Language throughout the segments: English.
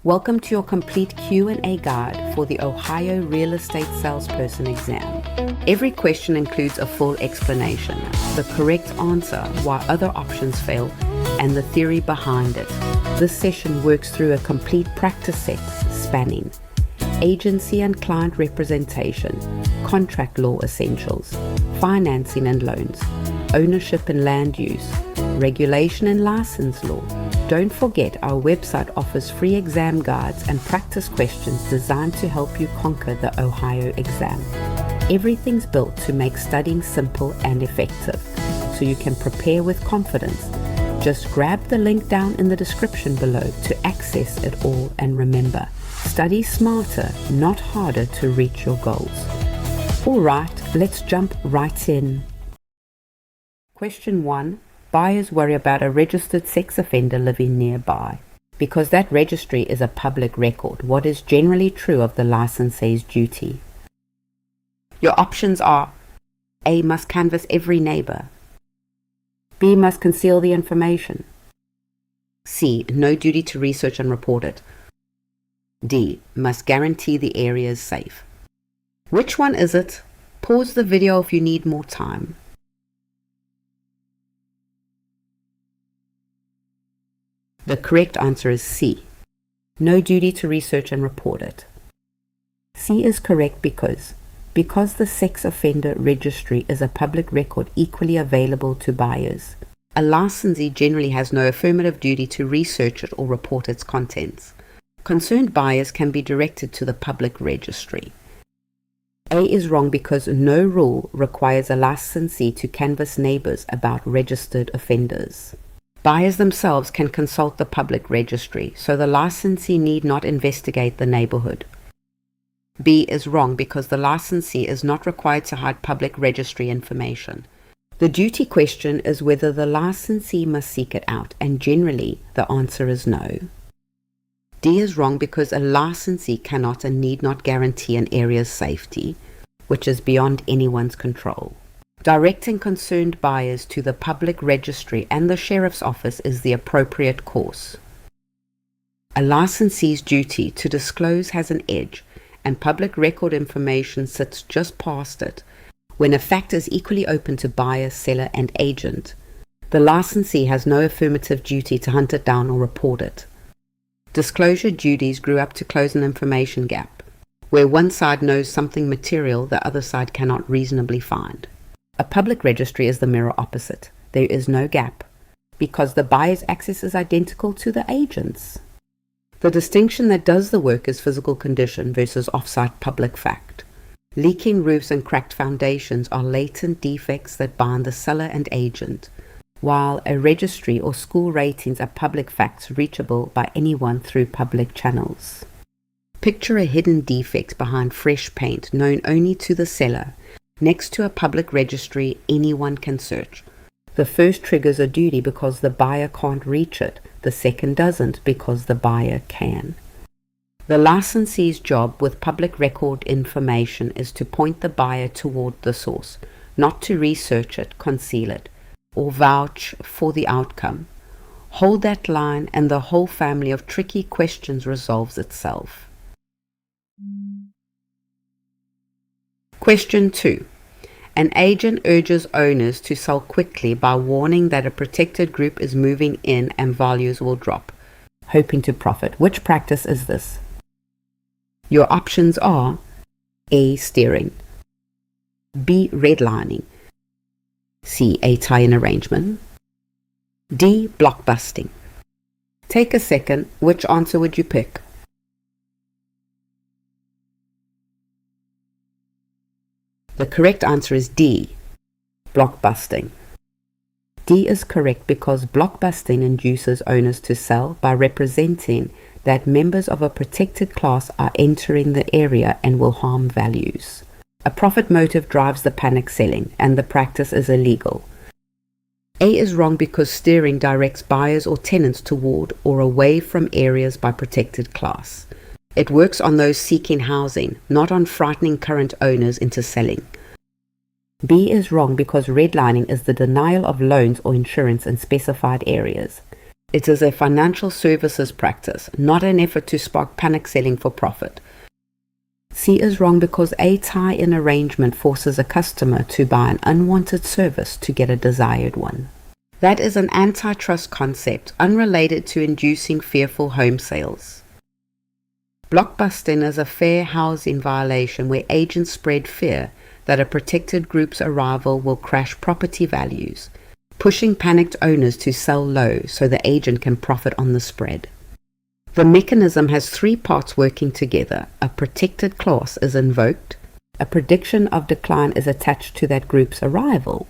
Welcome to your complete Q&A guide for the Ohio Real Estate Salesperson exam. Every question includes a full explanation, the correct answer, why other options fail, and the theory behind it. This session works through a complete practice set spanning agency and client representation, contract law essentials, financing and loans, ownership and land use, regulation and license law. Don't forget, our website offers free exam guides and practice questions designed to help you conquer the Ohio exam. Everything's built to make studying simple and effective, so you can prepare with confidence. Just grab the link down in the description below to access it all, and remember, study smarter, not harder to reach your goals. Alright, let's jump right in. Question 1. Buyers worry about a registered sex offender living nearby. Because that registry is a public record, what is generally true of the licensee's duty? Your options are: A. Must canvass every neighbor. B. Must conceal the information. C. No duty to research and report it. D. Must guarantee the area is safe. Which one is it? Pause the video if you need more time. The correct answer is C. No duty to research and report it. C is correct because the sex offender registry is a public record equally available to buyers. A licensee generally has no affirmative duty to research it or report its contents. Concerned buyers can be directed to the public registry. A is wrong because no rule requires a licensee to canvass neighbors about registered offenders. Buyers themselves can consult the public registry, so the licensee need not investigate the neighborhood. B is wrong because the licensee is not required to hide public registry information. The duty question is whether the licensee must seek it out, and generally the answer is no. D is wrong because a licensee cannot and need not guarantee an area's safety, which is beyond anyone's control. Directing concerned buyers to the public registry and the sheriff's office is the appropriate course. A licensee's duty to disclose has an edge, and public record information sits just past it. When a fact is equally open to buyer, seller, and agent, the licensee has no affirmative duty to hunt it down or report it. Disclosure duties grew up to close an information gap, where one side knows something material the other side cannot reasonably find. A public registry is the mirror opposite. There is no gap, because the buyer's access is identical to the agent's. The distinction that does the work is physical condition versus off-site public fact. Leaking roofs and cracked foundations are latent defects that bind the seller and agent, while a registry or school ratings are public facts reachable by anyone through public channels. Picture a hidden defect behind fresh paint known only to the seller. Next to a public registry, anyone can search. The first triggers a duty because the buyer can't reach it. The second doesn't because the buyer can. The licensee's job with public record information is to point the buyer toward the source, not to research it, conceal it, or vouch for the outcome. Hold that line and the whole family of tricky questions resolves itself. Question 2. An agent urges owners to sell quickly by warning that a protected group is moving in and values will drop, hoping to profit. Which practice is this? Your options are: A. Steering, B. Redlining, C. A tie-in arrangement, D. Blockbusting. Take a second. Which answer would you pick? The correct answer is D. Blockbusting. D is correct because blockbusting induces owners to sell by representing that members of a protected class are entering the area and will harm values. A profit motive drives the panic selling, and the practice is illegal. A is wrong because steering directs buyers or tenants toward or away from areas by protected class. It works on those seeking housing, not on frightening current owners into selling. B is wrong because redlining is the denial of loans or insurance in specified areas. It is a financial services practice, not an effort to spark panic selling for profit. C is wrong because a tie-in arrangement forces a customer to buy an unwanted service to get a desired one. That is an antitrust concept unrelated to inducing fearful home sales. Blockbusting is a fair housing violation where agents spread fear that a protected group's arrival will crash property values, pushing panicked owners to sell low so the agent can profit on the spread. The mechanism has three parts working together. A protected clause is invoked, a prediction of decline is attached to that group's arrival,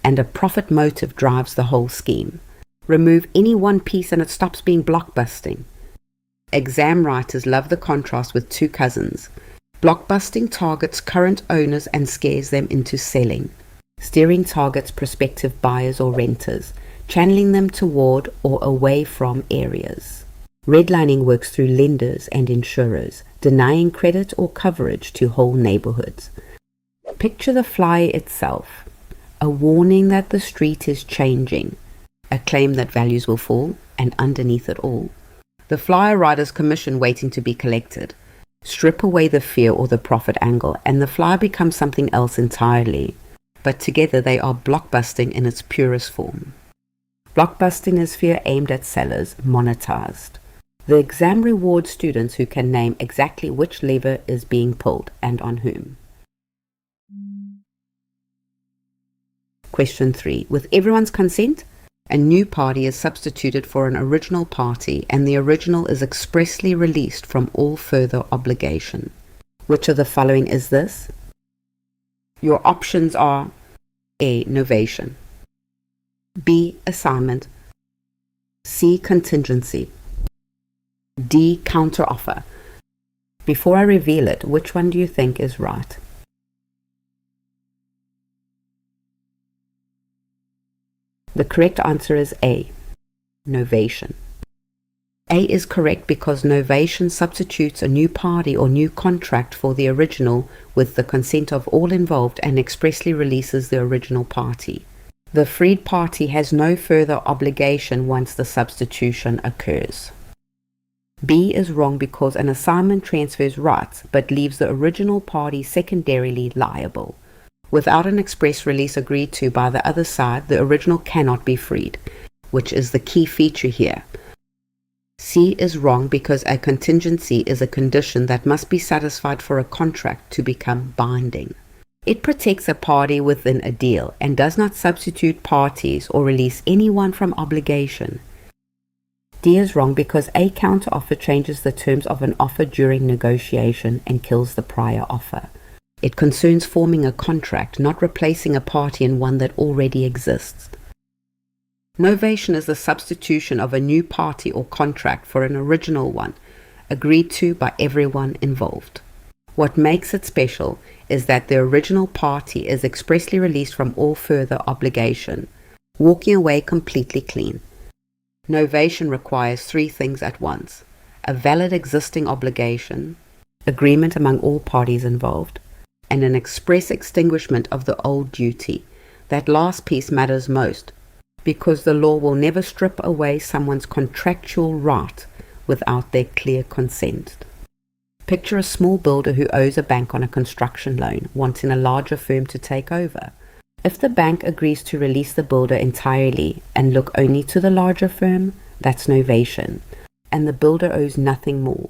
and a profit motive drives the whole scheme. Remove any one piece and it stops being blockbusting. Exam writers love the contrast with two cousins. Blockbusting targets current owners and scares them into selling. Steering targets prospective buyers or renters, channeling them toward or away from areas. Redlining works through lenders and insurers, denying credit or coverage to whole neighborhoods. Picture the flyer itself. A warning that the street is changing. A claim that values will fall, and underneath it all, the flyer writer's commission waiting to be collected. Strip away the fear or the profit angle, and the flyer becomes something else entirely. But together they are blockbusting in its purest form. Blockbusting is fear aimed at sellers, monetized. The exam rewards students who can name exactly which lever is being pulled and on whom. Question 3. With everyone's consent, a new party is substituted for an original party and the original is expressly released from all further obligation. Which of the following is this? Your options are A. Novation, B. Assignment, C. Contingency, D. Counteroffer. Before I reveal it, which one do you think is right? The correct answer is A. Novation. A is correct because novation substitutes a new party or new contract for the original with the consent of all involved and expressly releases the original party. The freed party has no further obligation once the substitution occurs. B is wrong because an assignment transfers rights but leaves the original party secondarily liable. Without an express release agreed to by the other side, the original cannot be freed, which is the key feature here. C is wrong because a contingency is a condition that must be satisfied for a contract to become binding. It protects a party within a deal and does not substitute parties or release anyone from obligation. D is wrong because a counteroffer changes the terms of an offer during negotiation and kills the prior offer. It concerns forming a contract, not replacing a party in one that already exists. Novation is the substitution of a new party or contract for an original one, agreed to by everyone involved. What makes it special is that the original party is expressly released from all further obligation, walking away completely clean. Novation requires three things at once: a valid existing obligation, agreement among all parties involved, and an express extinguishment of the old duty. That last piece matters most, because the law will never strip away someone's contractual right without their clear consent. Picture a small builder who owes a bank on a construction loan, wanting a larger firm to take over. If the bank agrees to release the builder entirely and look only to the larger firm, that's novation, and the builder owes nothing more.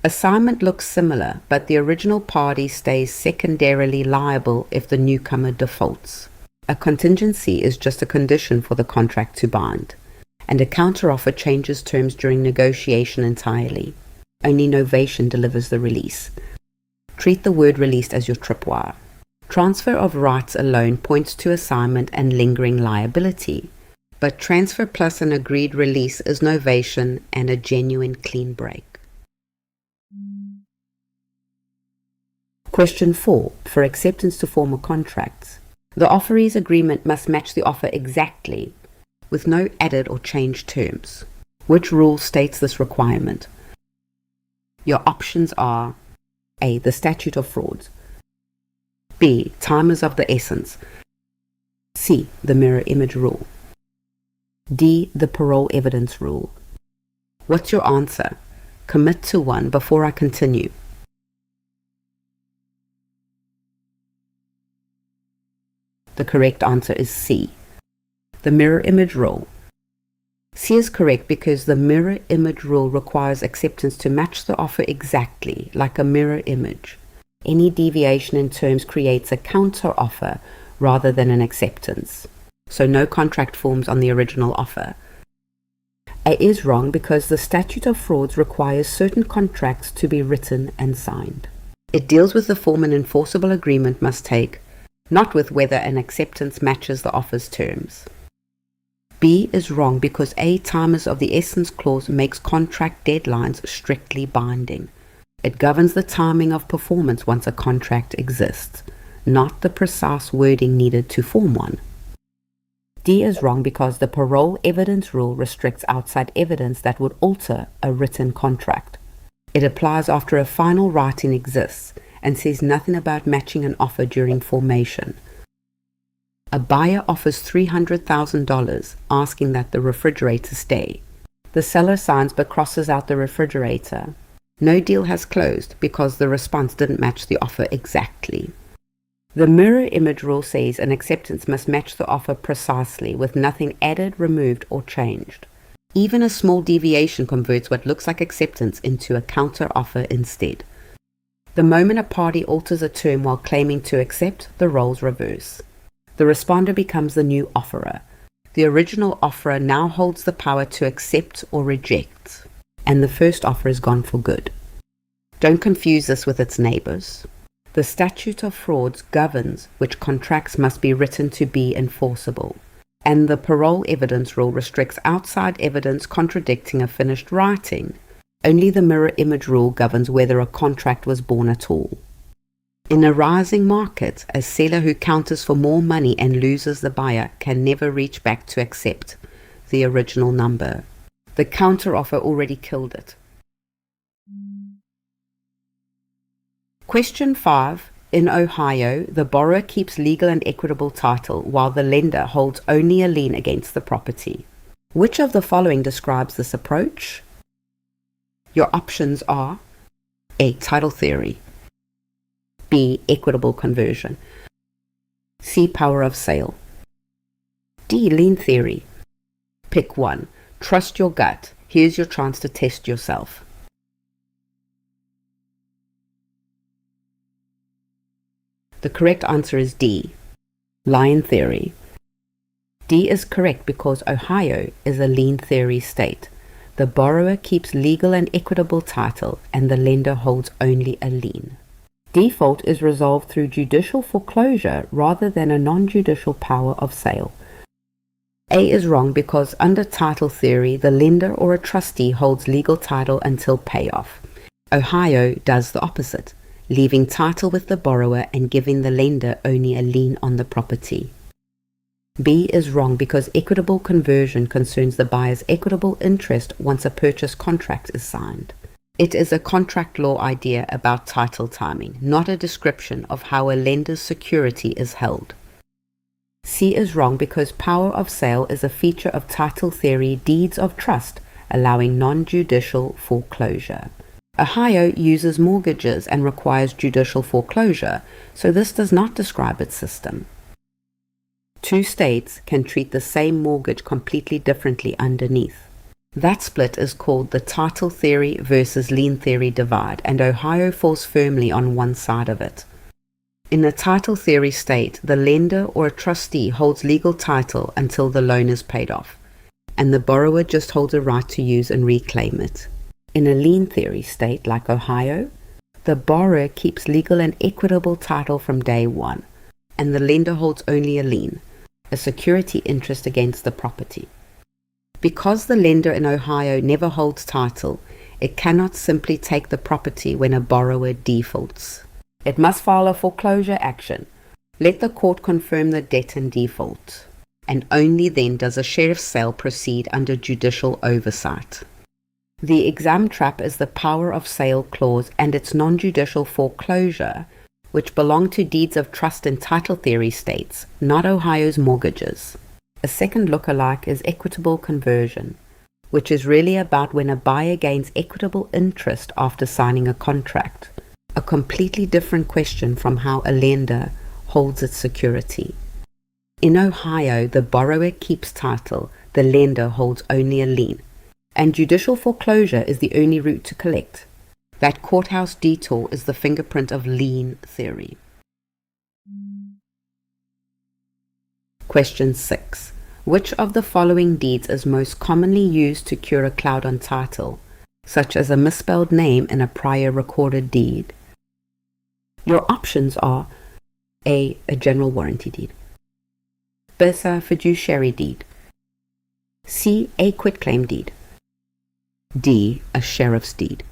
Assignment looks similar, but the original party stays secondarily liable if the newcomer defaults. A contingency is just a condition for the contract to bind, and a counteroffer changes terms during negotiation entirely. Only novation delivers the release. Treat the word released as your tripwire. Transfer of rights alone points to assignment and lingering liability, but transfer plus an agreed release is novation and a genuine clean break. Question 4. For acceptance to formal contracts, the offeree's agreement must match the offer exactly, with no added or changed terms. Which rule states this requirement? Your options are A. The Statute of Frauds, B. Time is of the essence, C. The mirror image rule. D. The parole evidence rule. What's your answer? Commit to one before I continue. The correct answer is C. The mirror image rule. C is correct because the mirror image rule requires acceptance to match the offer exactly, like a mirror image. Any deviation in terms creates a counter offer rather than an acceptance. So no contract forms on the original offer. A is wrong because the statute of frauds requires certain contracts to be written and signed. It deals with the form an enforceable agreement must take, not with whether an acceptance matches the offer's terms. B is wrong because A, time is of the essence clause, makes contract deadlines strictly binding. It governs the timing of performance once a contract exists, not the precise wording needed to form one. D is wrong because the parole evidence rule restricts outside evidence that would alter a written contract. It applies after a final writing exists and says nothing about matching an offer during formation. A buyer offers $300,000 asking that the refrigerator stay. The seller signs but crosses out the refrigerator. No deal has closed because the response didn't match the offer exactly. The mirror image rule says an acceptance must match the offer precisely with nothing added, removed, or changed. Even a small deviation converts what looks like acceptance into a counter offer instead. The moment a party alters a term while claiming to accept, the roles reverse. The responder becomes the new offerer. The original offerer now holds the power to accept or reject, and the first offer is gone for good. Don't confuse this with its neighbors. The statute of frauds governs which contracts must be written to be enforceable, and the parole evidence rule restricts outside evidence contradicting a finished writing. Only the mirror image rule governs whether a contract was born at all. In a rising market, a seller who counters for more money and loses the buyer can never reach back to accept the original number. The counteroffer already killed it. Question 5. In Ohio, the borrower keeps legal and equitable title while the lender holds only a lien against the property. Which of the following describes this approach? Your options are A. Title theory, B. Equitable conversion, C. Power of sale, D. Lien theory. Pick one. Trust your gut. Here's your chance to test yourself. The correct answer is D. Lien theory. D is correct because Ohio is a lien theory state. The borrower keeps legal and equitable title and the lender holds only a lien. Default is resolved through judicial foreclosure rather than a non-judicial power of sale. A is wrong because under title theory, the lender or a trustee holds legal title until payoff. Ohio does the opposite, leaving title with the borrower and giving the lender only a lien on the property. B is wrong because equitable conversion concerns the buyer's equitable interest once a purchase contract is signed. It is a contract law idea about title timing, not a description of how a lender's security is held. C is wrong because power of sale is a feature of title theory deeds of trust, allowing non-judicial foreclosure. Ohio uses mortgages and requires judicial foreclosure, so this does not describe its system. Two states can treat the same mortgage completely differently underneath. That split is called the title theory versus lien theory divide, and Ohio falls firmly on one side of it. In a title theory state, the lender or a trustee holds legal title until the loan is paid off, and the borrower just holds a right to use and reclaim it. In a lien theory state like Ohio, the borrower keeps legal and equitable title from day one, and the lender holds only a lien, a security interest against the property. Because the lender in Ohio never holds title, it cannot simply take the property when a borrower defaults. It must file a foreclosure action, let the court confirm the debt and default, and only then does a sheriff's sale proceed under judicial oversight. The exam trap is the power of sale clause and its non-judicial foreclosure, which belong to deeds of trust in title theory states, not Ohio's mortgages. A second lookalike is equitable conversion, which is really about when a buyer gains equitable interest after signing a contract, a completely different question from how a lender holds its security. In Ohio, the borrower keeps title, the lender holds only a lien, and judicial foreclosure is the only route to collect. That courthouse detour is the fingerprint of lien theory. Question 6. Which of the following deeds is most commonly used to cure a cloud on title, such as a misspelled name in a prior recorded deed? Your options are A. A general warranty deed, B. A fiduciary deed, C. A quitclaim deed, D. A sheriff's deed.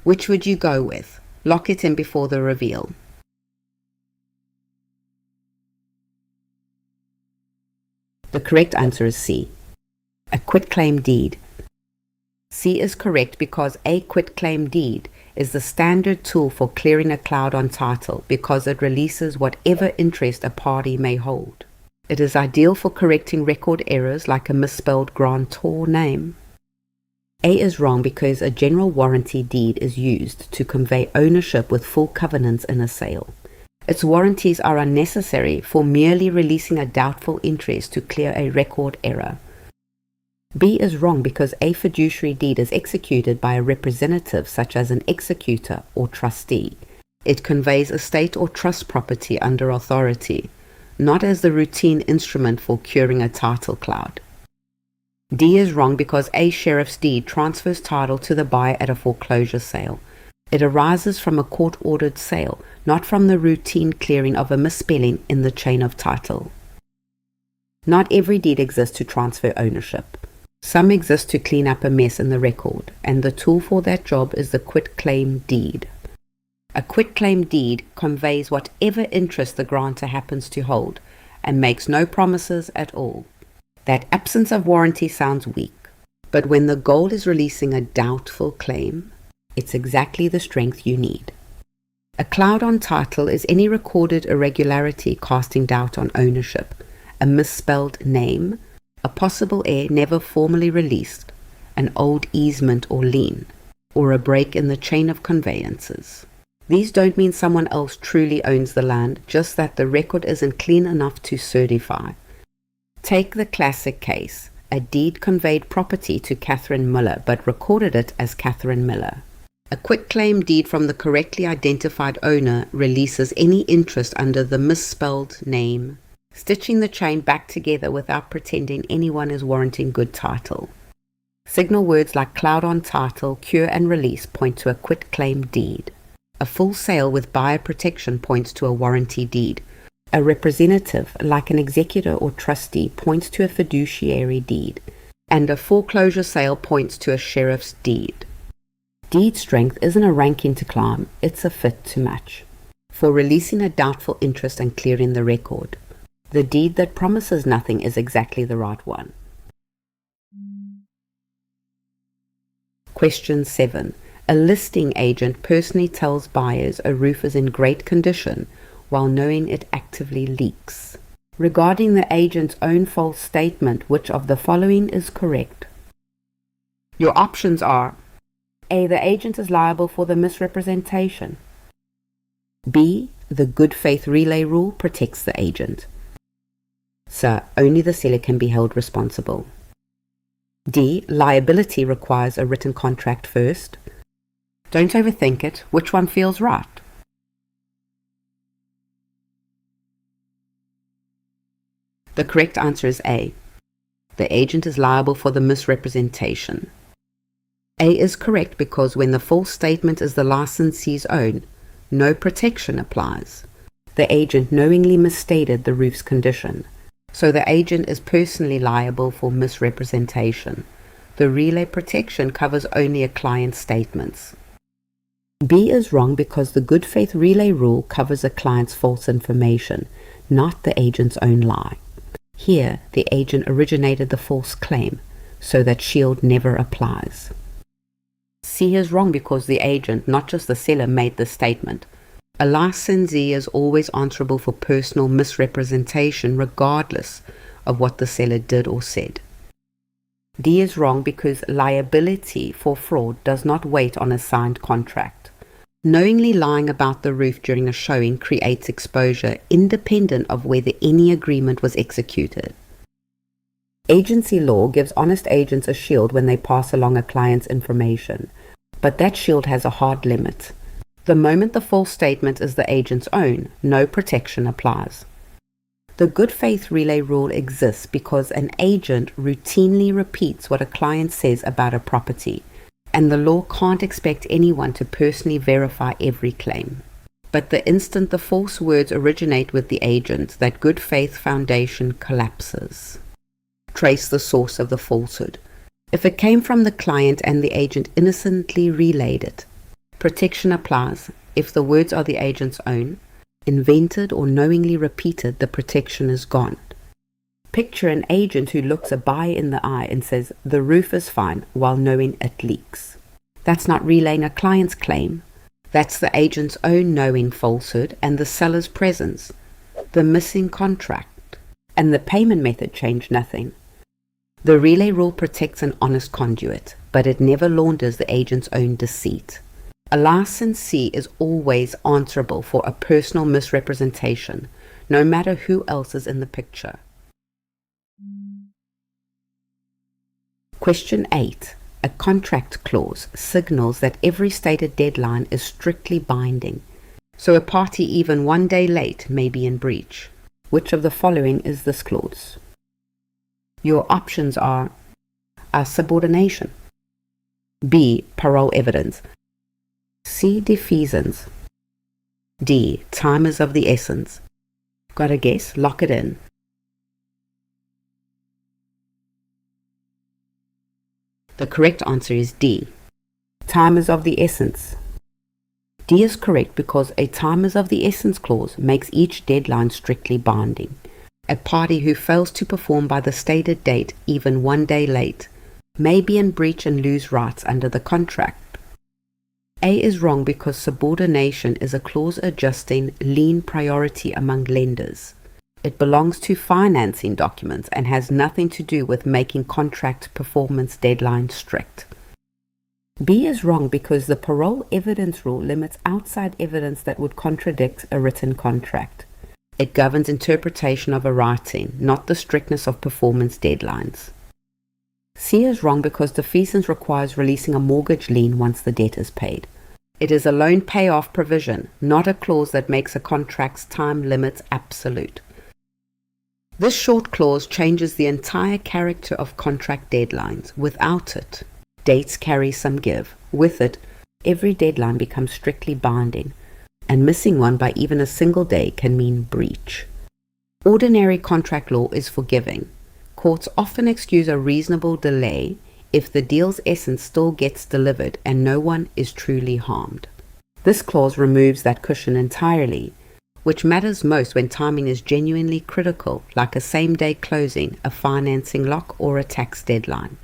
Which would you go with? Lock it in before the reveal. The correct answer is C. A quitclaim deed. C is correct because a quitclaim deed is the standard tool for clearing a cloud on title because it releases whatever interest a party may hold. It is ideal for correcting record errors like a misspelled grantor name. A is wrong because a general warranty deed is used to convey ownership with full covenants in a sale. Its warranties are unnecessary for merely releasing a doubtful interest to clear a record error. B is wrong because a fiduciary deed is executed by a representative such as an executor or trustee. It conveys estate or trust property under authority, not as the routine instrument for curing a title cloud. D is wrong because a sheriff's deed transfers title to the buyer at a foreclosure sale. It arises from a court-ordered sale, not from the routine clearing of a misspelling in the chain of title. Not every deed exists to transfer ownership. Some exist to clean up a mess in the record, and the tool for that job is the quitclaim deed. A quitclaim deed conveys whatever interest the grantor happens to hold, and makes no promises at all. That absence of warranty sounds weak, but when the goal is releasing a doubtful claim, it's exactly the strength you need. A cloud on title is any recorded irregularity casting doubt on ownership, a misspelled name, a possible heir never formally released, an old easement or lien, or a break in the chain of conveyances. These don't mean someone else truly owns the land, just that the record isn't clean enough to certify. Take the classic case. A deed conveyed property to Catherine Miller but recorded it as Catherine Miller. A quitclaim deed from the correctly identified owner releases any interest under the misspelled name, stitching the chain back together without pretending anyone is warranting good title. Signal words like cloud on title, cure and release point to a quitclaim deed. A full sale with buyer protection points to a warranty deed. A representative, like an executor or trustee, points to a fiduciary deed. And a foreclosure sale points to a sheriff's deed. Deed strength isn't a ranking to climb, it's a fit to match. For releasing a doubtful interest and clearing the record, the deed that promises nothing is exactly the right one. Question 7. A listing agent personally tells buyers a roof is in great condition while knowing it actively leaks. Regarding the agent's own false statement, which of the following is correct? Your options are A. The agent is liable for the misrepresentation. B. The good faith relay rule protects the agent. So, only the seller can be held responsible. D. Liability requires a written contract first. Don't overthink it. Which one feels right? The correct answer is A. The agent is liable for the misrepresentation. A is correct because when the false statement is the licensee's own, no protection applies. The agent knowingly misstated the roof's condition, so the agent is personally liable for misrepresentation. The relay protection covers only a client's statements. B is wrong because the good faith relay rule covers a client's false information, not the agent's own lie. Here, the agent originated the false claim, so that shield never applies. C is wrong because the agent, not just the seller, made the statement. A licensee is always answerable for personal misrepresentation regardless of what the seller did or said. D is wrong because liability for fraud does not wait on a signed contract. Knowingly lying about the roof during a showing creates exposure independent of whether any agreement was executed. Agency law gives honest agents a shield when they pass along a client's information, but that shield has a hard limit. The moment the false statement is the agent's own, no protection applies. The good faith relay rule exists because an agent routinely repeats what a client says about a property, and the law can't expect anyone to personally verify every claim. But the instant the false words originate with the agent, that good faith foundation collapses. Trace the source of the falsehood. If it came from the client and the agent innocently relayed it, protection applies. If the words are the agent's own, invented or knowingly repeated, the protection is gone. Picture an agent who looks a buyer in the eye and says, "The roof is fine," while knowing it leaks. That's not relaying a client's claim. That's the agent's own knowing falsehood and the seller's presence. The missing contract and the payment method change nothing. The relay rule protects an honest conduit, but it never launders the agent's own deceit. A licensee is always answerable for a personal misrepresentation, no matter who else is in the picture. Question 8. A contract clause signals that every stated deadline is strictly binding, so a party even 1 day late may be in breach. Which of the following is this clause? Your options are A. Subordination, B. Parole evidence, C. Defeasance, D. Time is of the essence. Got a guess? Lock it in. The correct answer is D. Time is of the essence. D is correct because a time is of the essence clause makes each deadline strictly binding. A party who fails to perform by the stated date, even 1 day late, may be in breach and lose rights under the contract. A is wrong because subordination is a clause adjusting lien priority among lenders. It belongs to financing documents and has nothing to do with making contract performance deadlines strict. B is wrong because the parole evidence rule limits outside evidence that would contradict a written contract. It governs interpretation of a writing, not the strictness of performance deadlines. C is wrong because defeasance requires releasing a mortgage lien once the debt is paid. It is a loan payoff provision, not a clause that makes a contract's time limits absolute. This short clause changes the entire character of contract deadlines. Without it, dates carry some give. With it, every deadline becomes strictly binding, and missing one by even a single day can mean breach. Ordinary contract law is forgiving. Courts often excuse a reasonable delay if the deal's essence still gets delivered and no one is truly harmed. This clause removes that cushion entirely, which matters most when timing is genuinely critical, like a same-day closing, a financing lock, or a tax deadline.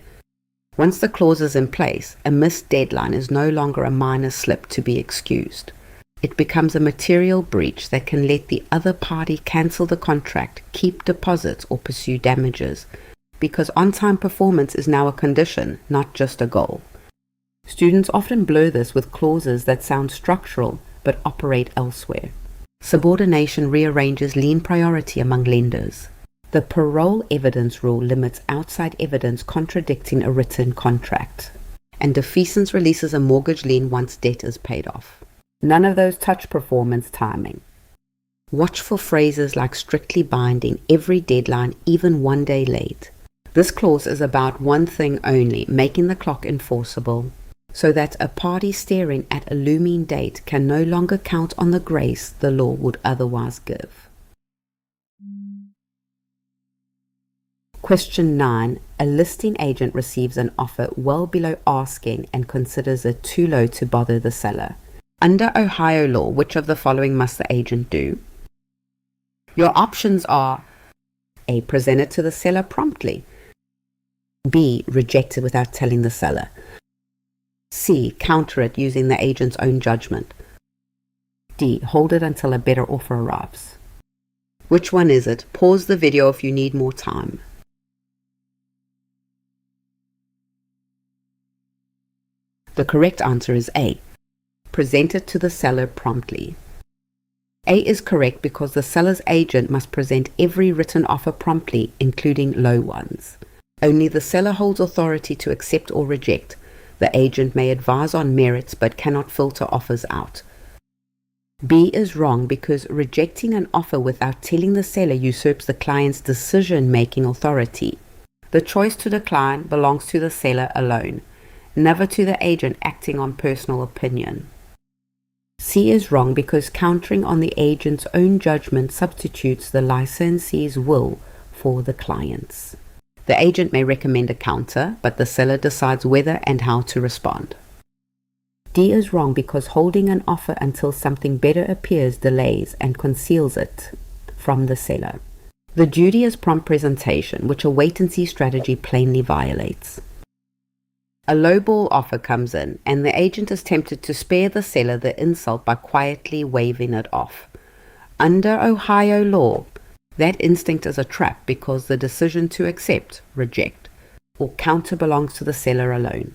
Once the clause is in place, a missed deadline is no longer a minor slip to be excused. It becomes a material breach that can let the other party cancel the contract, keep deposits, or pursue damages, because on-time performance is now a condition, not just a goal. Students often blur this with clauses that sound structural but operate elsewhere. Subordination rearranges lien priority among lenders. The parole evidence rule limits outside evidence contradicting a written contract, and defeasance releases a mortgage lien once debt is paid off. None of those touch performance timing. Watch for phrases like strictly binding, every deadline, even 1 day late. This clause is about one thing only, making the clock enforceable, so that a party staring at a looming date can no longer count on the grace the law would otherwise give. Question 9. A listing agent receives an offer well below asking and considers it too low to bother the seller. Under Ohio law, which of the following must the agent do? Your options are A. Present it to the seller promptly, B. Reject it without telling the seller, C. Counter it using the agent's own judgment, D. Hold it until a better offer arrives. Which one is it? Pause the video if you need more time. The correct answer is A. Present it to the seller promptly. A is correct because the seller's agent must present every written offer promptly, including low ones. Only the seller holds authority to accept or reject. The agent may advise on merits but cannot filter offers out. B is wrong because rejecting an offer without telling the seller usurps the client's decision-making authority. The choice to decline belongs to the seller alone, never to the agent acting on personal opinion. C is wrong because countering on the agent's own judgment substitutes the licensee's will for the client's. The agent may recommend a counter, but the seller decides whether and how to respond. D is wrong because holding an offer until something better appears delays and conceals it from the seller. The duty is prompt presentation, which a wait-and-see strategy plainly violates. A lowball offer comes in, and the agent is tempted to spare the seller the insult by quietly waving it off. Under Ohio law, that instinct is a trap because the decision to accept, reject, or counter belongs to the seller alone.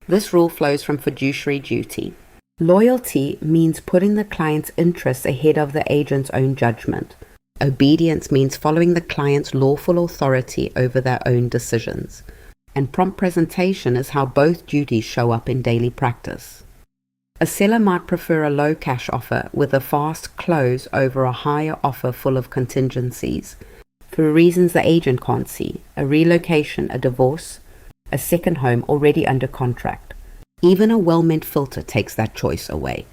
This rule flows from fiduciary duty. Loyalty means putting the client's interests ahead of the agent's own judgment. Obedience means following the client's lawful authority over their own decisions. And prompt presentation is how both duties show up in daily practice. A seller might prefer a low cash offer with a fast close over a higher offer full of contingencies, for reasons the agent can't see: a relocation, a divorce, a second home already under contract. Even a well-meant filter takes that choice away.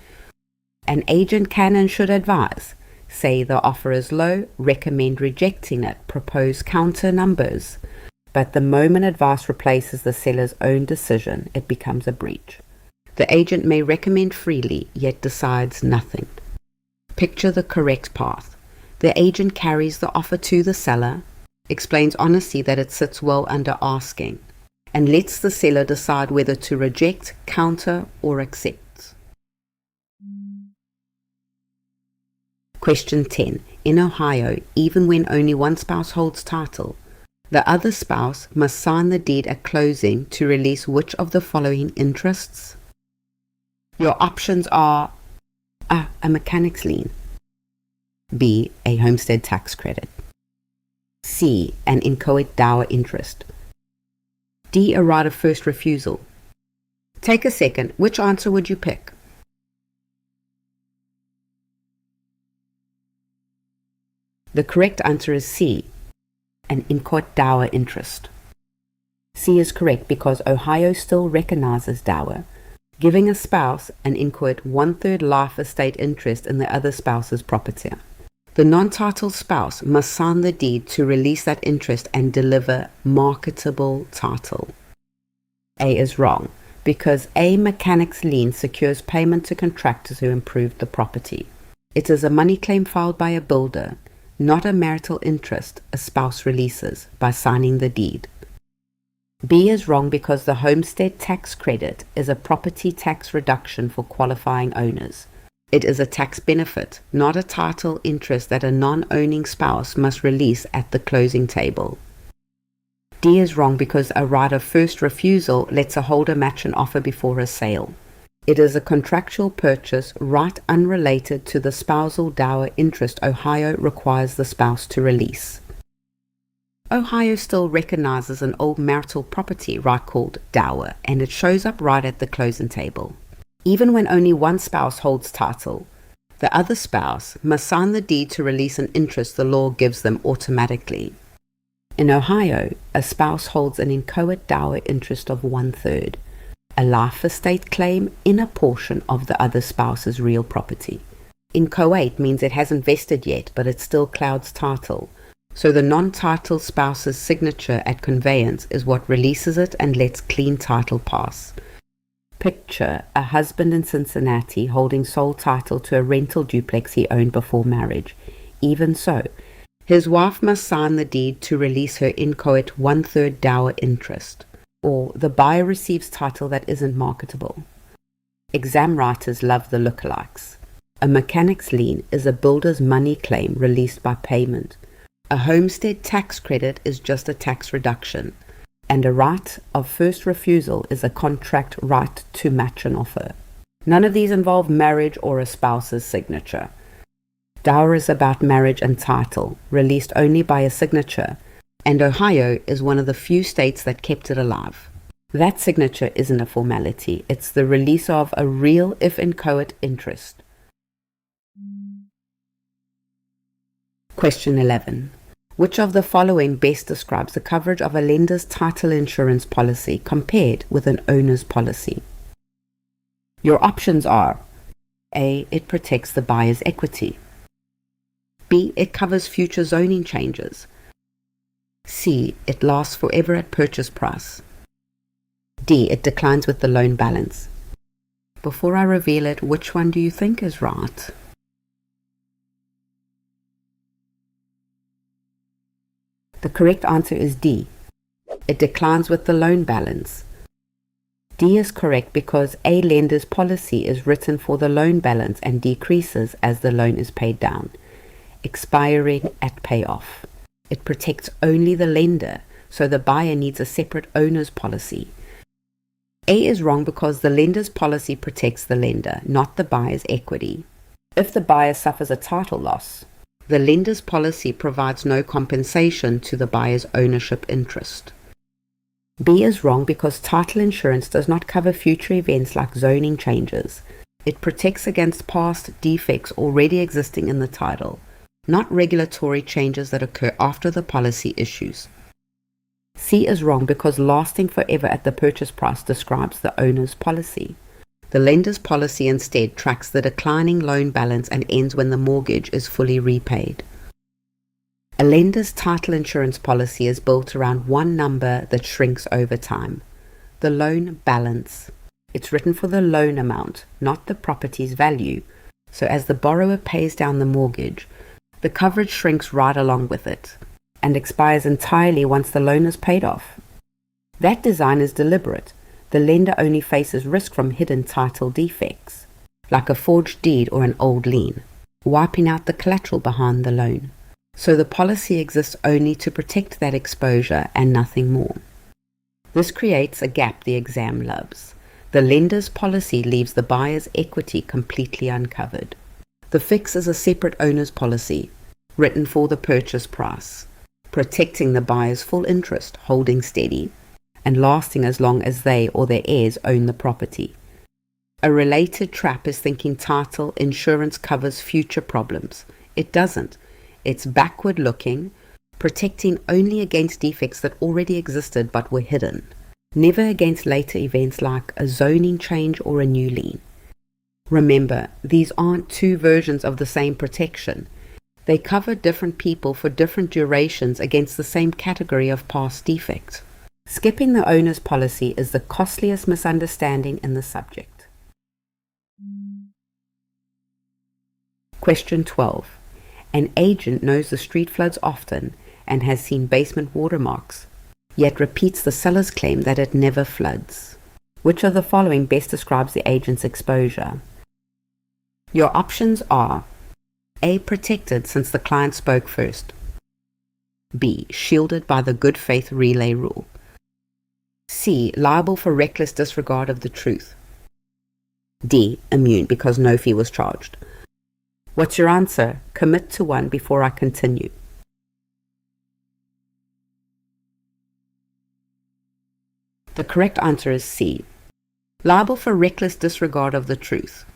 An agent can and should advise. Say the offer is low, recommend rejecting it, propose counter numbers. But the moment advice replaces the seller's own decision, it becomes a breach. The agent may recommend freely, yet decides nothing. Picture the correct path. The agent carries the offer to the seller, explains honestly that it sits well under asking, and lets the seller decide whether to reject, counter, or accept. Question 10. In Ohio, even when only one spouse holds title, the other spouse must sign the deed at closing to release which of the following interests? Your options are A. A mechanic's lien, B. A homestead tax credit, C. An inchoate dower interest, D. A right of first refusal. Take a second. Which answer would you pick? The correct answer is C. An inchoate dower interest. C is correct because Ohio still recognizes dower, giving a spouse an inchoate 1/3 life estate interest in the other spouse's property. The non-titled spouse must sign the deed to release that interest and deliver marketable title. A is wrong because a mechanic's lien secures payment to contractors who improved the property. It is a money claim filed by a builder, not a marital interest a spouse releases by signing the deed. B is wrong because the homestead tax credit is a property tax reduction for qualifying owners. It is a tax benefit, not a title interest that a non-owning spouse must release at the closing table. D is wrong because a right of first refusal lets a holder match an offer before a sale. It is a contractual purchase, right unrelated to the spousal dower interest Ohio requires the spouse to release. Ohio still recognizes an old marital property right called dower, and it shows up right at the closing table. Even when only one spouse holds title, the other spouse must sign the deed to release an interest the law gives them automatically. In Ohio, a spouse holds an inchoate dower interest of 1/3, a life estate claim in a portion of the other spouse's real property. Inchoate means it hasn't vested yet, but it still clouds title. So the non-titled spouse's signature at conveyance is what releases it and lets clean title pass. Picture a husband in Cincinnati holding sole title to a rental duplex he owned before marriage. Even so, his wife must sign the deed to release her inchoate 1/3 dower interest, or the buyer receives title that isn't marketable. Exam writers love the lookalikes. A mechanic's lien is a builder's money claim released by payment. A homestead tax credit is just a tax reduction, and a right of first refusal is a contract right to match an offer. None of these involve marriage or a spouse's signature. Dower is about marriage and title, released only by a signature, and Ohio is one of the few states that kept it alive. That signature isn't a formality, it's the release of a real, if inchoate, interest. Question 11. Which of the following best describes the coverage of a lender's title insurance policy compared with an owner's policy? Your options are: A. It protects the buyer's equity. B. It covers future zoning changes. C. It lasts forever at purchase price. D. It declines with the loan balance. Before I reveal it, which one do you think is right? The correct answer is D. It declines with the loan balance. D is correct because a lender's policy is written for the loan balance and decreases as the loan is paid down, expiring at payoff. It protects only the lender, so the buyer needs a separate owner's policy. A is wrong because the lender's policy protects the lender, not the buyer's equity. If the buyer suffers a title loss, the lender's policy provides no compensation to the buyer's ownership interest. B is wrong because title insurance does not cover future events like zoning changes. It protects against past defects already existing in the title, not regulatory changes that occur after the policy issues. C is wrong because lasting forever at the purchase price describes the owner's policy. The lender's policy instead tracks the declining loan balance and ends when the mortgage is fully repaid. A lender's title insurance policy is built around one number that shrinks over time: the loan balance. It's written for the loan amount, not the property's value, so as the borrower pays down the mortgage, the coverage shrinks right along with it, and expires entirely once the loan is paid off. That design is deliberate. The lender only faces risk from hidden title defects, like a forged deed or an old lien, wiping out the collateral behind the loan. So the policy exists only to protect that exposure and nothing more. This creates a gap the exam loves. The lender's policy leaves the buyer's equity completely uncovered. The fix is a separate owner's policy, written for the purchase price, protecting the buyer's full interest, holding steady, and lasting as long as they or their heirs own the property. A related trap is thinking title insurance covers future problems. It doesn't. It's backward looking, protecting only against defects that already existed but were hidden, never against later events like a zoning change or a new lien. Remember, these aren't two versions of the same protection. They cover different people for different durations against the same category of past defect. Skipping the owner's policy is the costliest misunderstanding in the subject. Question 12. An agent knows the street floods often and has seen basement watermarks, yet repeats the seller's claim that it never floods. Which of the following best describes the agent's exposure? Your options are: A. Protected since the client spoke first. B. Shielded by the good faith relay rule. C. Liable for reckless disregard of the truth. D. Immune because no fee was charged. What's your answer? Commit to one before I continue. The correct answer is C. Liable for reckless disregard of the truth.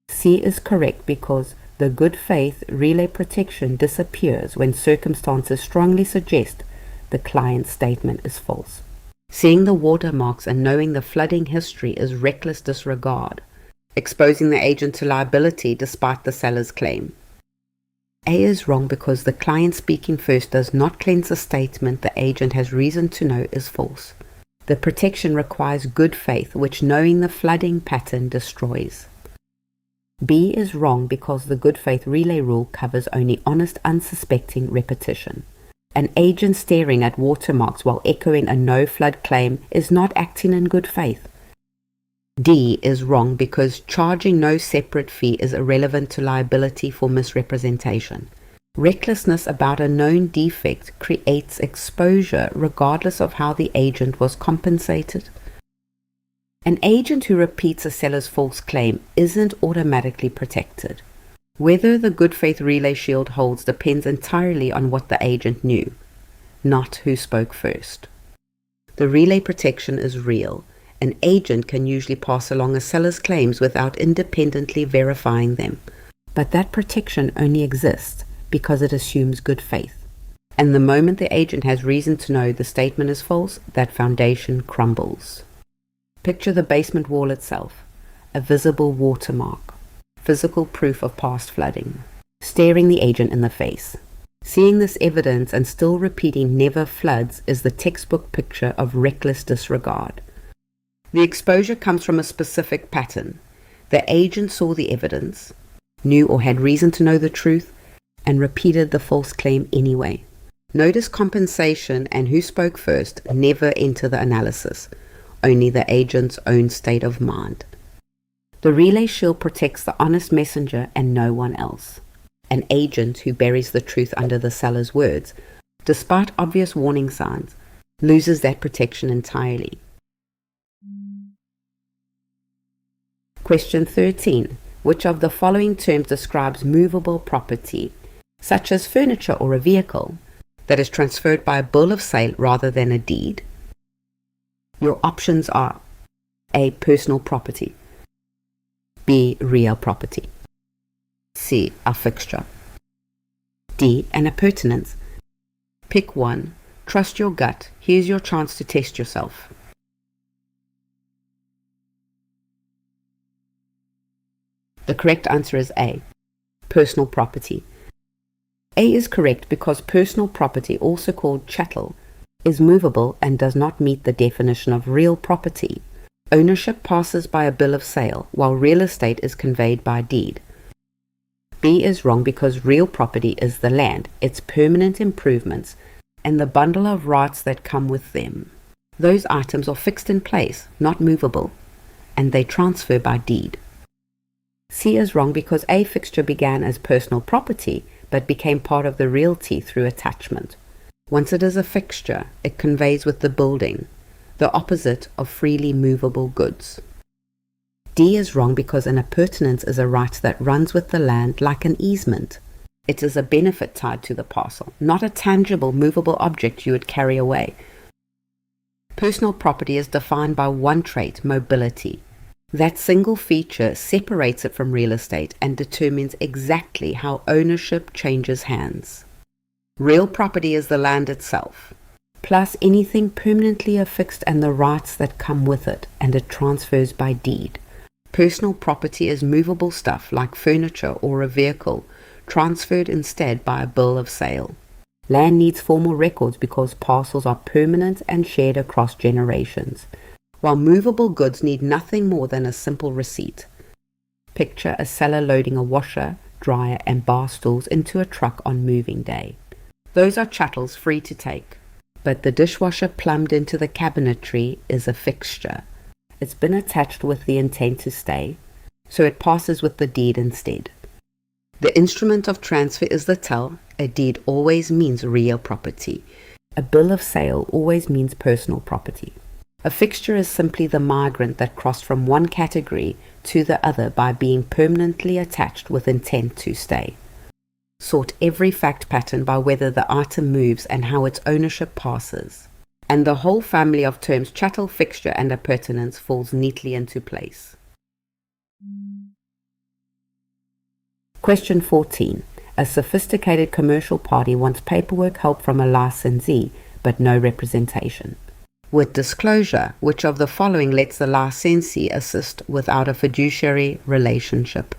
C is correct because the good faith relay protection disappears when circumstances strongly suggest the client's statement is false. Seeing the watermarks and knowing the flooding history is reckless disregard, exposing the agent to liability despite the seller's claim. A is wrong because the client speaking first does not cleanse a statement the agent has reason to know is false. The protection requires good faith, which knowing the flooding pattern destroys. B is wrong because the good faith relay rule covers only honest, unsuspecting repetition. An agent staring at watermarks while echoing a no-flood claim is not acting in good faith. D is wrong because charging no separate fee is irrelevant to liability for misrepresentation. Recklessness about a known defect creates exposure regardless of how the agent was compensated. An agent who repeats a seller's false claim isn't automatically protected. Whether the good faith relay shield holds depends entirely on what the agent knew, not who spoke first. The relay protection is real. An agent can usually pass along a seller's claims without independently verifying them, but that protection only exists because it assumes good faith. And the moment the agent has reason to know the statement is false, that foundation crumbles. Picture the basement wall itself, a visible watermark, physical proof of past flooding, staring the agent in the face. Seeing this evidence and still repeating never floods is the textbook picture of reckless disregard. The exposure comes from a specific pattern. The agent saw the evidence, knew or had reason to know the truth, and repeated the false claim anyway. Notice compensation and who spoke first never enter the analysis, only the agent's own state of mind. The relay shield protects the honest messenger and no one else. An agent who buries the truth under the seller's words, despite obvious warning signs, loses that protection entirely. Question 13. Which of the following terms describes movable property, such as furniture or a vehicle, that is transferred by a bill of sale rather than a deed? Your options are A. Personal property, B. Real property, C. A fixture, D. An appurtenance. Pick one. Trust your gut. Here's your chance to test yourself. The correct answer is A. Personal property. A is correct because personal property, also called chattel, is movable and does not meet the definition of real property. Ownership passes by a bill of sale, while real estate is conveyed by deed. B is wrong because real property is the land, its permanent improvements, and the bundle of rights that come with them. Those items are fixed in place, not movable, and they transfer by deed. C is wrong because a fixture began as personal property but became part of the realty through attachment. Once it is a fixture, it conveys with the building, the opposite of freely movable goods. D is wrong because an appurtenance is a right that runs with the land like an easement. It is a benefit tied to the parcel, not a tangible, movable object you would carry away. Personal property is defined by one trait, mobility. That single feature separates it from real estate and determines exactly how ownership changes hands. Real property is the land itself, plus anything permanently affixed and the rights that come with it, and it transfers by deed. Personal property is movable stuff like furniture or a vehicle, transferred instead by a bill of sale. Land needs formal records because parcels are permanent and shared across generations, while movable goods need nothing more than a simple receipt. Picture a seller loading a washer, dryer, and bar stools into a truck on moving day. Those are chattels free to take, but the dishwasher plumbed into the cabinetry is a fixture. It's been attached with the intent to stay, so it passes with the deed instead. The instrument of transfer is the tell. A deed always means real property. A bill of sale always means personal property. A fixture is simply the migrant that crossed from one category to the other by being permanently attached with intent to stay. Sort every fact pattern by whether the item moves and how its ownership passes, and the whole family of terms chattel, fixture, and appurtenance falls neatly into place. Question 14. A sophisticated commercial party wants paperwork help from a licensee, but no representation. With disclosure, which of the following lets the licensee assist without a fiduciary relationship?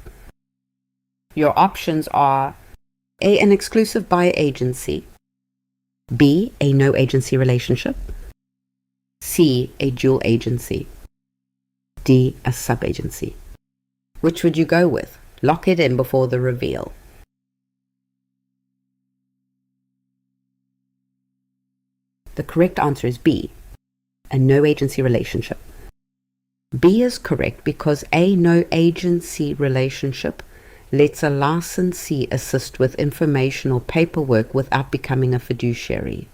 Your options are A. An exclusive buyer agency, B. A no agency relationship, C. A dual agency, D. A sub-agency. Which would you go with? Lock it in before the reveal. The correct answer is B. A no agency relationship. B is correct because a no-agency relationship lets a licensee assist with information or paperwork without becoming a fiduciary.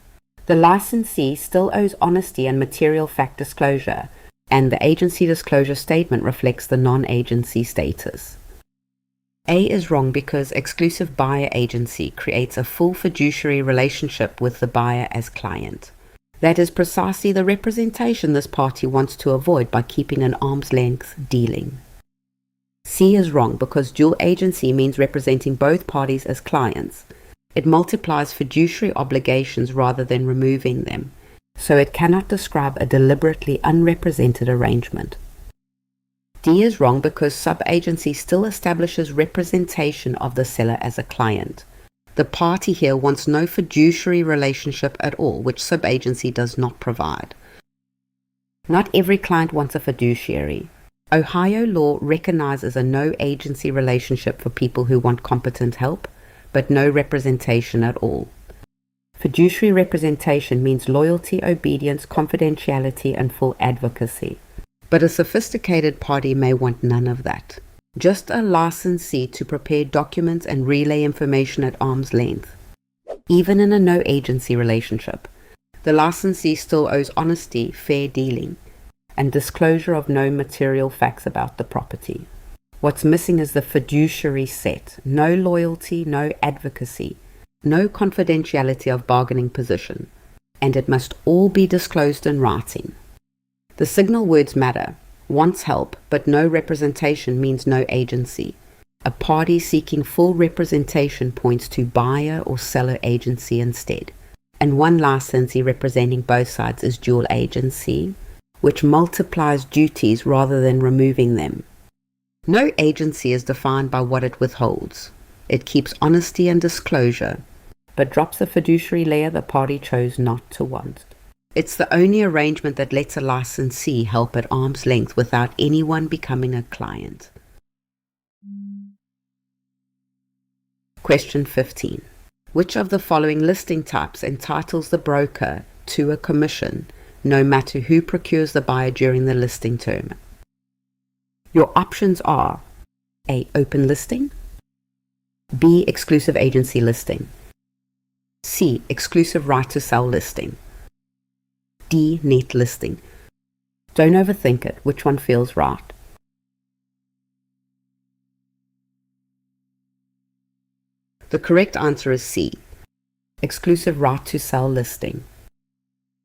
The licensee still owes honesty and material fact disclosure, and the agency disclosure statement reflects the non-agency status. A is wrong because exclusive buyer agency creates a full fiduciary relationship with the buyer as client. That is precisely the representation this party wants to avoid by keeping an arm's length dealing. C is wrong because dual agency means representing both parties as clients. It multiplies fiduciary obligations rather than removing them, so it cannot describe a deliberately unrepresented arrangement. D is wrong because sub-agency still establishes representation of the seller as a client. The party here wants no fiduciary relationship at all, which sub-agency does not provide. Not every client wants a fiduciary. Ohio law recognizes a no-agency relationship for people who want competent help, but no representation at all. Fiduciary representation means loyalty, obedience, confidentiality, and full advocacy. But a sophisticated party may want none of that. Just a licensee to prepare documents and relay information at arm's length. Even in a no-agency relationship, the licensee still owes honesty, fair dealing, and disclosure of no material facts about the property. What's missing is the fiduciary set. No loyalty, no advocacy, no confidentiality of bargaining position, and it must all be disclosed in writing. The signal words matter. Wants help, but no representation means no agency. A party seeking full representation points to buyer or seller agency instead. And one licensee representing both sides is dual agency, which multiplies duties rather than removing them. No agency is defined by what it withholds. It keeps honesty and disclosure, but drops the fiduciary layer the party chose not to want. It's the only arrangement that lets a licensee help at arm's length without anyone becoming a client. Question 15. Which of the following listing types entitles the broker to a commission, no matter who procures the buyer during the listing term? Your options are A. Open listing, B. Exclusive agency listing, C. Exclusive right to sell listing, D. Net listing. Don't overthink it. Which one feels right? The correct answer is C. Exclusive right to sell listing.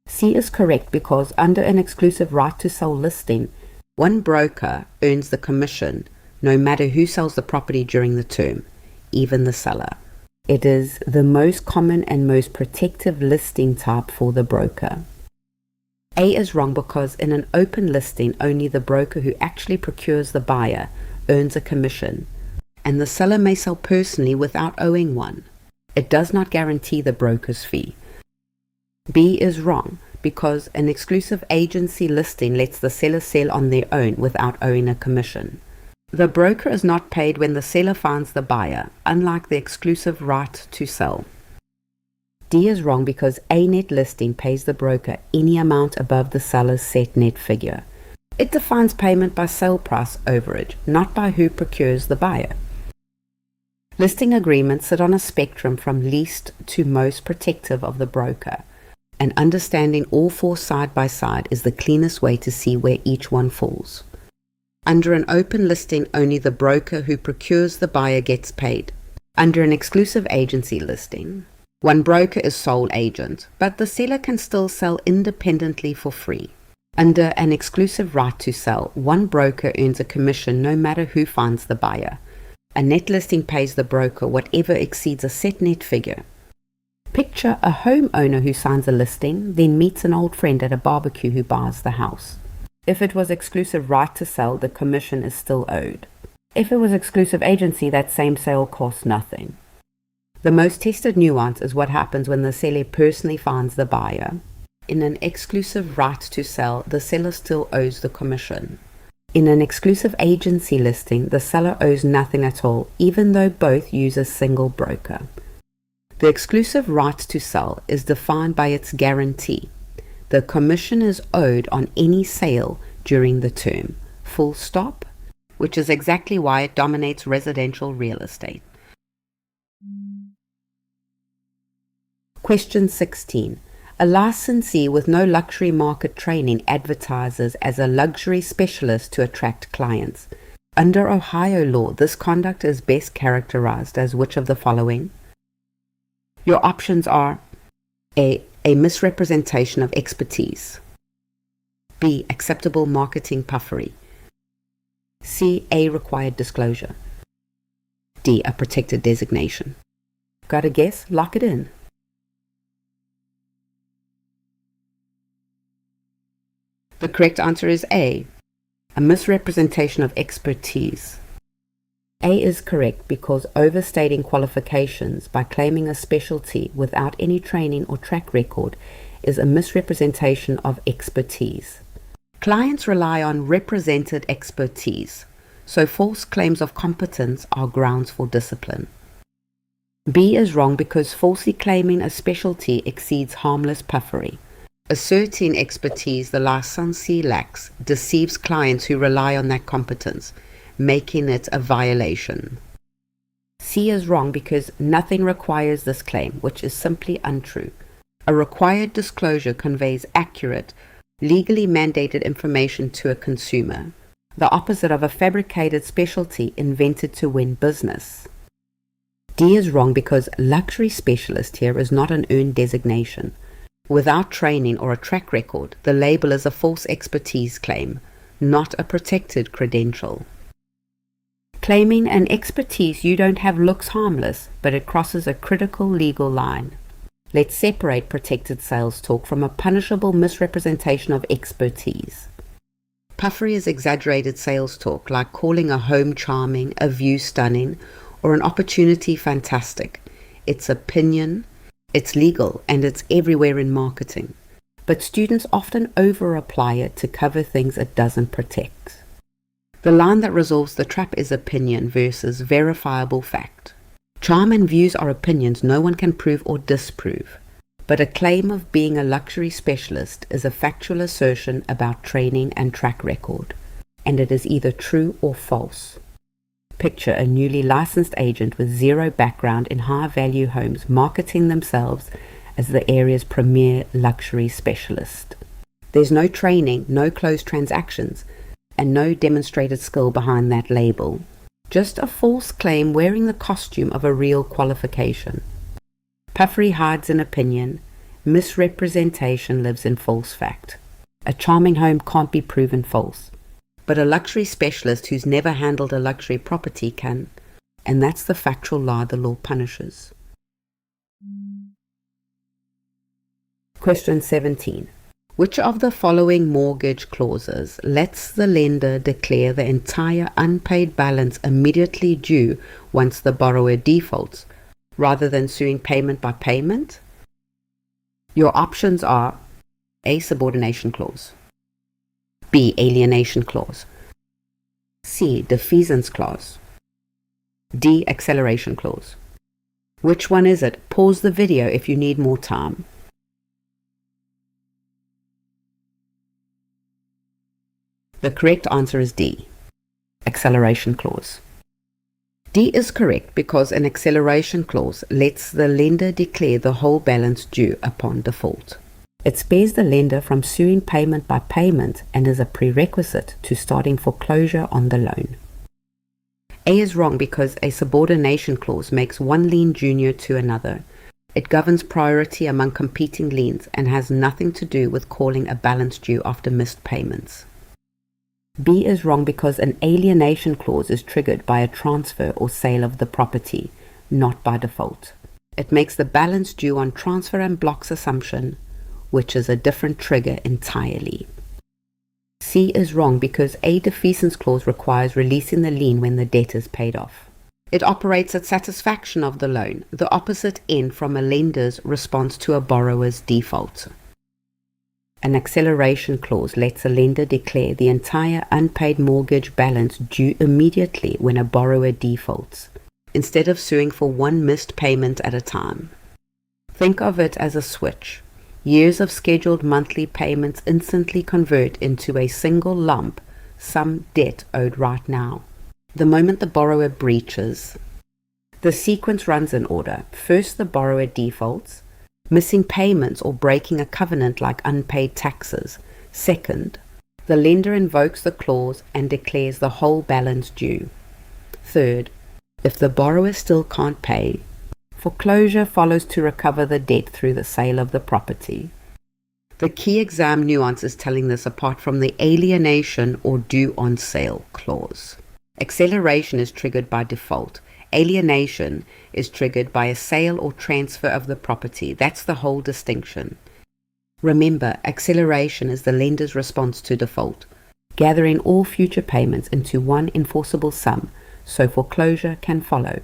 C is correct because under an exclusive right to sell listing, one broker earns the commission no matter who sells the property during the term, even the seller. It is the most common and most protective listing type for the broker. A is wrong because in an open listing, only the broker who actually procures the buyer earns a commission, and the seller may sell personally without owing one. It does not guarantee the broker's fee. B is wrong because an exclusive agency listing lets the seller sell on their own without owing a commission. The broker is not paid when the seller finds the buyer, unlike the exclusive right to sell. D is wrong because a net listing pays the broker any amount above the seller's set net figure. It defines payment by sale price overage, not by who procures the buyer. Listing agreements sit on a spectrum from least to most protective of the broker, and understanding all four side by side is the cleanest way to see where each one falls. Under an open listing, only the broker who procures the buyer gets paid. Under an exclusive agency listing, one broker is sole agent, but the seller can still sell independently for free. Under an exclusive right to sell, one broker earns a commission no matter who finds the buyer. A net listing pays the broker whatever exceeds a set net figure. Picture a homeowner who signs a listing, then meets an old friend at a barbecue who buys the house. If it was exclusive right to sell, the commission is still owed. If it was exclusive agency, that same sale costs nothing. The most tested nuance is what happens when the seller personally finds the buyer. In an exclusive right to sell, the seller still owes the commission. In an exclusive agency listing, the seller owes nothing at all, even though both use a single broker. The exclusive right to sell is defined by its guarantee. The commission is owed on any sale during the term, full stop, which is exactly why it dominates residential real estate. Question 16. A licensee with no luxury market training advertises as a luxury specialist to attract clients. Under Ohio law, this conduct is best characterized as which of the following? Your options are A. A misrepresentation of expertise. B. Acceptable marketing puffery. C. A required disclosure. D. A protected designation. Got a guess? Lock it in. The correct answer is A. A misrepresentation of expertise. A is correct because overstating qualifications by claiming a specialty without any training or track record is a misrepresentation of expertise. Clients rely on represented expertise, so false claims of competence are grounds for discipline. B is wrong because falsely claiming a specialty exceeds harmless puffery. Asserting expertise the licensee lacks deceives clients who rely on that competence, making it a violation. C is wrong because nothing requires this claim, which is simply untrue. A required disclosure conveys accurate, legally mandated information to a consumer, the opposite of a fabricated specialty invented to win business. D is wrong because luxury specialist here is not an earned designation. Without training or a track record, the label is a false expertise claim, not a protected credential. Claiming an expertise you don't have looks harmless, but it crosses a critical legal line. Let's separate protected sales talk from a punishable misrepresentation of expertise. Puffery is exaggerated sales talk, like calling a home charming, a view stunning, or an opportunity fantastic. It's opinion, it's legal, and it's everywhere in marketing. But students often over-apply it to cover things it doesn't protect. The line that resolves the trap is opinion versus verifiable fact. Charm and views are opinions no one can prove or disprove. But a claim of being a luxury specialist is a factual assertion about training and track record, and it is either true or false. Picture a newly licensed agent with zero background in high-value homes marketing themselves as the area's premier luxury specialist. There's no training, no closed transactions, and no demonstrated skill behind that label. Just a false claim wearing the costume of a real qualification. Puffery hides in opinion, misrepresentation lives in false fact. A charming home can't be proven false, but a luxury specialist who's never handled a luxury property can, and that's the factual lie the law punishes. Question 17. Which of the following mortgage clauses lets the lender declare the entire unpaid balance immediately due once the borrower defaults, rather than suing payment by payment? Your options are A. Subordination clause, B. Alienation clause, C. Defeasance clause, D. Acceleration clause. Which one is it? Pause the video if you need more time. The correct answer is D. Acceleration clause. D is correct because an acceleration clause lets the lender declare the whole balance due upon default. It spares the lender from suing payment by payment and is a prerequisite to starting foreclosure on the loan. A is wrong because a subordination clause makes one lien junior to another. It governs priority among competing liens and has nothing to do with calling a balance due after missed payments. B is wrong because an alienation clause is triggered by a transfer or sale of the property, not by default. It makes the balance due on transfer and blocks assumption, which is a different trigger entirely. C is wrong because a defeasance clause requires releasing the lien when the debt is paid off. It operates at satisfaction of the loan, the opposite end from a lender's response to a borrower's default. An acceleration clause lets a lender declare the entire unpaid mortgage balance due immediately when a borrower defaults, instead of suing for one missed payment at a time. Think of it as a switch. Years of scheduled monthly payments instantly convert into a single lump sum debt owed right now. The moment the borrower breaches, the sequence runs in order. First, the borrower defaults, missing payments or breaking a covenant like unpaid taxes. Second, the lender invokes the clause and declares the whole balance due. Third, if the borrower still can't pay, foreclosure follows to recover the debt through the sale of the property. The key exam nuance is telling this apart from the alienation or due on sale clause. Acceleration is triggered by default. Alienation is triggered by a sale or transfer of the property. That's the whole distinction. Remember, acceleration is the lender's response to default, gathering all future payments into one enforceable sum so foreclosure can follow.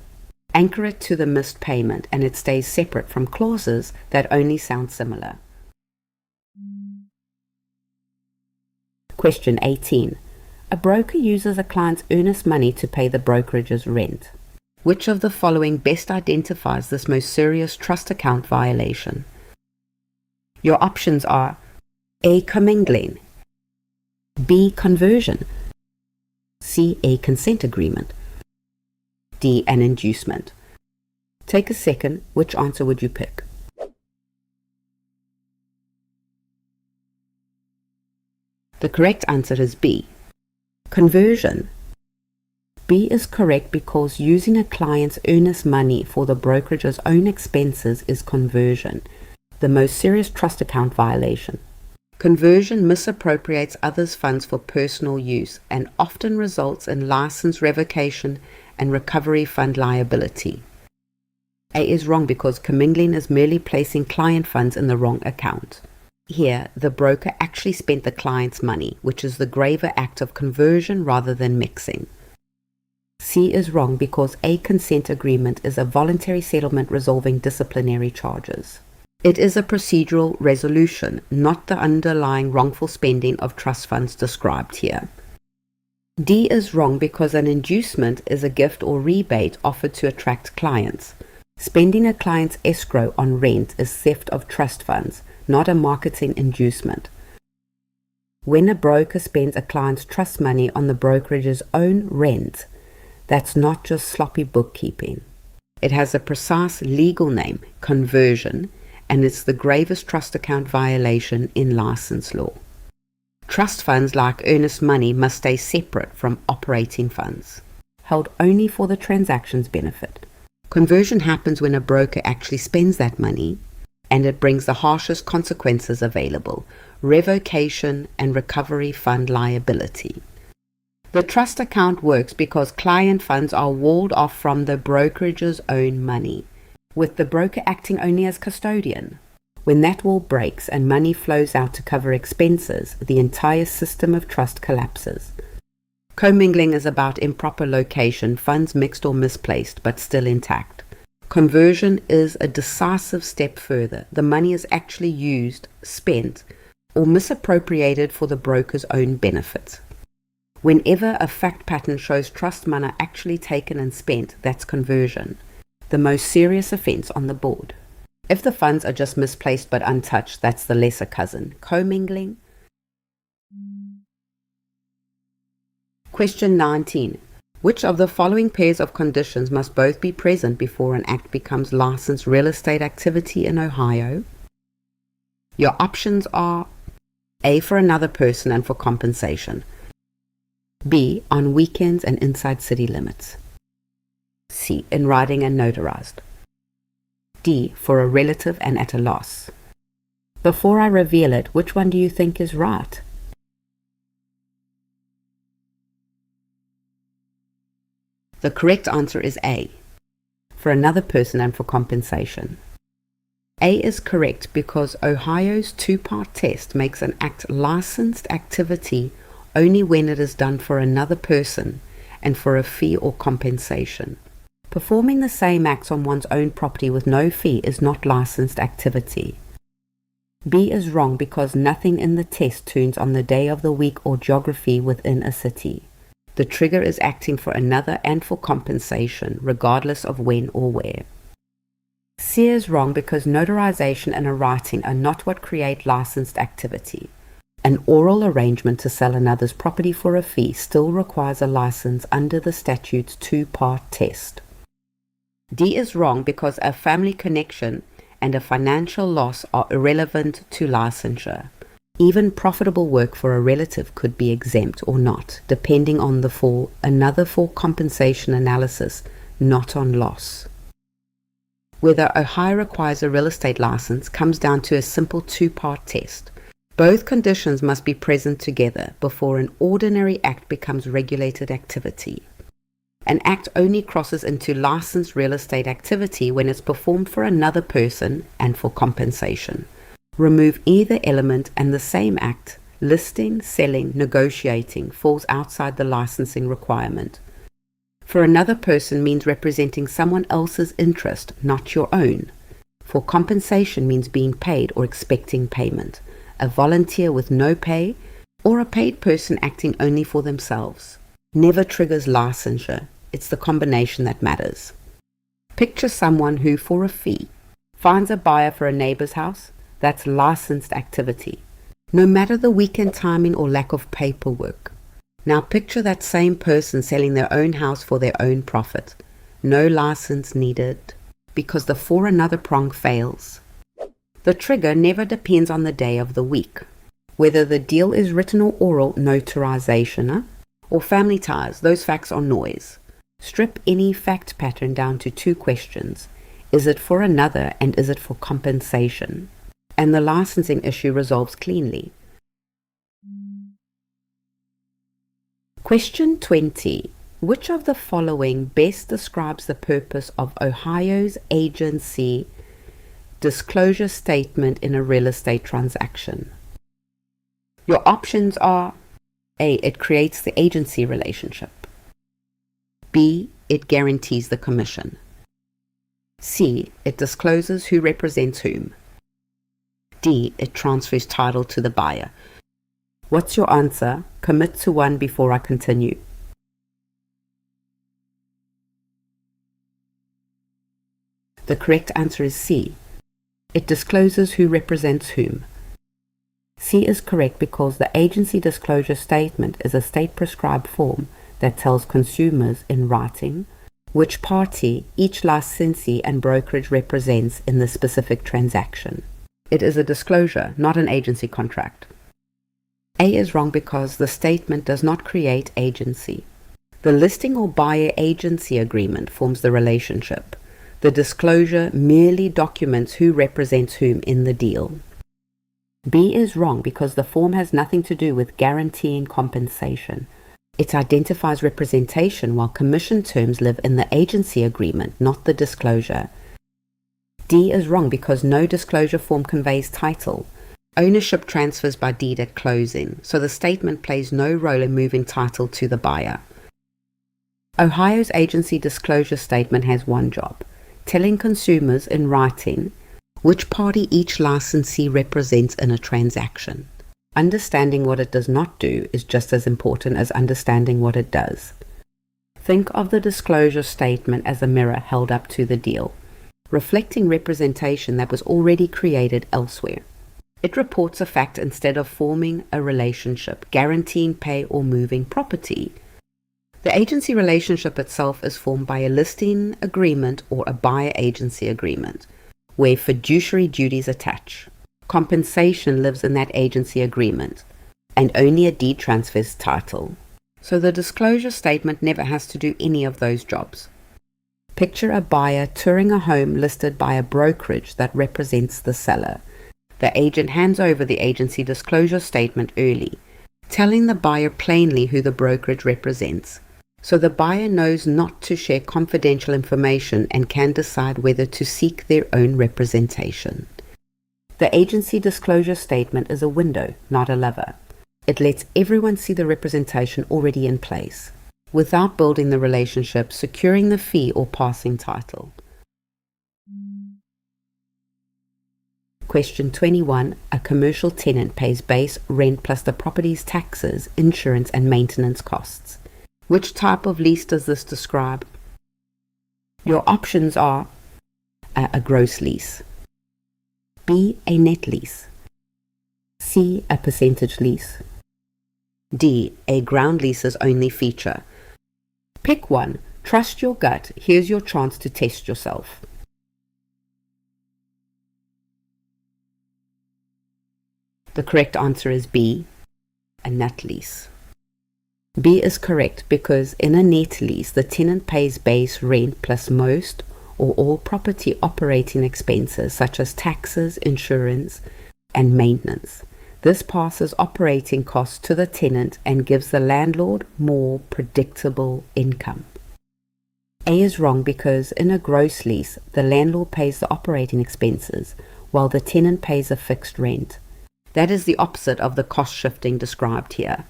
Anchor it to the missed payment and it stays separate from clauses that only sound similar. Question 18. A broker uses a client's earnest money to pay the brokerage's rent. Which of the following best identifies this most serious trust account violation? Your options are A. Commingling, B. Conversion, C. A consent agreement, D. An inducement. Take a second. Which answer would you pick? The correct answer is B. Conversion. B is correct because using a client's earnest money for the brokerage's own expenses is conversion, the most serious trust account violation. Conversion misappropriates others' funds for personal use and often results in license revocation and recovery fund liability. A is wrong because commingling is merely placing client funds in the wrong account. Here, the broker actually spent the client's money, which is the graver act of conversion rather than mixing. C is wrong because a consent agreement is a voluntary settlement resolving disciplinary charges. It is a procedural resolution, not the underlying wrongful spending of trust funds described here. D is wrong because an inducement is a gift or rebate offered to attract clients. Spending a client's escrow on rent is theft of trust funds, not a marketing inducement. When a broker spends a client's trust money on the brokerage's own rent, that's not just sloppy bookkeeping. It has a precise legal name, conversion, and it's the gravest trust account violation in license law. Trust funds like earnest money must stay separate from operating funds, held only for the transaction's benefit. Conversion happens when a broker actually spends that money, and it brings the harshest consequences available: revocation and recovery fund liability. The trust account works because client funds are walled off from the brokerage's own money, with the broker acting only as custodian. When that wall breaks and money flows out to cover expenses, the entire system of trust collapses. Commingling is about improper location, funds mixed or misplaced, but still intact. Conversion is a decisive step further. The money is actually used, spent, or misappropriated for the broker's own benefit. Whenever a fact pattern shows trust money actually taken and spent, that's conversion, the most serious offense on the board. If the funds are just misplaced but untouched, that's the lesser cousin, commingling. Question 19. Which of the following pairs of conditions must both be present before an act becomes licensed real estate activity in Ohio? Your options are A, for another person and for compensation, B, on weekends and inside city limits, C, in writing and notarized, D, for a relative and at a loss. Before I reveal it, which one do you think is right? The correct answer is A, for another person and for compensation. A is correct because Ohio's two-part test makes an act licensed activity only when it is done for another person and for a fee or compensation. Performing the same acts on one's own property with no fee is not licensed activity. B is wrong because nothing in the test turns on the day of the week or geography within a city. The trigger is acting for another and for compensation, regardless of when or where. C is wrong because notarization and a writing are not what create licensed activity. An oral arrangement to sell another's property for a fee still requires a license under the statute's two-part test. D is wrong because a family connection and a financial loss are irrelevant to licensure. Even profitable work for a relative could be exempt or not, depending on another for compensation analysis, not on loss. Whether Ohio requires a real estate license comes down to a simple two-part test. Both conditions must be present together before an ordinary act becomes regulated activity. An act only crosses into licensed real estate activity when it's performed for another person and for compensation. Remove either element and the same act, listing, selling, negotiating, falls outside the licensing requirement. For another person means representing someone else's interest, not your own. For compensation means being paid or expecting payment. A volunteer with no pay, or a paid person acting only for themselves. Never triggers licensure. It's the combination that matters. Picture someone who, for a fee, finds a buyer for a neighbor's house. That's licensed activity, no matter the weekend timing or lack of paperwork. Now picture that same person selling their own house for their own profit. No license needed, because the for another prong fails. The trigger never depends on the day of the week. Whether the deal is written or oral, notarization, or family ties, those facts are noise. Strip any fact pattern down to two questions. Is it for another and is it for compensation? And the licensing issue resolves cleanly. Question 20. Which of the following best describes the purpose of Ohio's agency disclosure statement in a real estate transaction? Your options are: A. It creates the agency relationship. B. It guarantees the commission. C. It discloses who represents whom. D. It transfers title to the buyer. What's your answer? Commit to one before I continue. The correct answer is C. It discloses who represents whom. C is correct because the agency disclosure statement is a state-prescribed form that tells consumers in writing which party each licensee and brokerage represents in the specific transaction. It is a disclosure, not an agency contract. A is wrong because the statement does not create agency. The listing or buyer agency agreement forms the relationship. The disclosure merely documents who represents whom in the deal. B is wrong because the form has nothing to do with guaranteeing compensation. It identifies representation while commission terms live in the agency agreement, not the disclosure. D is wrong because no disclosure form conveys title. Ownership transfers by deed at closing, so the statement plays no role in moving title to the buyer. Ohio's agency disclosure statement has one job: telling consumers in writing which party each licensee represents in a transaction. Understanding what it does not do is just as important as understanding what it does. Think of the disclosure statement as a mirror held up to the deal, reflecting representation that was already created elsewhere. It reports a fact instead of forming a relationship, guaranteeing pay or moving property. The agency relationship itself is formed by a listing agreement or a buyer agency agreement, where fiduciary duties attach. Compensation lives in that agency agreement, and only a deed transfers title. So the disclosure statement never has to do any of those jobs. Picture a buyer touring a home listed by a brokerage that represents the seller. The agent hands over the agency disclosure statement early, telling the buyer plainly who the brokerage represents, so the buyer knows not to share confidential information and can decide whether to seek their own representation. The agency disclosure statement is a window, not a lever. It lets everyone see the representation already in place, without building the relationship, securing the fee, or passing title. Question 21. A commercial tenant pays base rent plus the property's taxes, insurance, and maintenance costs. Which type of lease does this describe? Your options are: a gross lease. B, a net lease. C, a percentage lease. D, a ground lease's only feature. Pick one. Trust your gut. Here's your chance to test yourself. The correct answer is B, a net lease. B is correct because in a net lease, the tenant pays base rent plus most or all property operating expenses such as taxes, insurance, and maintenance. This passes operating costs to the tenant and gives the landlord more predictable income. A is wrong because in a gross lease, the landlord pays the operating expenses while the tenant pays a fixed rent. That is the opposite of the cost shifting described here.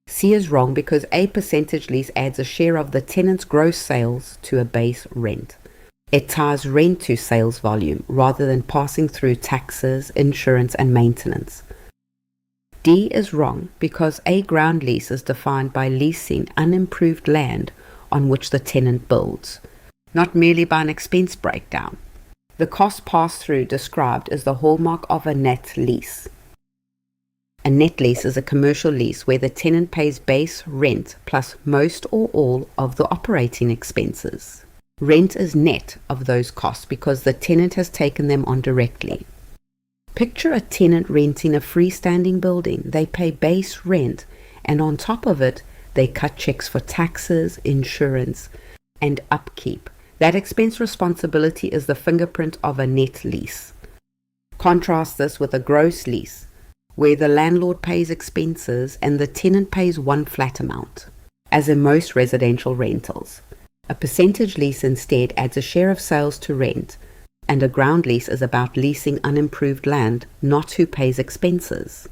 C is wrong because a percentage lease adds a share of the tenant's gross sales to a base rent. It ties rent to sales volume rather than passing through taxes, insurance, and maintenance. D is wrong because a ground lease is defined by leasing unimproved land on which the tenant builds, not merely by an expense breakdown. The cost pass-through described is the hallmark of a net lease. A net lease is a commercial lease where the tenant pays base rent plus most or all of the operating expenses. Rent is net of those costs because the tenant has taken them on directly. Picture a tenant renting a freestanding building. They pay base rent and on top of it, they cut checks for taxes, insurance, and upkeep. That expense responsibility is the fingerprint of a net lease. Contrast this with a gross lease, where the landlord pays expenses and the tenant pays one flat amount, as in most residential rentals. A percentage lease instead adds a share of sales to rent, and a ground lease is about leasing unimproved land, not who pays expenses.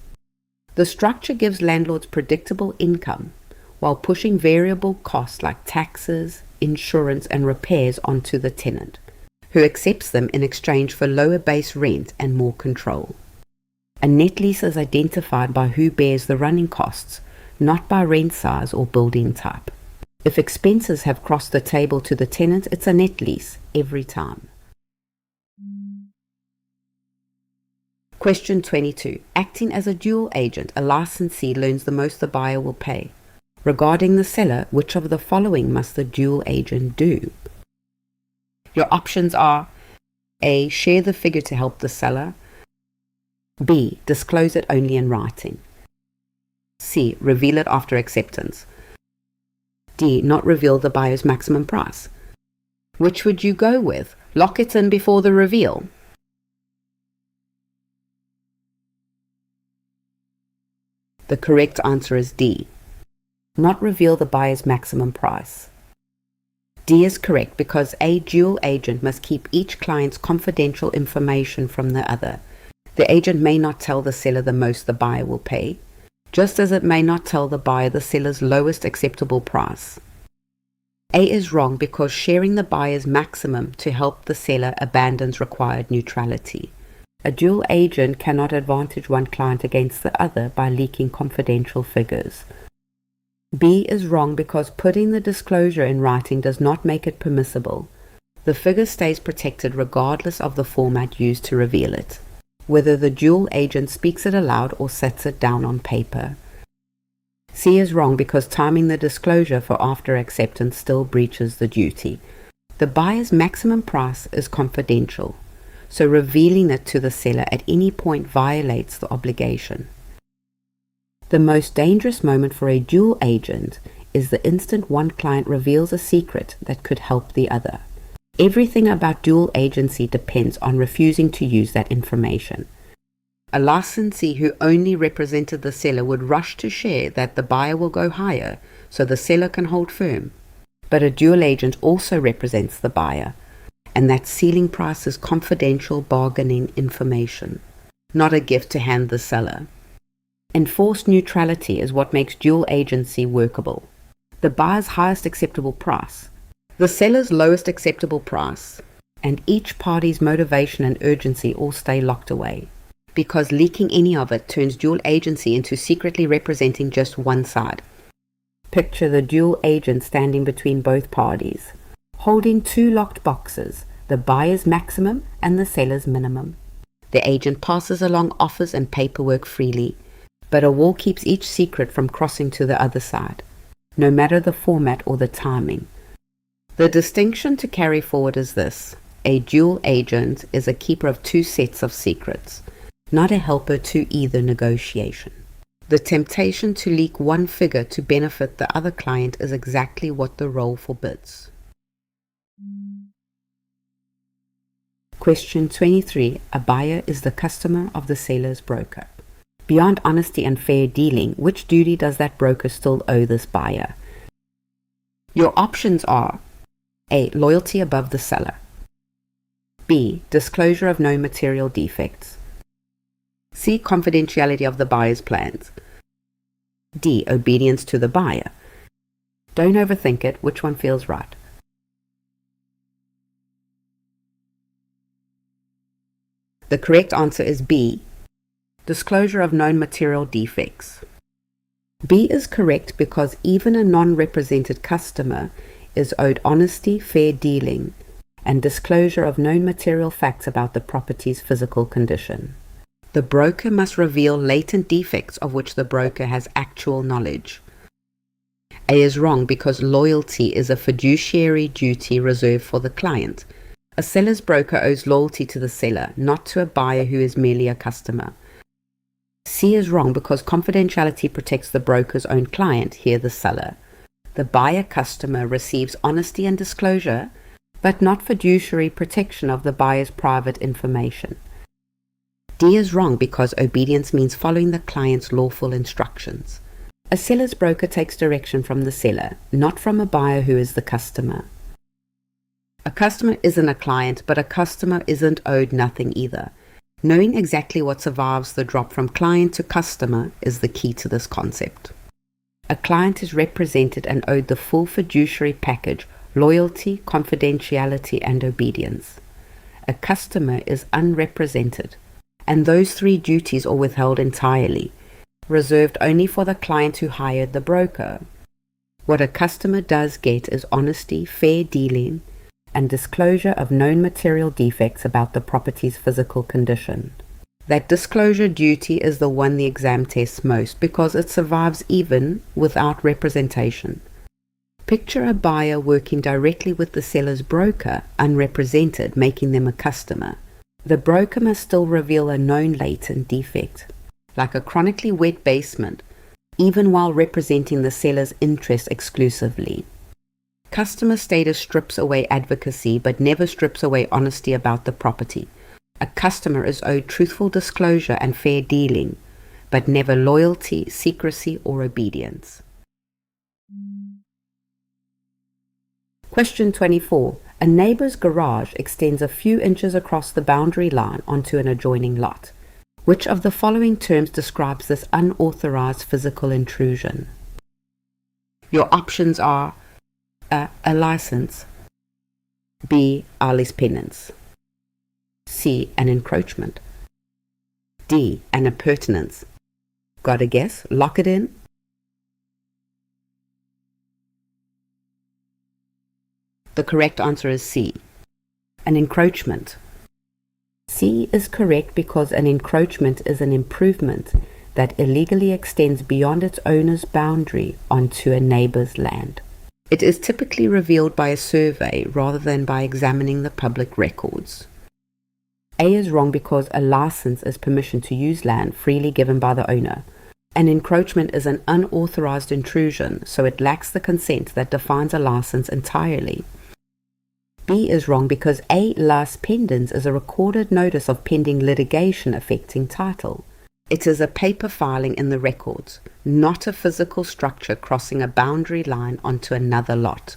The structure gives landlords predictable income, while pushing variable costs like taxes, insurance, and repairs onto the tenant, who accepts them in exchange for lower base rent and more control. A net lease is identified by who bears the running costs, not by rent size or building type. If expenses have crossed the table to the tenant, it's a net lease every time. Question 22. Acting as a dual agent, a licensee learns the most the buyer will pay. Regarding the seller, which of the following must the dual agent do? Your options are A. Share the figure to help the seller. B. Disclose it only in writing. C. Reveal it after acceptance. D. Not reveal the buyer's maximum price. Which would you go with? Lock it in before the reveal. The correct answer is D. Not reveal the buyer's maximum price. D is correct because a dual agent must keep each client's confidential information from the other. The agent may not tell the seller the most the buyer will pay, just as it may not tell the buyer the seller's lowest acceptable price. A is wrong because sharing the buyer's maximum to help the seller abandons required neutrality. A dual agent cannot advantage one client against the other by leaking confidential figures. B is wrong because putting the disclosure in writing does not make it permissible. The figure stays protected regardless of the format used to reveal it, whether the dual agent speaks it aloud or sets it down on paper. C is wrong because timing the disclosure for after acceptance still breaches the duty. The buyer's maximum price is confidential, so revealing it to the seller at any point violates the obligation. The most dangerous moment for a dual agent is the instant one client reveals a secret that could help the other. Everything about dual agency depends on refusing to use that information. A licensee who only represented the seller would rush to share that the buyer will go higher so the seller can hold firm. But a dual agent also represents the buyer, and that ceiling price is confidential bargaining information, not a gift to hand the seller. Enforced neutrality is what makes dual agency workable. The buyer's highest acceptable price, the seller's lowest acceptable price, and each party's motivation and urgency all stay locked away, because leaking any of it turns dual agency into secretly representing just one side. Picture the dual agent standing between both parties, holding two locked boxes. the buyer's maximum and the seller's minimum. The agent passes along offers and paperwork freely, but a wall keeps each secret from crossing to the other side, no matter the format or the timing. The distinction to carry forward is this: a dual agent is a keeper of two sets of secrets, not a helper to either negotiation. The temptation to leak one figure to benefit the other client is exactly what the role forbids. Question 23. A buyer is the customer of the seller's broker. Beyond honesty and fair dealing, which duty does that broker still owe this buyer? Your options are: A. Loyalty above the seller. B. Disclosure of known material defects. C. Confidentiality of the buyer's plans. D. Obedience to the buyer. Don't overthink it. Which one feels right? The correct answer is B. Disclosure of known material defects. B is correct because even a non-represented customer is owed honesty, fair dealing, and disclosure of known material facts about the property's physical condition. The broker must reveal latent defects of which the broker has actual knowledge. A is wrong because loyalty is a fiduciary duty reserved for the client. A seller's broker owes loyalty to the seller, not to a buyer who is merely a customer. C is wrong because confidentiality protects the broker's own client, here the seller. The buyer-customer receives honesty and disclosure, but not fiduciary protection of the buyer's private information. D is wrong because obedience means following the client's lawful instructions. A seller's broker takes direction from the seller, not from a buyer who is the customer. A customer isn't a client, but a customer isn't owed nothing either. Knowing exactly what survives the drop from client to customer is the key to this concept. A client is represented and owed the full fiduciary package: loyalty, confidentiality, and obedience. A customer is unrepresented, and those three duties are withheld entirely, reserved only for the client who hired the broker. What a customer does get is honesty, fair dealing, and disclosure of known material defects about the property's physical condition. That disclosure duty is the one the exam tests most because it survives even without representation. Picture a buyer working directly with the seller's broker, unrepresented, making them a customer. The broker must still reveal a known latent defect, like a chronically wet basement, even while representing the seller's interest exclusively. Customer status strips away advocacy but never strips away honesty about the property. A customer is owed truthful disclosure and fair dealing, but never loyalty, secrecy, or obedience. Question 24. A neighbor's garage extends a few inches across the boundary line onto an adjoining lot. Which of the following terms describes this unauthorized physical intrusion? Your options are A license, B. Alice penance, C. An encroachment, D. An appurtenance. Got a guess? Lock it in. The correct answer is C. An encroachment. C is correct because an encroachment is an improvement that illegally extends beyond its owner's boundary onto a neighbor's land. It is typically revealed by a survey rather than by examining the public records. A is wrong because a license is permission to use land freely given by the owner. An encroachment is an unauthorized intrusion, so it lacks the consent that defines a license entirely. B is wrong because a lis pendens is a recorded notice of pending litigation affecting title. It is a paper filing in the records, not a physical structure crossing a boundary line onto another lot.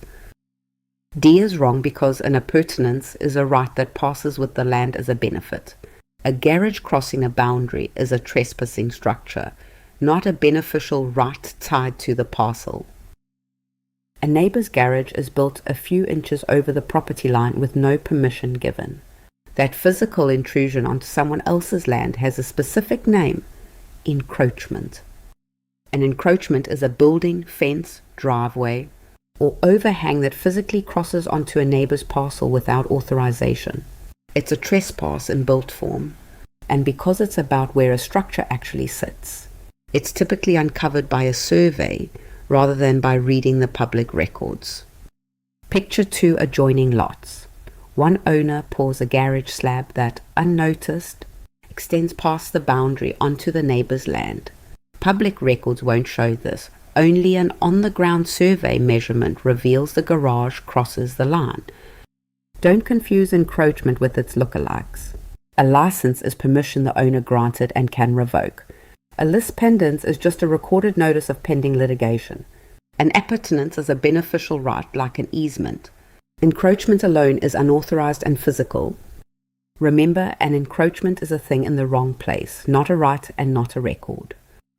D is wrong because an appurtenance is a right that passes with the land as a benefit. A garage crossing a boundary is a trespassing structure, not a beneficial right tied to the parcel. A neighbor's garage is built a few inches over the property line with no permission given. That physical intrusion onto someone else's land has a specific name: encroachment. An encroachment is a building, fence, driveway, or overhang that physically crosses onto a neighbor's parcel without authorization. It's a trespass in built form, and because it's about where a structure actually sits, it's typically uncovered by a survey rather than by reading the public records. Picture two adjoining lots. One owner pours a garage slab that, unnoticed, extends past the boundary onto the neighbor's land. Public records won't show this. Only an on-the-ground survey measurement reveals the garage crosses the line. Don't confuse encroachment with its lookalikes. A license is permission the owner granted and can revoke. A lis pendens is just a recorded notice of pending litigation. An appurtenance is a beneficial right like an easement. Encroachment alone is unauthorized and physical. Remember, an encroachment is a thing in the wrong place, not a right and not a record.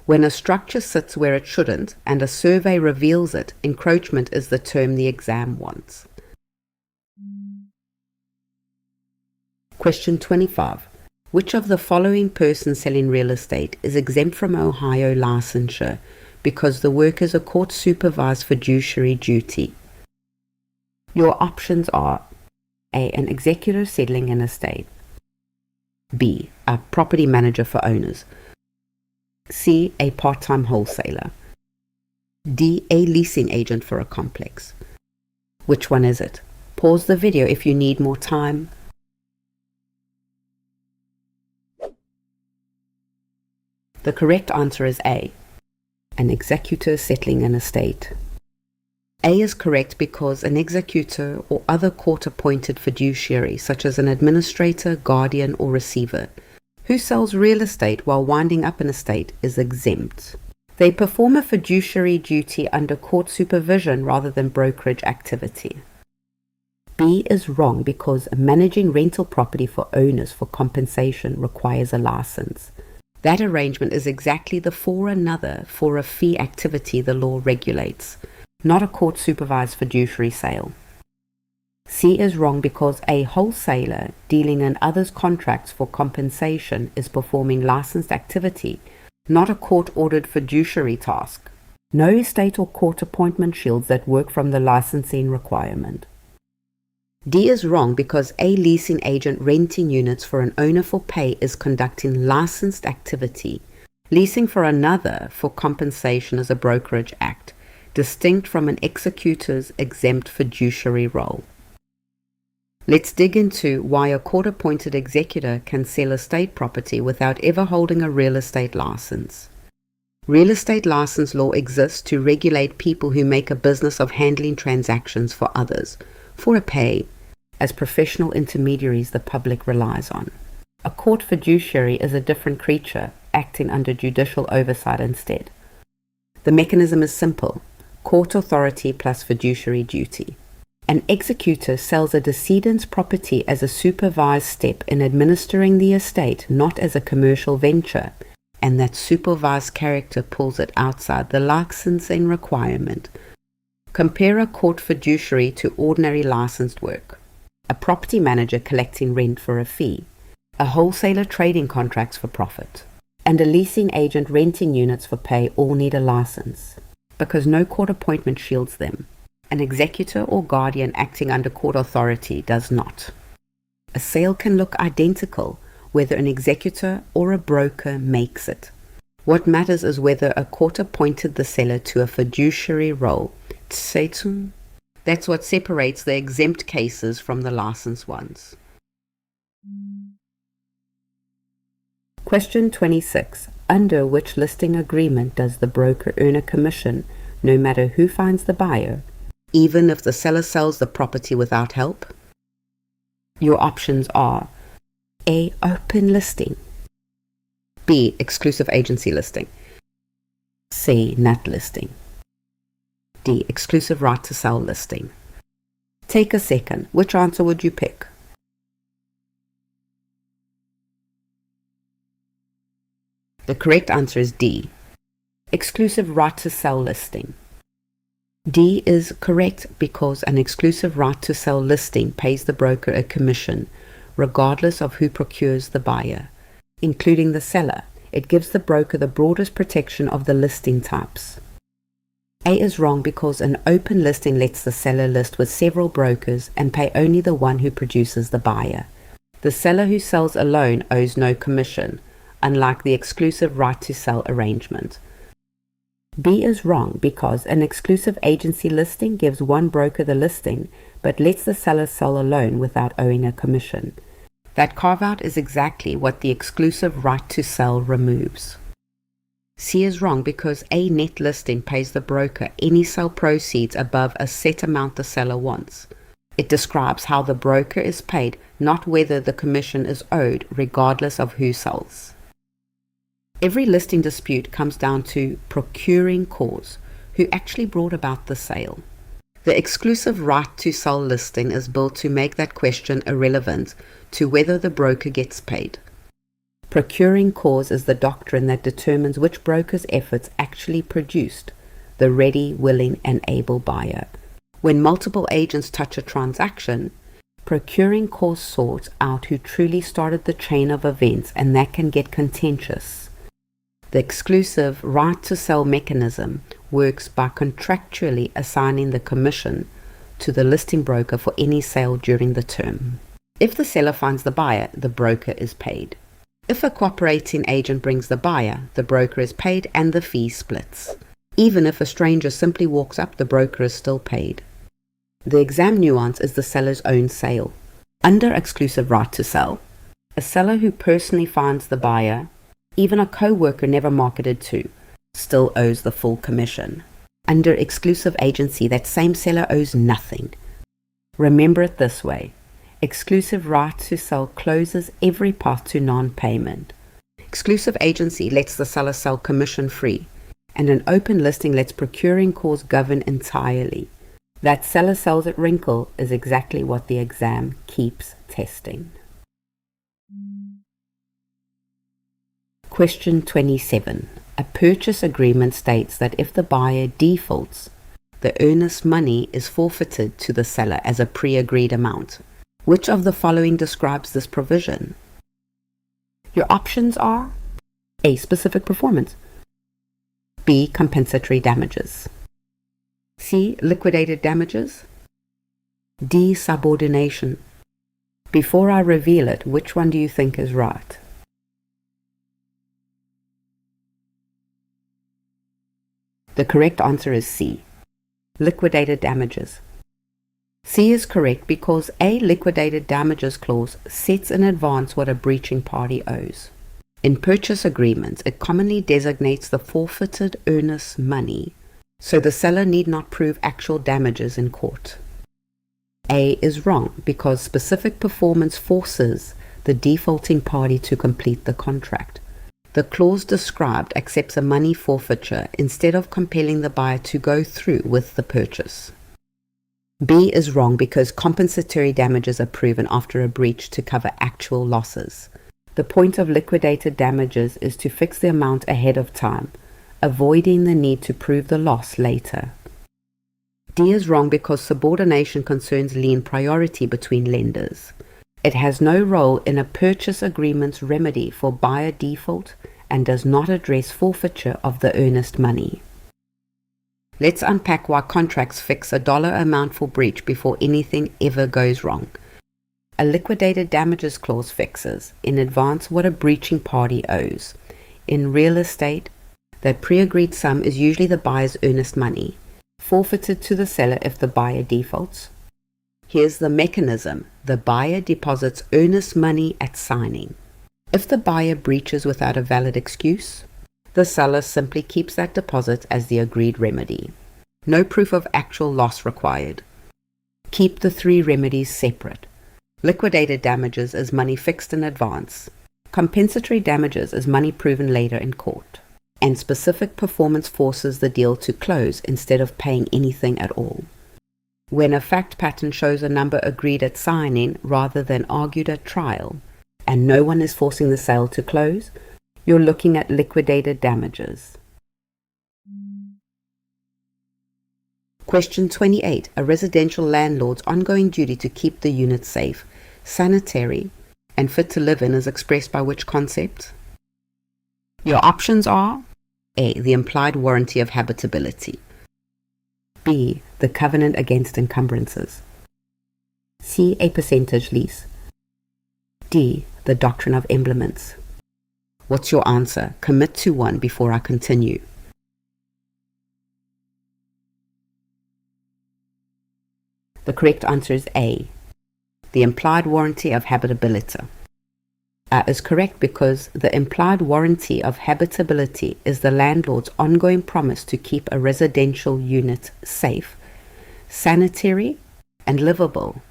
When a structure sits where it shouldn't and a survey reveals it, encroachment is the term the exam wants. Question 25. Which of the following persons selling real estate is exempt from Ohio licensure because the work is a court-supervised fiduciary duty? Your options are A. An executor settling an estate, B. A property manager for owners, C. A part-time wholesaler, D. A leasing agent for a complex. Which one is it? Pause the video if you need more time. The correct answer is A. An executor settling an estate. A is correct because an executor or other court-appointed fiduciary, such as an administrator, guardian, or receiver, who sells real estate while winding up an estate is exempt. They perform a fiduciary duty under court supervision rather than brokerage activity. B is wrong because managing rental property for owners for compensation requires a license. That arrangement is exactly the for another for a fee activity the law regulates, not a court-supervised fiduciary sale. C is wrong because a wholesaler dealing in others' contracts for compensation is performing licensed activity, not a court-ordered fiduciary task. No estate or court appointment shields that work from the licensing requirement. D is wrong because a leasing agent renting units for an owner for pay is conducting licensed activity. Leasing for another for compensation is a brokerage act, distinct from an executor's exempt fiduciary role. Let's dig into why a court-appointed executor can sell estate property without ever holding a real estate license. Real estate license law exists to regulate people who make a business of handling transactions for others, for a pay, as professional intermediaries the public relies on. A court fiduciary is a different creature, acting under judicial oversight instead. The mechanism is simple: court authority plus fiduciary duty. An executor sells a decedent's property as a supervised step in administering the estate, not as a commercial venture, and that supervised character pulls it outside the licensing requirement. Compare a court fiduciary to ordinary licensed work. A property manager collecting rent for a fee, a wholesaler trading contracts for profit, and a leasing agent renting units for pay all need a license, because no court appointment shields them. An executor or guardian acting under court authority does not. A sale can look identical whether an executor or a broker makes it. What matters is whether a court appointed the seller to a fiduciary role. That's what separates the exempt cases from the licensed ones. Question 26. Under which listing agreement does the broker earn a commission no matter who finds the buyer, even if the seller sells the property without help? Your options are A. Open listing, B. Exclusive agency listing, C. NUT listing, D. Exclusive right to sell listing. Take a second. Which answer would you pick? The correct answer is D. Exclusive right to sell listing. D is correct because an exclusive right to sell listing pays the broker a commission, regardless of who procures the buyer, including the seller. It gives the broker the broadest protection of the listing types. A is wrong because an open listing lets the seller list with several brokers and pay only the one who produces the buyer. The seller who sells alone owes no commission, unlike the exclusive right to sell arrangement. B is wrong because an exclusive agency listing gives one broker the listing but lets the seller sell alone without owing a commission. That carve-out is exactly what the exclusive right to sell removes. C is wrong because a net listing pays the broker any sale proceeds above a set amount the seller wants. It describes how the broker is paid, not whether the commission is owed, regardless of who sells. Every listing dispute comes down to procuring cause, who actually brought about the sale. The exclusive right to sell listing is built to make that question irrelevant to whether the broker gets paid. Procuring cause is the doctrine that determines which broker's efforts actually produced the ready, willing, and able buyer. When multiple agents touch a transaction, procuring cause sorts out who truly started the chain of events, and that can get contentious. The exclusive right to sell mechanism works by contractually assigning the commission to the listing broker for any sale during the term. If the seller finds the buyer, the broker is paid. If a cooperating agent brings the buyer, the broker is paid and the fee splits. Even if a stranger simply walks up, the broker is still paid. The exam nuance is the seller's own sale. Under exclusive right to sell, a seller who personally finds the buyer, even a co-worker never marketed to, still owes the full commission. Under exclusive agency, that same seller owes nothing. Remember it this way: exclusive right to sell closes every path to non-payment. Exclusive agency lets the seller sell commission-free, and an open listing lets procuring cause govern entirely. That seller sells at wrinkle is exactly what the exam keeps testing. Question 27. A purchase agreement states that if the buyer defaults, the earnest money is forfeited to the seller as a pre-agreed amount. Which of the following describes this provision? Your options are A. Specific performance, B. Compensatory damages, C. Liquidated damages, D. Subordination. Before I reveal it, which one do you think is right? The correct answer is C. Liquidated damages. C is correct because a liquidated damages clause sets in advance what a breaching party owes. In purchase agreements, it commonly designates the forfeited earnest money, so the seller need not prove actual damages in court. A is wrong because specific performance forces the defaulting party to complete the contract. The clause described accepts a money forfeiture instead of compelling the buyer to go through with the purchase. B is wrong because compensatory damages are proven after a breach to cover actual losses. The point of liquidated damages is to fix the amount ahead of time, avoiding the need to prove the loss later. D is wrong because subordination concerns lien priority between lenders. It has no role in a purchase agreement's remedy for buyer default and does not address forfeiture of the earnest money. Let's unpack why contracts fix a dollar amount for breach before anything ever goes wrong. A liquidated damages clause fixes in advance what a breaching party owes. In real estate, that pre-agreed sum is usually the buyer's earnest money, forfeited to the seller if the buyer defaults. Here's the mechanism. The buyer deposits earnest money at signing. If the buyer breaches without a valid excuse, the seller simply keeps that deposit as the agreed remedy. No proof of actual loss required. Keep the three remedies separate. Liquidated damages is money fixed in advance. Compensatory damages is money proven later in court. And specific performance forces the deal to close instead of paying anything at all. When a fact pattern shows a number agreed at signing rather than argued at trial, and no one is forcing the sale to close, you're looking at liquidated damages. Question 28. A residential landlord's ongoing duty to keep the unit safe, sanitary, and fit to live in is expressed by which concept? Your options are A. The implied warranty of habitability, B. The covenant against encumbrances. C. A percentage lease. D. The doctrine of emblements. What's your answer? Commit to one before I continue. The correct answer is A. The implied warranty of habitability. Is correct because the implied warranty of habitability is the landlord's ongoing promise to keep a residential unit safe, sanitary, and livable.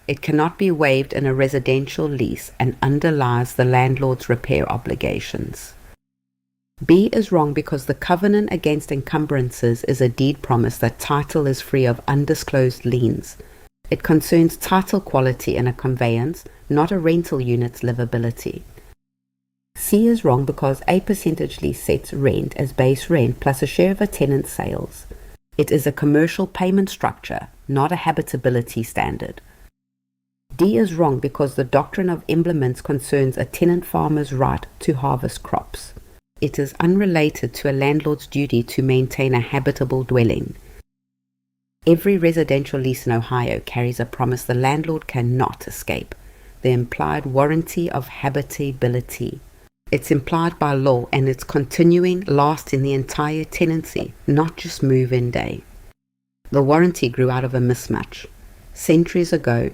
It cannot be waived in a residential lease and underlies the landlord's repair obligations. B is wrong because the covenant against encumbrances is a deed promise that title is free of undisclosed liens. It concerns title quality in a conveyance, not a rental unit's livability. C is wrong because a percentage lease sets rent as base rent plus a share of a tenant's sales. It is a commercial payment structure, not a habitability standard. D is wrong because the doctrine of emblements concerns a tenant farmer's right to harvest crops. It is unrelated to a landlord's duty to maintain a habitable dwelling. Every residential lease in Ohio carries a promise the landlord cannot escape, the implied warranty of habitability. It's implied by law and it's continuing lasting the entire tenancy, not just move-in day. The warranty grew out of a mismatch. Centuries ago,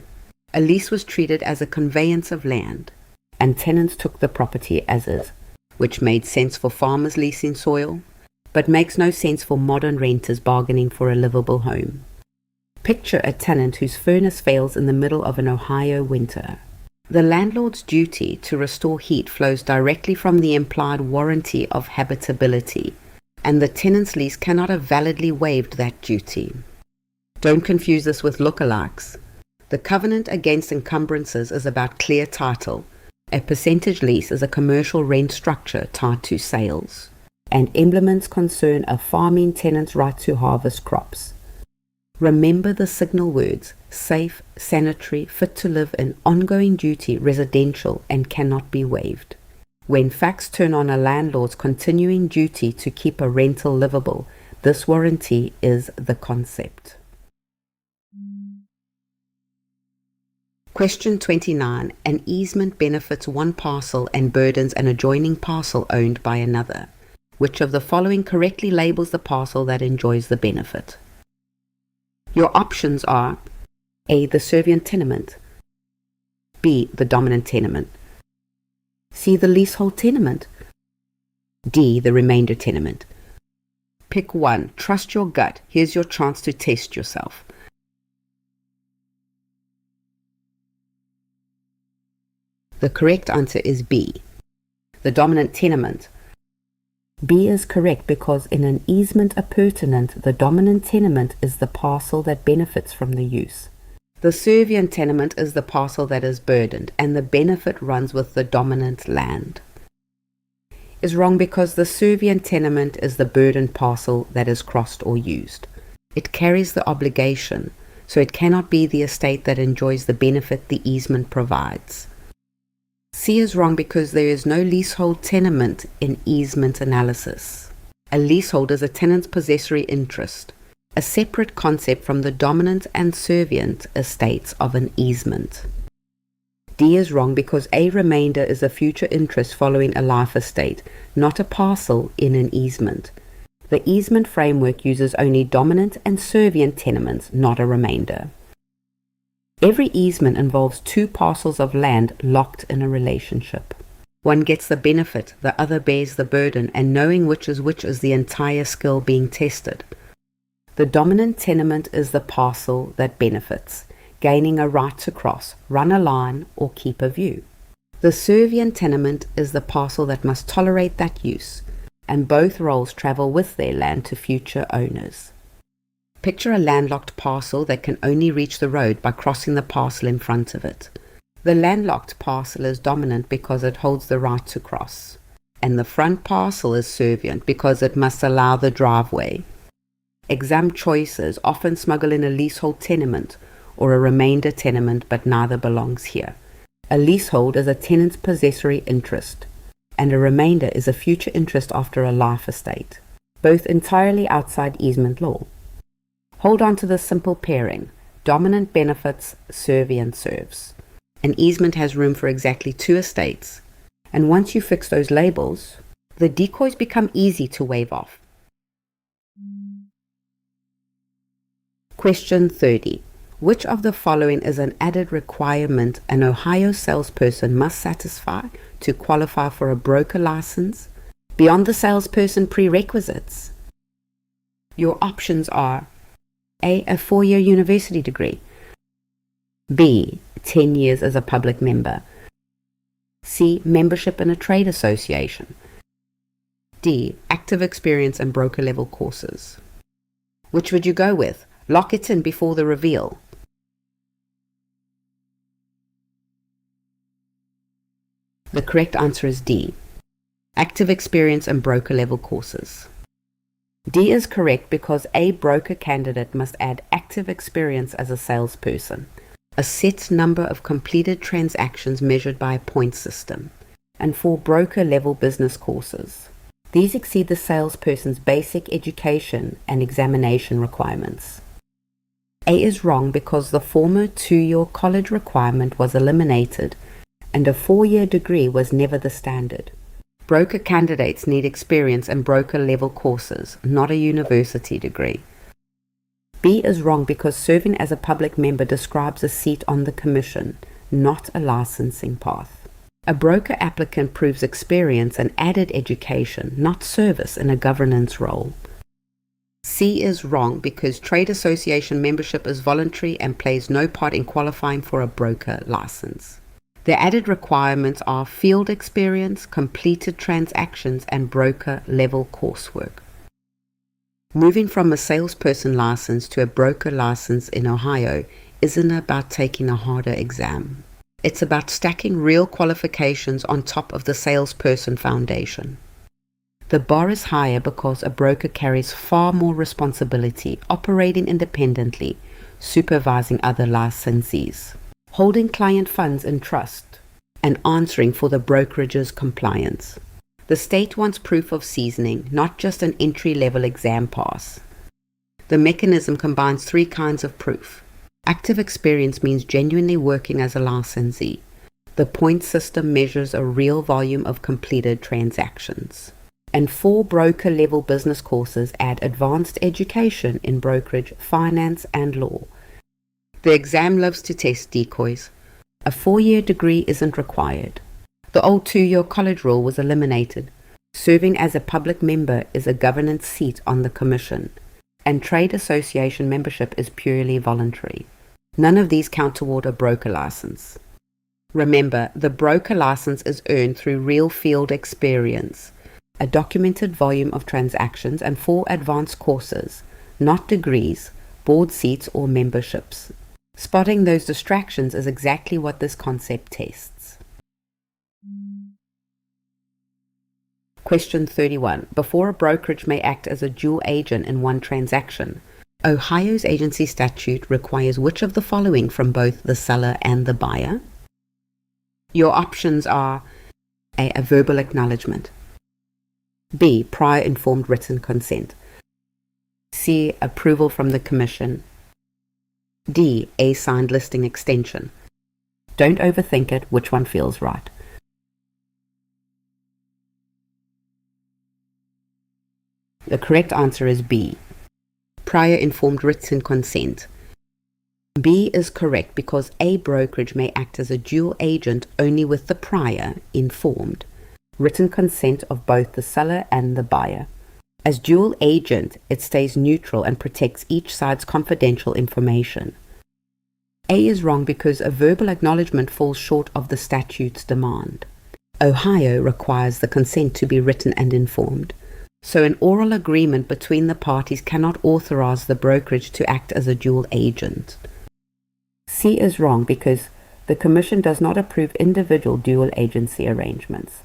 a lease was treated as a conveyance of land, and tenants took the property as is, which made sense for farmers leasing soil, but makes no sense for modern renters bargaining for a livable home. Picture a tenant whose furnace fails in the middle of an Ohio winter. The landlord's duty to restore heat flows directly from the implied warranty of habitability, and the tenant's lease cannot have validly waived that duty. Don't confuse this with lookalikes. The covenant against encumbrances is about clear title. A percentage lease is a commercial rent structure tied to sales, and emblements concern a farming tenant's right to harvest crops. Remember the signal words: safe, sanitary, fit to live, and ongoing duty, residential, and cannot be waived. When facts turn on a landlord's continuing duty to keep a rental livable, this warranty is the concept. Question 29. An easement benefits one parcel and burdens an adjoining parcel owned by another. Which of the following correctly labels the parcel that enjoys the benefit? Your options are A. The servient tenement, B. The dominant tenement, C. The leasehold tenement, D. The remainder tenement. Pick one. Trust your gut. Here's your chance to test yourself. The correct answer is B. The dominant tenement. B is correct because in an easement appurtenant, the dominant tenement is the parcel that benefits from the use. The servient tenement is the parcel that is burdened, and the benefit runs with the dominant land. Is wrong because the servient tenement is the burdened parcel that is crossed or used. It carries the obligation, so it cannot be the estate that enjoys the benefit the easement provides. C is wrong because there is no leasehold tenement in easement analysis. A leasehold is a tenant's possessory interest, a separate concept from the dominant and servient estates of an easement. D is wrong because a remainder is a future interest following a life estate, not a parcel in an easement. The easement framework uses only dominant and servient tenements, not a remainder. Every easement involves two parcels of land locked in a relationship. One gets the benefit, the other bears the burden, and knowing which is the entire skill being tested. The dominant tenement is the parcel that benefits, gaining a right to cross, run a line, or keep a view. The servient tenement is the parcel that must tolerate that use, and both roles travel with their land to future owners. Picture a landlocked parcel that can only reach the road by crossing the parcel in front of it. The landlocked parcel is dominant because it holds the right to cross, and the front parcel is servient because it must allow the driveway. Exam choices often smuggle in a leasehold tenement or a remainder tenement, but neither belongs here. A leasehold is a tenant's possessory interest, and a remainder is a future interest after a life estate, both entirely outside easement law. Hold on to the simple pairing: dominant benefits, servient serves. An easement has room for exactly 2 estates, and once you fix those labels, the decoys become easy to wave off. Question 30. Which of the following is an added requirement an Ohio salesperson must satisfy to qualify for a broker license beyond the salesperson prerequisites? Your options are A. A 4-year university degree, B. 10 years as a public member, C. Membership in a trade association, D. Active experience in broker level courses. Which would you go with? Lock it in before the reveal. The correct answer is D. Active experience in broker level courses. D is correct because a broker candidate must add active experience as a salesperson, a set number of completed transactions measured by a point system, and 4 broker level business courses. These exceed the salesperson's basic education and examination requirements. A is wrong because the former 2-year college requirement was eliminated and a 4-year degree was never the standard. Broker candidates need experience in broker level courses, not a university degree. B is wrong because serving as a public member describes a seat on the commission, not a licensing path. A broker applicant proves experience and added education, not service in a governance role. C is wrong because trade association membership is voluntary and plays no part in qualifying for a broker license. The added requirements are field experience, completed transactions, and broker level coursework. Moving from a salesperson license to a broker license in Ohio isn't about taking a harder exam. It's about stacking real qualifications on top of the salesperson foundation. The bar is higher because a broker carries far more responsibility, operating independently, supervising other licensees, holding client funds in trust, and answering for the brokerage's compliance. The state wants proof of seasoning, not just an entry-level exam pass. The mechanism combines 3 kinds of proof. Active experience means genuinely working as a licensee. The point system measures a real volume of completed transactions. And 4 broker-level business courses add advanced education in brokerage, finance, and law. The exam loves to test decoys. A 4-year degree isn't required. The old 2-year college rule was eliminated. Serving as a public member is a governance seat on the commission, and trade association membership is purely voluntary. None of these count toward a broker license. Remember, the broker license is earned through real field experience, a documented volume of transactions, and 4 advanced courses, not degrees, board seats, or memberships. Spotting those distractions is exactly what this concept tests. Question 31. Before a brokerage may act as a dual agent in one transaction, Ohio's agency statute requires which of the following from both the seller and the buyer? Your options are A. A verbal acknowledgement, B. Prior informed written consent, C. Approval from the commission, D. A signed listing extension. Don't overthink it, which one feels right? The correct answer is B. Prior informed written consent. B is correct because a brokerage may act as a dual agent only with the prior informed written consent of both the seller and the buyer. As dual agent, it stays neutral and protects each side's confidential information. A is wrong because a verbal acknowledgement falls short of the statute's demand. Ohio requires the consent to be written and informed, so an oral agreement between the parties cannot authorize the brokerage to act as a dual agent. C is wrong because the Commission does not approve individual dual agency arrangements.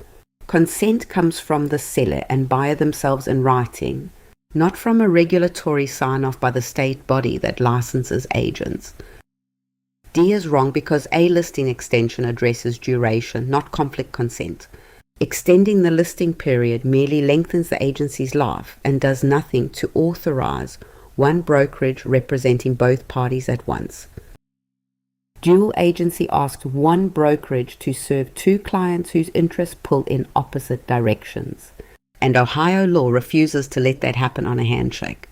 Consent comes from the seller and buyer themselves in writing, not from a regulatory sign-off by the state body that licenses agents. D is wrong because a listing extension addresses duration, not conflict consent. Extending the listing period merely lengthens the agency's life and does nothing to authorize one brokerage representing both parties at once. Dual agency asks one brokerage to serve two clients whose interests pull in opposite directions. And Ohio law refuses to let that happen on a handshake.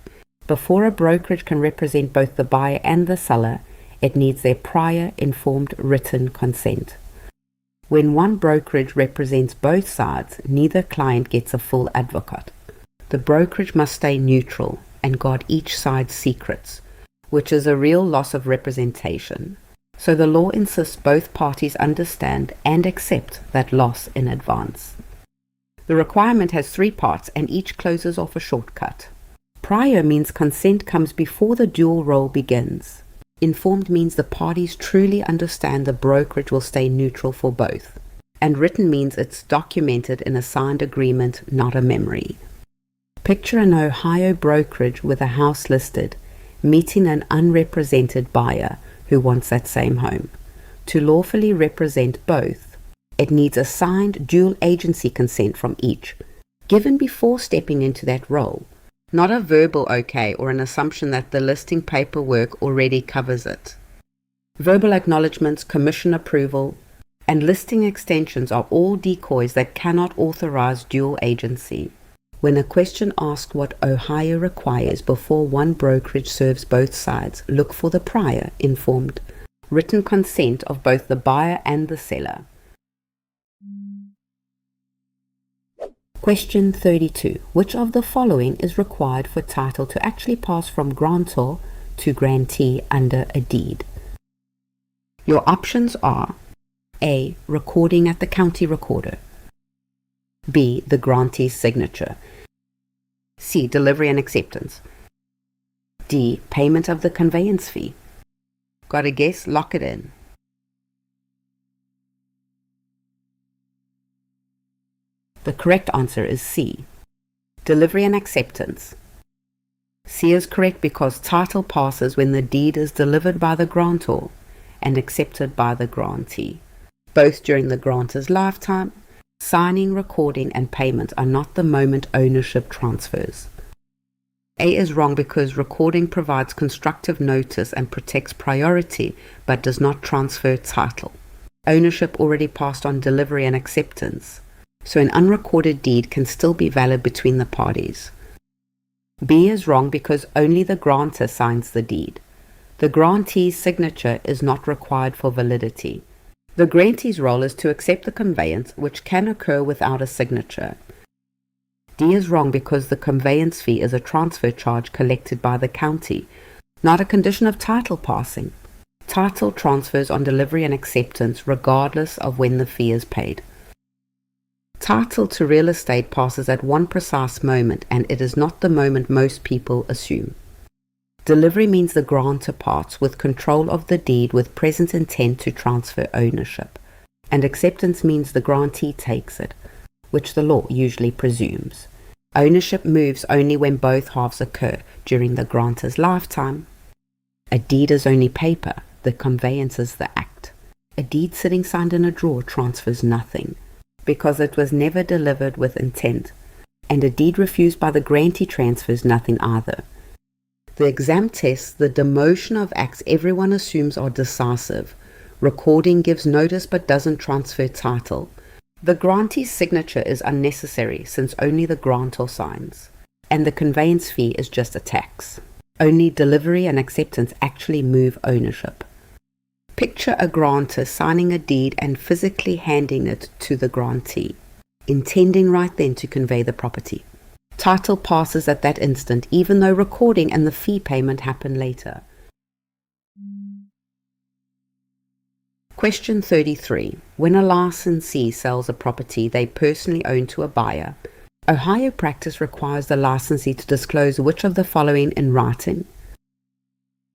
Before a brokerage can represent both the buyer and the seller, it needs their prior informed written consent. When one brokerage represents both sides, neither client gets a full advocate. The brokerage must stay neutral and guard each side's secrets, which is a real loss of representation. So the law insists both parties understand and accept that loss in advance. The requirement has three parts and each closes off a shortcut. Prior means consent comes before the dual role begins. Informed means the parties truly understand the brokerage will stay neutral for both. And written means it's documented in a signed agreement, not a memory. Picture an Ohio brokerage with a house listed, meeting an unrepresented buyer who wants that same home. To lawfully represent both, it needs a signed dual agency consent from each, given before stepping into that role, not a verbal okay or an assumption that the listing paperwork already covers it. Verbal acknowledgements, commission approval, and listing extensions are all decoys that cannot authorize dual agency. When a question asks what Ohio requires before one brokerage serves both sides, look for the prior informed written consent of both the buyer and the seller. Question 32. Which of the following is required for title to actually pass from grantor to grantee under a deed? Your options are A. Recording at the county recorder, B. The grantee's signature, C. Delivery and acceptance, D. Payment of the conveyance fee. Got a guess? Lock it in. The correct answer is C. Delivery and acceptance. C is correct because title passes when the deed is delivered by the grantor and accepted by the grantee. Both during the grantor's lifetime, signing, recording, and payment are not the moment ownership transfers. A is wrong because recording provides constructive notice and protects priority but does not transfer title. Ownership already passed on delivery and acceptance, so an unrecorded deed can still be valid between the parties. B is wrong because only the grantor signs the deed. The grantee's signature is not required for validity. The grantee's role is to accept the conveyance, which can occur without a signature. D is wrong because the conveyance fee is a transfer charge collected by the county, not a condition of title passing. Title transfers on delivery and acceptance regardless of when the fee is paid. Title to real estate passes at one precise moment, and it is not the moment most people assume. Delivery means the grantor parts with control of the deed with present intent to transfer ownership, and acceptance means the grantee takes it, which the law usually presumes. Ownership moves only when both halves occur during the grantor's lifetime. A deed is only paper, the conveyance is the act. A deed sitting signed in a drawer transfers nothing, because it was never delivered with intent, and a deed refused by the grantee transfers nothing either. The exam tests the demotion of acts everyone assumes are decisive. Recording gives notice but doesn't transfer title. The grantee's signature is unnecessary since only the grantor signs, and the conveyance fee is just a tax. Only delivery and acceptance actually move ownership. Picture a grantor signing a deed and physically handing it to the grantee, intending right then to convey the property. Title passes at that instant, even though recording and the fee payment happen later. Question 33. When a licensee sells a property they personally own to a buyer, Ohio practice requires the licensee to disclose which of the following in writing?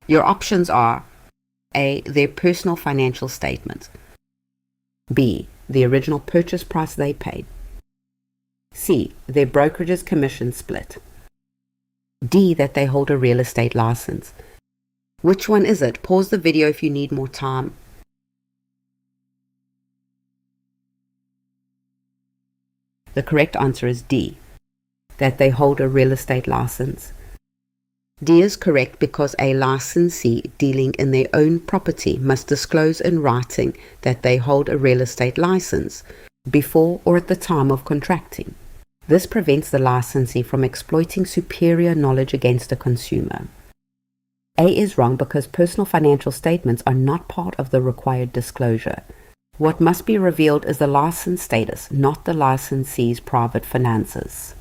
Your options are A. Their personal financial statement, B. The original purchase price they paid, C. Their brokerage's commission split, D. That they hold a real estate license. Which one is it? Pause the video if you need more time. The correct answer is D. That they hold a real estate license. D is correct because a licensee dealing in their own property must disclose in writing that they hold a real estate license before or at the time of contracting. This prevents the licensee from exploiting superior knowledge against a consumer. A is wrong because personal financial statements are not part of the required disclosure. What must be revealed is the license status, not the licensee's private finances.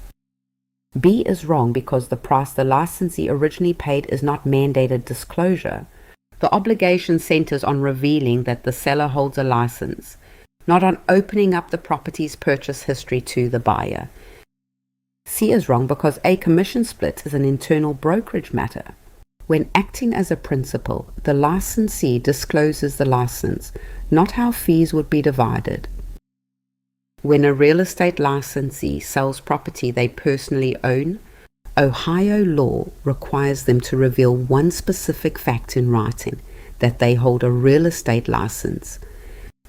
B is wrong because the price the licensee originally paid is not mandated disclosure. The obligation centers on revealing that the seller holds a license, not on opening up the property's purchase history to the buyer. C is wrong because a commission split is an internal brokerage matter. When acting as a principal, the licensee discloses the license, not how fees would be divided. When a real estate licensee sells property they personally own, Ohio law requires them to reveal one specific fact in writing, that they hold a real estate license.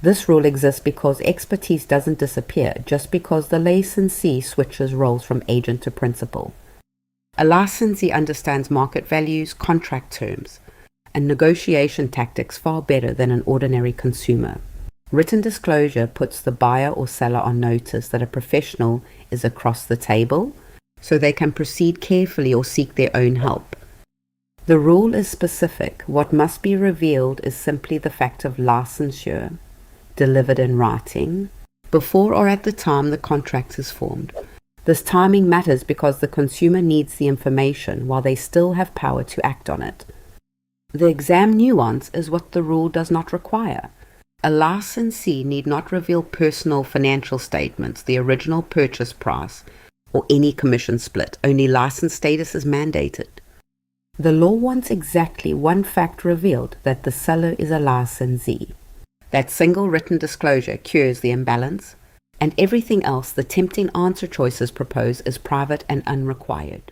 This rule exists because expertise doesn't disappear just because the licensee switches roles from agent to principal. A licensee understands market values, contract terms, and negotiation tactics far better than an ordinary consumer. Written disclosure puts the buyer or seller on notice that a professional is across the table, so they can proceed carefully or seek their own help. The rule is specific. What must be revealed is simply the fact of licensure, delivered in writing, before or at the time the contract is formed. This timing matters because the consumer needs the information while they still have power to act on it. The exam nuance is what the rule does not require. A licensee need not reveal personal financial statements, the original purchase price, or any commission split. Only license status is mandated. The law wants exactly one fact revealed, that the seller is a licensee. That single written disclosure cures the imbalance, and everything else the tempting answer choices propose is private and unrequired.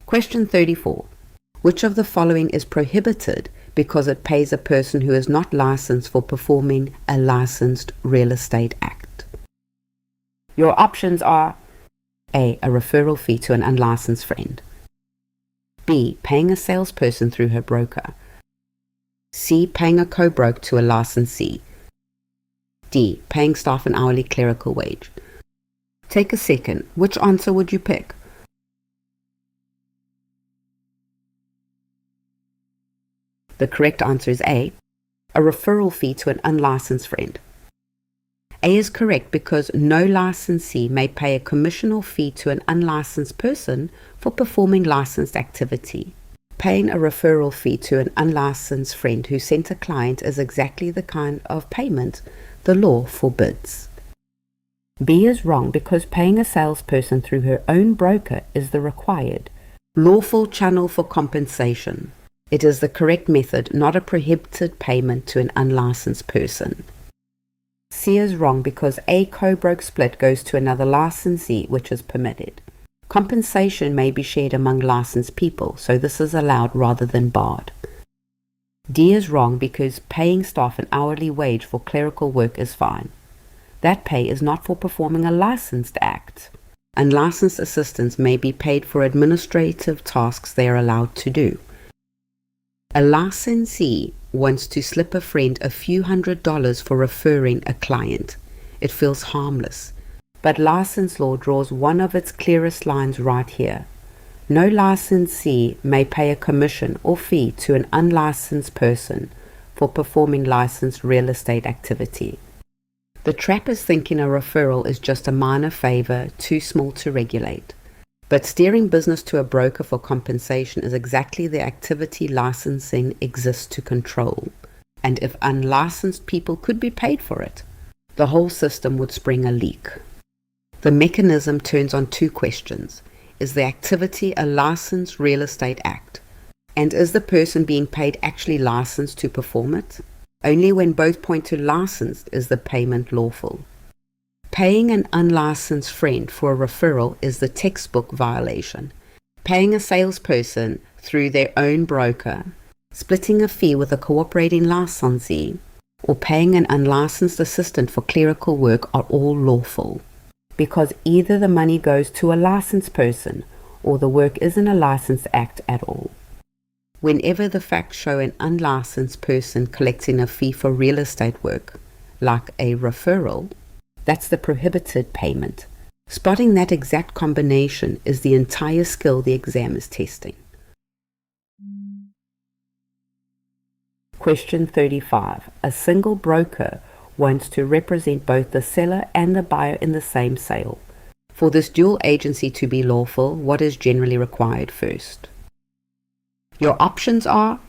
Question 34. Which of the following is prohibited because it pays a person who is not licensed for performing a licensed real estate act? Your options are A. A referral fee to an unlicensed friend. B. Paying a salesperson through her broker. C. Paying a co-broke to a licensee. D. Paying staff an hourly clerical wage. Take a second. Which answer would you pick? The correct answer is A. A referral fee to an unlicensed friend. A is correct because no licensee may pay a commission or fee to an unlicensed person for performing licensed activity. Paying a referral fee to an unlicensed friend who sent a client is exactly the kind of payment the law forbids. B is wrong because paying a salesperson through her own broker is the required, lawful channel for compensation. It is the correct method, not a prohibited payment to an unlicensed person. C is wrong because a co-broke split goes to another licensee, which is permitted. Compensation may be shared among licensed people, so this is allowed rather than barred. D is wrong because paying staff an hourly wage for clerical work is fine. That pay is not for performing a licensed act. Unlicensed assistants may be paid for administrative tasks they are allowed to do. A licensee wants to slip a friend a few $100s for referring a client. It feels harmless, but license law draws one of its clearest lines right here. No licensee may pay a commission or fee to an unlicensed person for performing licensed real estate activity. The trap is thinking a referral is just a minor favor too small to regulate. But steering business to a broker for compensation is exactly the activity licensing exists to control. And if unlicensed people could be paid for it, the whole system would spring a leak. The mechanism turns on two questions. Is the activity a licensed real estate act? And is the person being paid actually licensed to perform it? Only when both point to licensed is the payment lawful. Paying an unlicensed friend for a referral is the textbook violation. Paying a salesperson through their own broker, splitting a fee with a cooperating licensee, or paying an unlicensed assistant for clerical work are all lawful. because either the money goes to a licensed person or the work isn't a licensed act at all. Whenever the facts show an unlicensed person collecting a fee for real estate work, like a referral, that's the prohibited payment. Spotting that exact combination is the entire skill the exam is testing. Question 35. A single broker wants to represent both the seller and the buyer in the same sale. For this dual agency to be lawful, what is generally required first? Your options are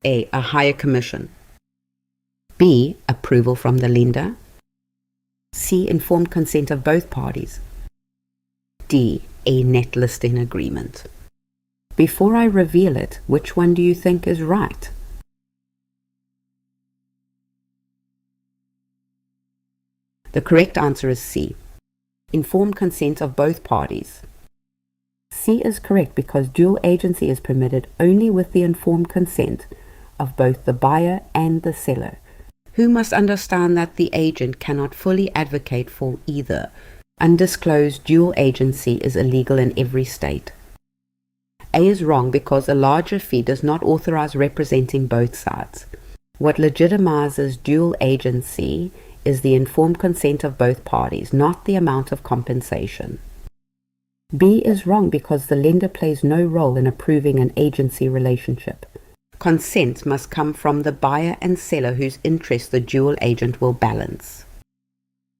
A. A higher commission, B. Approval from the lender, C. Informed consent of both parties, D. A net listing agreement. Before I reveal it, which one do you think is right? The correct answer is C. Informed consent of both parties. C is correct because dual agency is permitted only with the informed consent of both the buyer and the seller, who must understand that the agent cannot fully advocate for either. Undisclosed dual agency is illegal in every state. A is wrong because a larger fee does not authorize representing both sides. What legitimizes dual agency is the informed consent of both parties, not the amount of compensation. B is wrong because the lender plays no role in approving an agency relationship. Consent must come from the buyer and seller whose interests the dual agent will balance.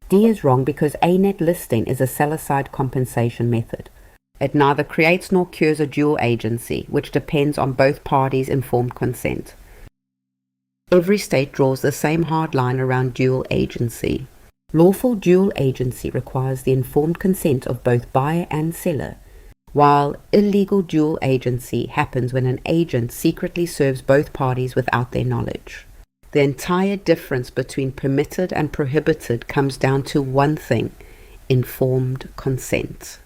D is wrong because a net listing is a seller-side compensation method. It neither creates nor cures a dual agency, which depends on both parties' informed consent. Every state draws the same hard line around dual agency. Lawful dual agency requires the informed consent of both buyer and seller, while illegal dual agency happens when an agent secretly serves both parties without their knowledge. The entire difference between permitted and prohibited comes down to one thing: informed consent.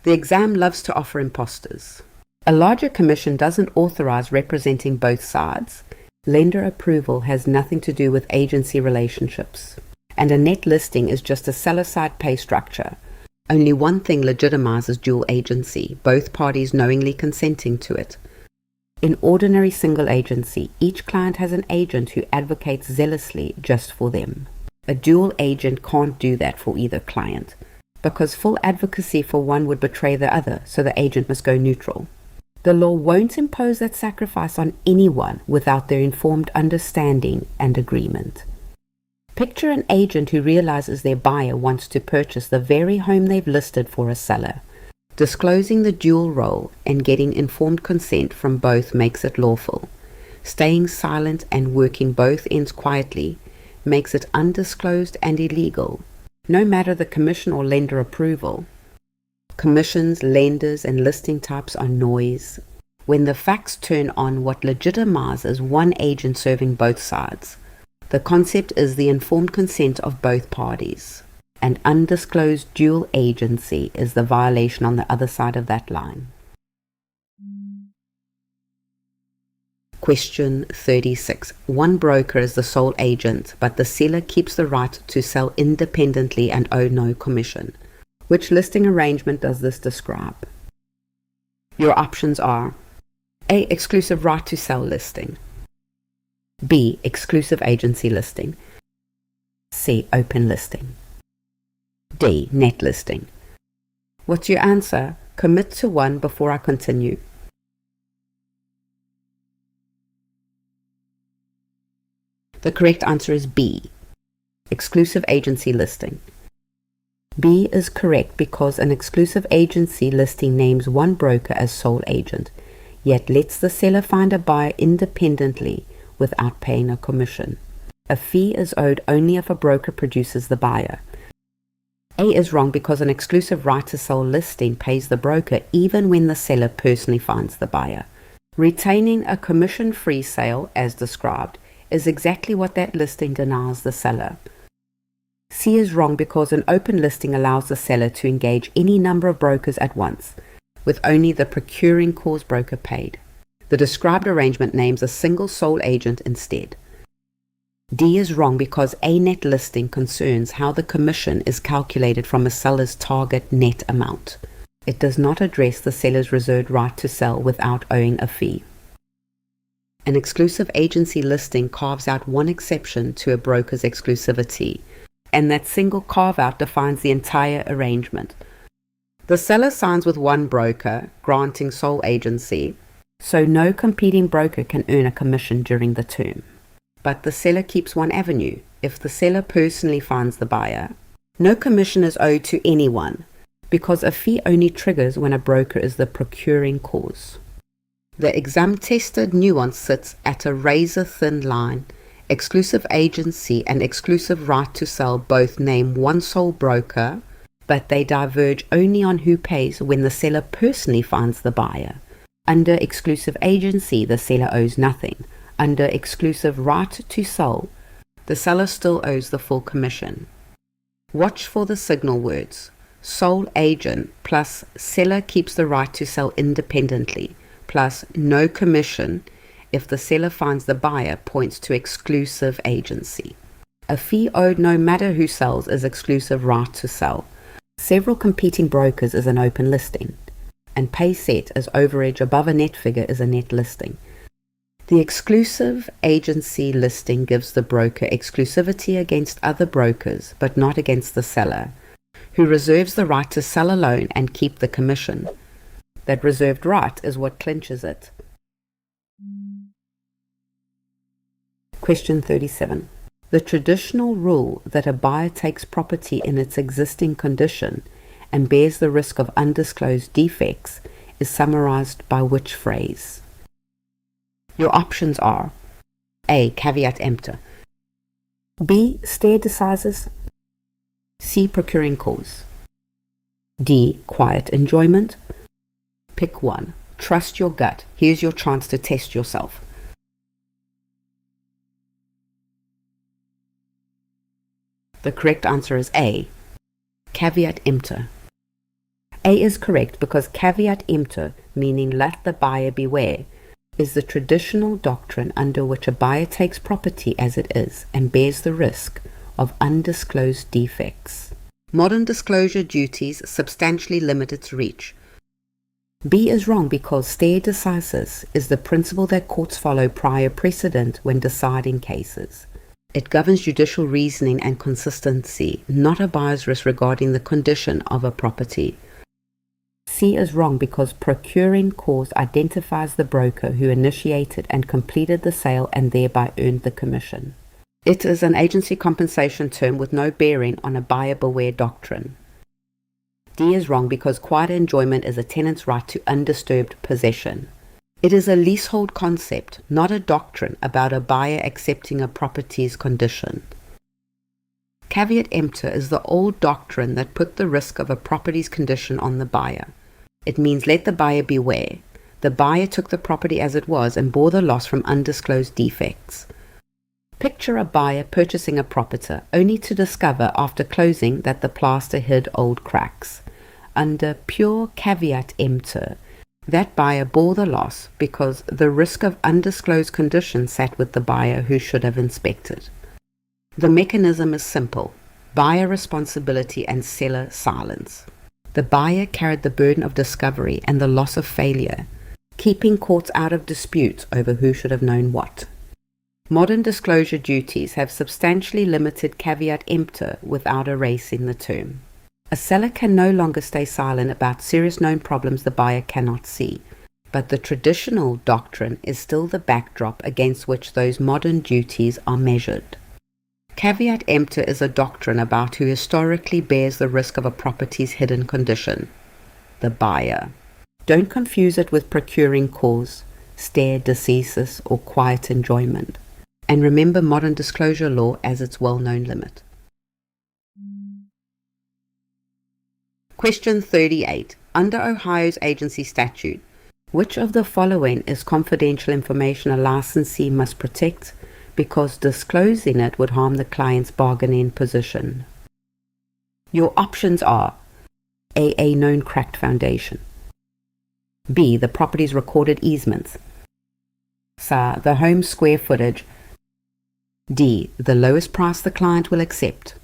The exam loves to offer imposters. A larger commission doesn't authorize representing both sides. Lender approval has nothing to do with agency relationships. And a net listing is just a seller-side pay structure. Only one thing legitimizes dual agency, both parties knowingly consenting to it. In ordinary single agency, each client has an agent who advocates zealously just for them. A dual agent can't do that for either client, because full advocacy for one would betray the other, so the agent must go neutral. The law won't impose that sacrifice on anyone without their informed understanding and agreement. Picture an agent who realizes their buyer wants to purchase the very home they've listed for a seller. Disclosing the dual role and getting informed consent from both makes it lawful. Staying silent and working both ends quietly makes it undisclosed and illegal, no matter the commission or lender approval. Commissions, lenders, and listing types are noise. When the facts turn on what legitimizes one agent serving both sides, the concept is the informed consent of both parties, and undisclosed dual agency is the violation on the other side of that line. Question 36. One broker is the sole agent, but the seller keeps the right to sell independently and owe no commission. Which listing arrangement does this describe? Your options are A. Exclusive right to sell listing, B. Exclusive agency listing, C. Open listing, D. Net listing. What's your answer? Commit to one before I continue. The correct answer is B. Exclusive agency listing. B is correct because an exclusive agency listing names one broker as sole agent, yet lets the seller find a buyer independently without paying a commission. A fee is owed only if a broker produces the buyer. A is wrong because an exclusive right to sell listing pays the broker even when the seller personally finds the buyer. Retaining a commission-free sale, as described, is exactly what that listing denies the seller. C is wrong because an open listing allows the seller to engage any number of brokers at once, with only the procuring cause broker paid. The described arrangement names a single sole agent instead. D is wrong because a net listing concerns how the commission is calculated from a seller's target net amount. It does not address the seller's reserved right to sell without owing a fee. An exclusive agency listing carves out one exception to a broker's exclusivity, and that single carve-out defines the entire arrangement. The seller signs with one broker, granting sole agency, so no competing broker can earn a commission during the term. But the seller keeps one avenue. If the seller personally finds the buyer, no commission is owed to anyone, because a fee only triggers when a broker is the procuring cause. The exam-tested nuance sits at a razor-thin line. Exclusive agency and exclusive right to sell both name one sole broker, but they diverge only on who pays when the seller personally finds the buyer. Under exclusive agency, the seller owes nothing. Under exclusive right to sell, the seller still owes the full commission. Watch for the signal words. Sole agent plus seller keeps the right to sell independently plus no commission if the seller finds the buyer points to exclusive agency. A fee owed no matter who sells is exclusive right to sell. Several competing brokers is an open listing, and pay set as overage above a net figure is a net listing. The exclusive agency listing gives the broker exclusivity against other brokers, but not against the seller, who reserves the right to sell alone and keep the commission. That reserved right is what clinches it. Question 37. The traditional rule that a buyer takes property in its existing condition and bears the risk of undisclosed defects is summarized by which phrase? Your options are A. Caveat emptor, B. Stare decisis, C. Procuring cause, D. Quiet enjoyment. Pick one. Trust your gut. Here's your chance to test yourself. The correct answer is A. Caveat emptor. A is correct because caveat emptor, meaning let the buyer beware, is the traditional doctrine under which a buyer takes property as it is and bears the risk of undisclosed defects. Modern disclosure duties substantially limit its reach. B is wrong because stare decisis is the principle that courts follow prior precedent when deciding cases. It governs judicial reasoning and consistency, not a buyer's risk regarding the condition of a property. C is wrong because procuring cause identifies the broker who initiated and completed the sale and thereby earned the commission. It is an agency compensation term with no bearing on a buyer beware doctrine. D is wrong because quiet enjoyment is a tenant's right to undisturbed possession. It is a leasehold concept, not a doctrine about a buyer accepting a property's condition. Caveat emptor is the old doctrine that put the risk of a property's condition on the buyer. It means let the buyer beware. The buyer took the property as it was and bore the loss from undisclosed defects. Picture a buyer purchasing a property only to discover after closing that the plaster hid old cracks. Under pure caveat emptor, that buyer bore the loss because the risk of undisclosed condition sat with the buyer who should have inspected. The mechanism is simple: buyer responsibility and seller silence. The buyer carried the burden of discovery and the loss of failure, keeping courts out of disputes over who should have known what. Modern disclosure duties have substantially limited caveat emptor without erasing the term. A seller can no longer stay silent about serious known problems the buyer cannot see, but the traditional doctrine is still the backdrop against which those modern duties are measured. Caveat emptor is a doctrine about who historically bears the risk of a property's hidden condition: the buyer. Don't confuse it with procuring cause, stare decisis, or quiet enjoyment. And remember modern disclosure law as its well-known limit. Question 38. Under Ohio's agency statute, which of the following is confidential information a licensee must protect because disclosing it would harm the client's bargaining position? Your options are A. Known cracked foundation, B. The property's recorded easements, C. The home square footage, D. The lowest price the client will accept.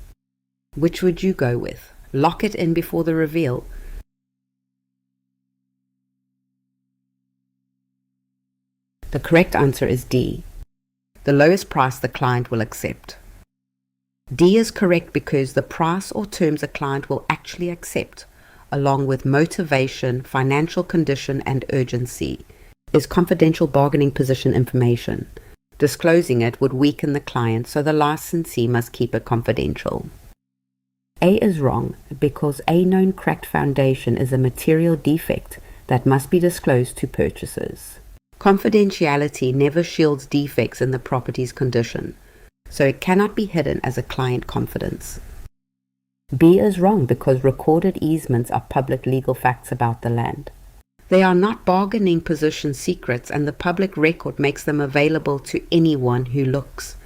Which would you go with? Lock it in before the reveal. The correct answer is D. The lowest price the client will accept. D is correct because the price or terms a client will actually accept, along with motivation, financial condition, and urgency, is confidential bargaining position information. Disclosing it would weaken the client, so the licensee must keep it confidential. A is wrong because a known cracked foundation is a material defect that must be disclosed to purchasers. Confidentiality never shields defects in the property's condition, so it cannot be hidden as a client confidence. B is wrong because recorded easements are public legal facts about the land. They are not bargaining position secrets, and the public record makes them available to anyone who looks.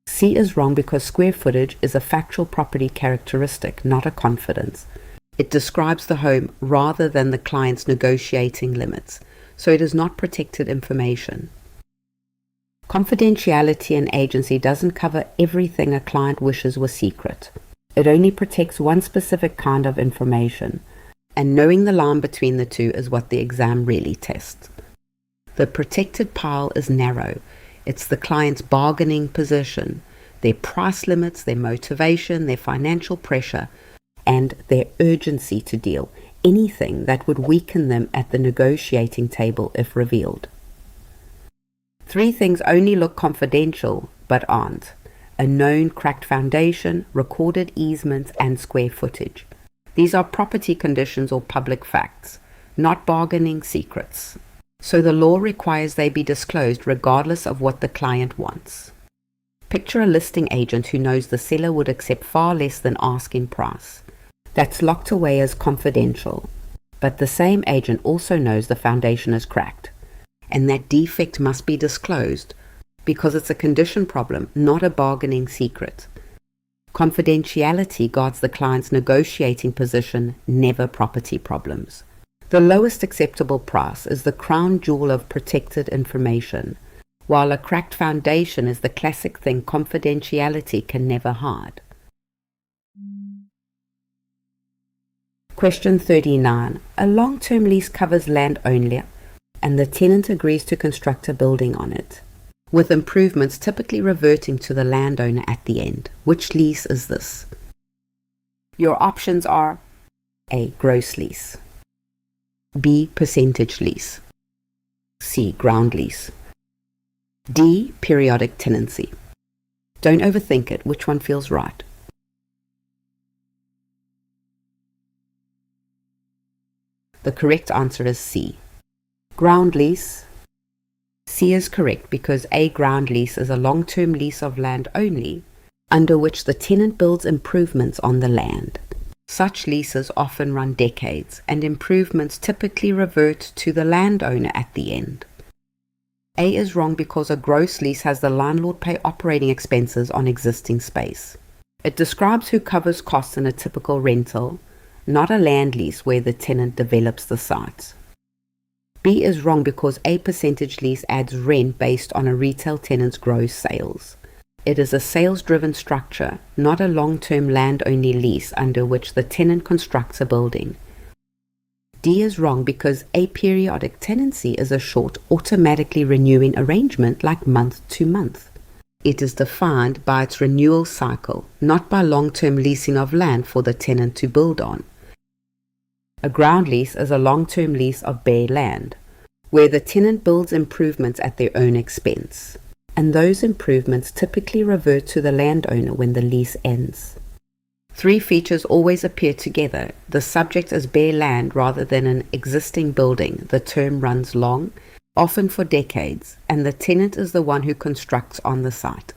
C is wrong because square footage is a factual property characteristic, not a confidence. It describes the home rather than the client's negotiating limits, so it is not protected information. Confidentiality and agency doesn't cover everything a client wishes was secret. It only protects one specific kind of information, and knowing the line between the two is what the exam really tests. The protected pile is narrow. It's the client's bargaining position, their price limits, their motivation, their financial pressure, and their urgency to deal, anything that would weaken them at the negotiating table if revealed. 3 things only look confidential but aren't: a known cracked foundation, recorded easements, and square footage. These are property conditions or public facts, not bargaining secrets. So the law requires they be disclosed regardless of what the client wants. Picture a listing agent who knows the seller would accept far less than asking price. That's locked away as confidential. But the same agent also knows the foundation is cracked, and that defect must be disclosed because it's a condition problem, not a bargaining secret. Confidentiality guards the client's negotiating position, never property problems. The lowest acceptable price is the crown jewel of protected information, while a cracked foundation is the classic thing confidentiality can never hide. Question 39. A long-term lease covers land only, and the tenant agrees to construct a building on it, with improvements typically reverting to the landowner at the end. Which lease is this? Your options are A. Gross lease, B. Percentage lease, C. Ground lease, D. Periodic tenancy. Don't overthink it. Which one feels right? The correct answer is C. Ground lease. C is correct because a ground lease is a long-term lease of land only, under which the tenant builds improvements on the land. Such leases often run decades, and improvements typically revert to the landowner at the end. A is wrong because a gross lease has the landlord pay operating expenses on existing space. It describes who covers costs in a typical rental, not a land lease where the tenant develops the site. B is wrong because a percentage lease adds rent based on a retail tenant's gross sales. It is a sales-driven structure, not a long-term land-only lease under which the tenant constructs a building. D is wrong because a periodic tenancy is a short, automatically renewing arrangement like month to month. It is defined by its renewal cycle, not by long-term leasing of land for the tenant to build on. A ground lease is a long-term lease of bare land, where the tenant builds improvements at their own expense, and those improvements typically revert to the landowner when the lease ends. 3 features always appear together. The subject is bare land rather than an existing building. The term runs long, often for decades, and the tenant is the one who constructs on the site.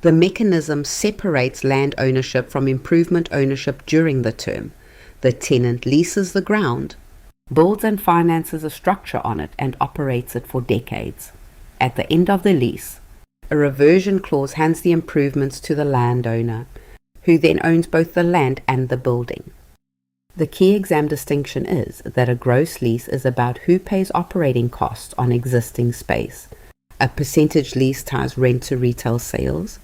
The mechanism separates land ownership from improvement ownership during the term. The tenant leases the ground, builds and finances a structure on it, and operates it for decades. At the end of the lease, a reversion clause hands the improvements to the landowner, who then owns both the land and the building. The key exam distinction is that a gross lease is about who pays operating costs on existing space. A percentage lease ties rent to retail sales,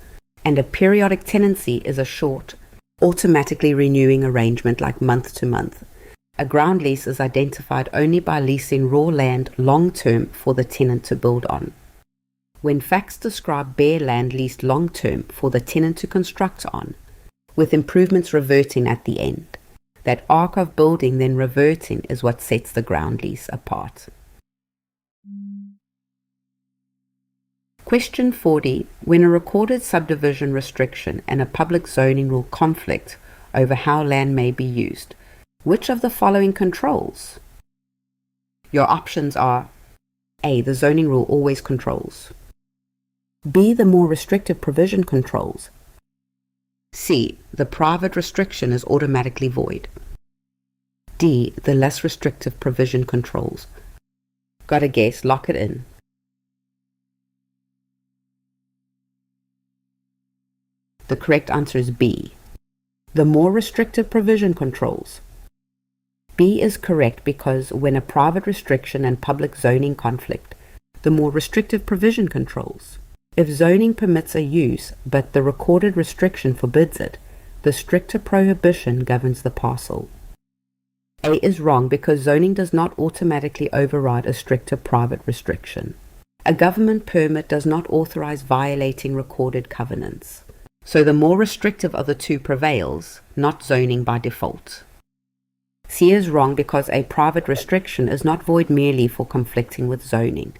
and a periodic tenancy is a short, automatically renewing arrangement like month to month. A ground lease is identified only by leasing raw land long-term for the tenant to build on. When facts describe bare land leased long-term for the tenant to construct on, with improvements reverting at the end, that arc of building then reverting is what sets the ground lease apart. Question 40. When a recorded subdivision restriction and a public zoning rule conflict over how land may be used, which of the following controls? Your options are A. The zoning rule always controls. B. The more restrictive provision controls. C. The private restriction is automatically void. D. The less restrictive provision controls. Got a guess? Lock it in. The correct answer is B. The more restrictive provision controls. B is correct because when a private restriction and public zoning conflict, the more restrictive provision controls. If zoning permits a use, but the recorded restriction forbids it, the stricter prohibition governs the parcel. A is wrong because zoning does not automatically override a stricter private restriction. A government permit does not authorize violating recorded covenants. So the more restrictive of the two prevails, not zoning by default. C is wrong because a private restriction is not void merely for conflicting with zoning.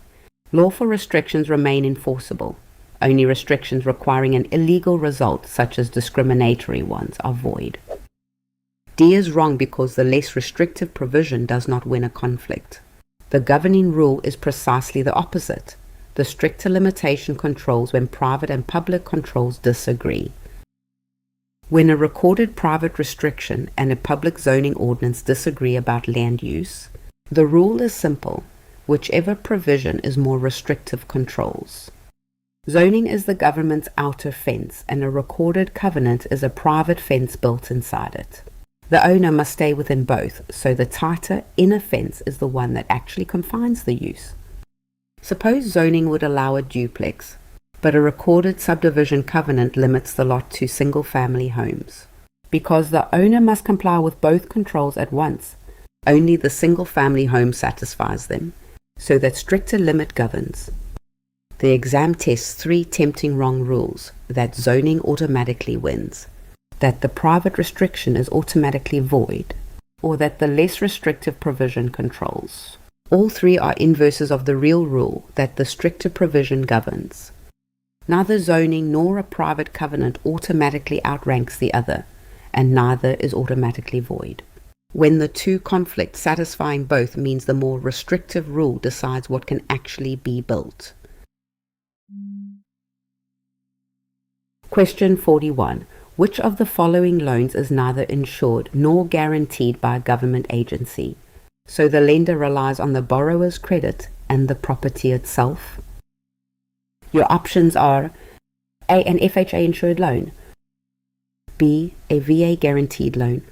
Lawful restrictions remain enforceable. Only restrictions requiring an illegal result, such as discriminatory ones, are void. D is wrong because the less restrictive provision does not win a conflict. The governing rule is precisely the opposite. The stricter limitation controls when private and public controls disagree. When a recorded private restriction and a public zoning ordinance disagree about land use, the rule is simple. Whichever provision is more restrictive controls. Zoning is the government's outer fence, and a recorded covenant is a private fence built inside it. The owner must stay within both, so the tighter inner fence is the one that actually confines the use. Suppose zoning would allow a duplex, but a recorded subdivision covenant limits the lot to single-family homes. Because the owner must comply with both controls at once, only the single-family home satisfies them, so that stricter limit governs. The exam tests 3 tempting wrong rules: that zoning automatically wins, that the private restriction is automatically void, or that the less restrictive provision controls. All 3 are inverses of the real rule that the stricter provision governs. Neither zoning nor a private covenant automatically outranks the other, and neither is automatically void. When the two conflict, satisfying both means the more restrictive rule decides what can actually be built. Question 41. Which of the following loans is neither insured nor guaranteed by a government agency, so the lender relies on the borrower's credit and the property itself? Your options are A. An FHA insured loan, B. A VA guaranteed loan,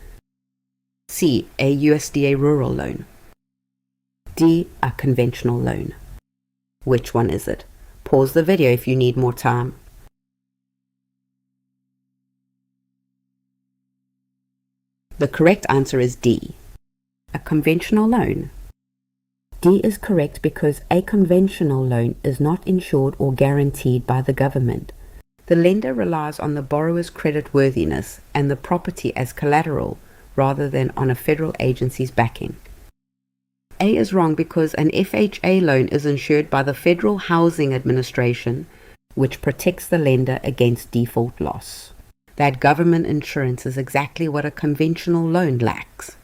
C. A USDA rural loan, D. A conventional loan. Which one is it? Pause the video if you need more time. The correct answer is D. A conventional loan. D is correct because a conventional loan is not insured or guaranteed by the government. The lender relies on the borrower's creditworthiness and the property as collateral rather than on a federal agency's backing. A is wrong because an FHA loan is insured by the Federal Housing Administration, which protects the lender against default loss. That government insurance is exactly what a conventional loan lacks.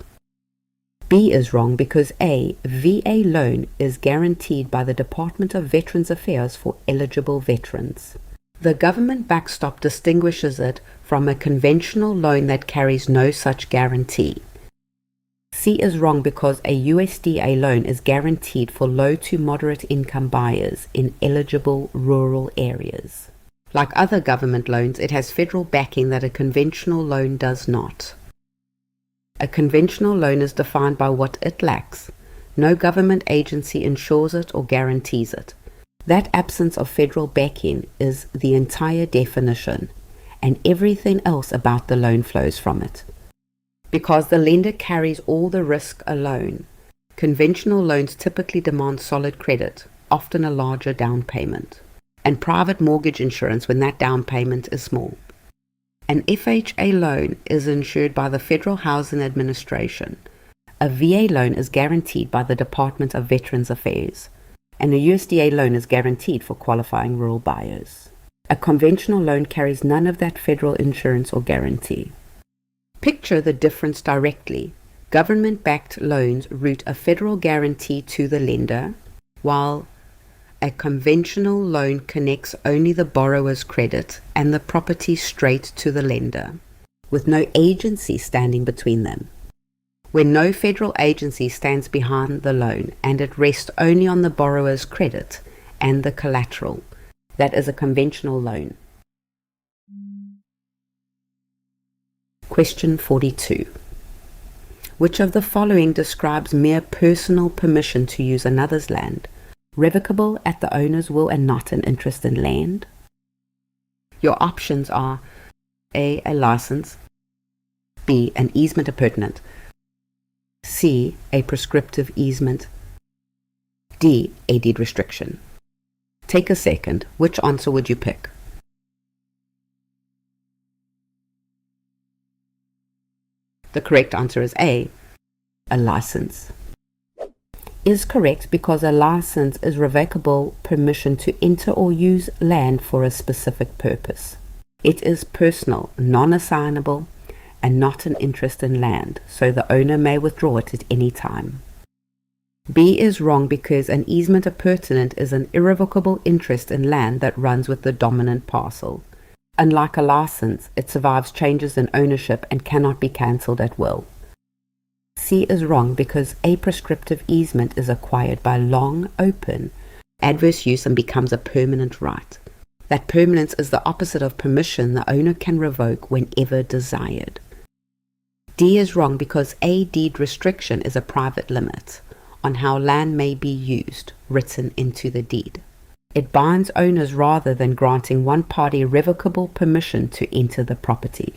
B is wrong because a VA loan is guaranteed by the Department of Veterans Affairs for eligible veterans. The government backstop distinguishes it from a conventional loan that carries no such guarantee. C is wrong because a USDA loan is guaranteed for low to moderate income buyers in eligible rural areas. Like other government loans, it has federal backing that a conventional loan does not. A conventional loan is defined by what it lacks. No government agency insures it or guarantees it. That absence of federal backing is the entire definition, and everything else about the loan flows from it. Because the lender carries all the risk alone, conventional loans typically demand solid credit, often a larger down payment, and private mortgage insurance when that down payment is small. An FHA loan is insured by the Federal Housing Administration. A VA loan is guaranteed by the Department of Veterans Affairs, and a USDA loan is guaranteed for qualifying rural buyers. A conventional loan carries none of that federal insurance or guarantee. Picture the difference directly. Government-backed loans route a federal guarantee to the lender, while a conventional loan connects only the borrower's credit and the property straight to the lender, with no agency standing between them. When no federal agency stands behind the loan and it rests only on the borrower's credit and the collateral, that is a conventional loan. Question 42. Which of the following describes mere personal permission to use another's land, revocable at the owner's will and not an interest in land? Your options are A, a license, B, an easement appurtenant, C, a prescriptive easement, D, a deed restriction. Take a second. Which answer would you pick? The correct answer is A, a license. Is correct because a license is revocable permission to enter or use land for a specific purpose. It is personal, non-assignable, and not an interest in land, so the owner may withdraw it at any time. B is wrong because an easement appurtenant is an irrevocable interest in land that runs with the dominant parcel. Unlike a license, it survives changes in ownership and cannot be cancelled at will. C is wrong because a prescriptive easement is acquired by long, open, adverse use and becomes a permanent right. That permanence is the opposite of permission the owner can revoke whenever desired. D is wrong because a deed restriction is a private limit on how land may be used, written into the deed. It binds owners rather than granting one party revocable permission to enter the property.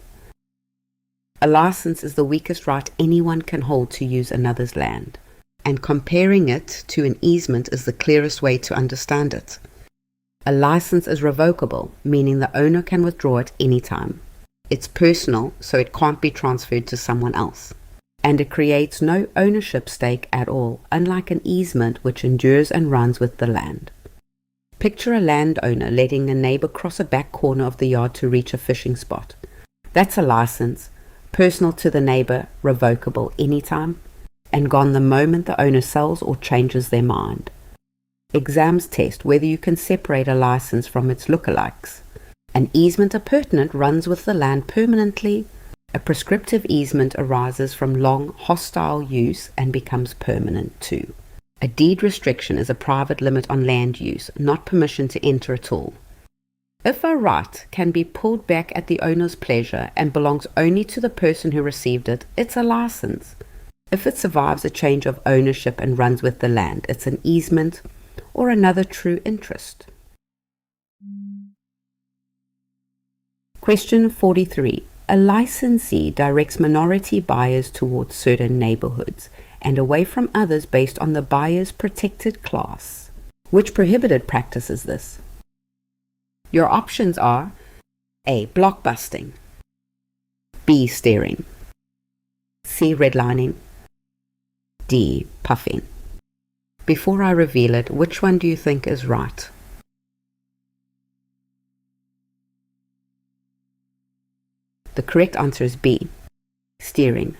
A license is the weakest right anyone can hold to use another's land, and comparing it to an easement is the clearest way to understand it. A license is revocable, meaning the owner can withdraw it any time. It's personal, so it can't be transferred to someone else. And it creates no ownership stake at all, unlike an easement which endures and runs with the land. Picture a landowner letting a neighbor cross a back corner of the yard to reach a fishing spot. That's a license, personal to the neighbor, revocable anytime, and gone the moment the owner sells or changes their mind. Exams test whether you can separate a license from its lookalikes. An easement appurtenant runs with the land permanently. A prescriptive easement arises from long, hostile use and becomes permanent too. A deed restriction is a private limit on land use, not permission to enter at all. If a right can be pulled back at the owner's pleasure and belongs only to the person who received it, it's a license. If it survives a change of ownership and runs with the land, it's an easement or another true interest. Question 43. A licensee directs minority buyers towards certain neighborhoods and away from others based on the buyer's protected class. Which prohibited practice is this? Your options are A, blockbusting, B, steering, C, redlining, D, puffing. Before I reveal it, which one do you think is right? The correct answer is B, steering.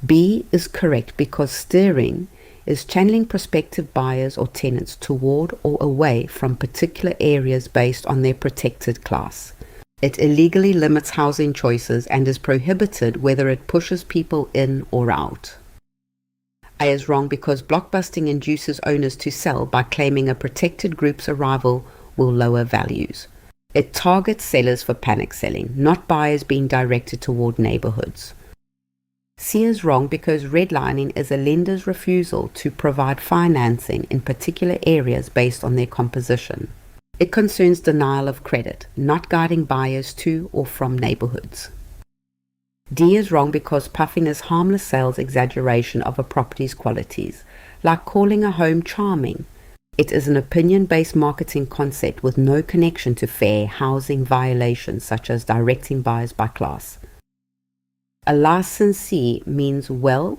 B is correct because steering is channeling prospective buyers or tenants toward or away from particular areas based on their protected class. It illegally limits housing choices and is prohibited whether it pushes people in or out. A is wrong because blockbusting induces owners to sell by claiming a protected group's arrival will lower values. It targets sellers for panic selling, not buyers being directed toward neighborhoods. C is wrong because redlining is a lender's refusal to provide financing in particular areas based on their composition. It concerns denial of credit, not guiding buyers to or from neighborhoods. D is wrong because puffing is harmless sales exaggeration of a property's qualities, like calling a home charming. It is an opinion-based marketing concept with no connection to fair housing violations such as directing buyers by class. A licensee means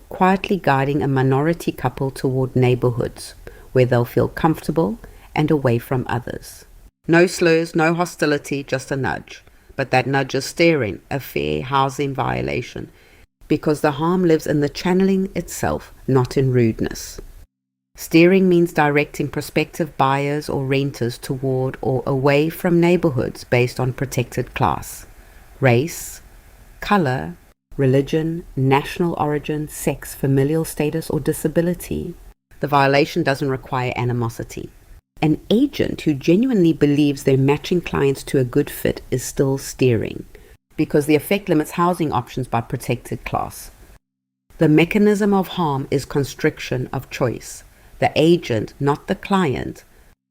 quietly guiding a minority couple toward neighborhoods where they'll feel comfortable and away from others. No slurs, no hostility, just a nudge. But that nudge is steering, a fair housing violation, because the harm lives in the channeling itself, not in rudeness. Steering means directing prospective buyers or renters toward or away from neighborhoods based on protected class, race, color, religion, national origin, sex, familial status, or disability. The violation doesn't require animosity. An agent who genuinely believes they're matching clients to a good fit is still steering, because the effect limits housing options by protected class. The mechanism of harm is constriction of choice. The agent, not the client,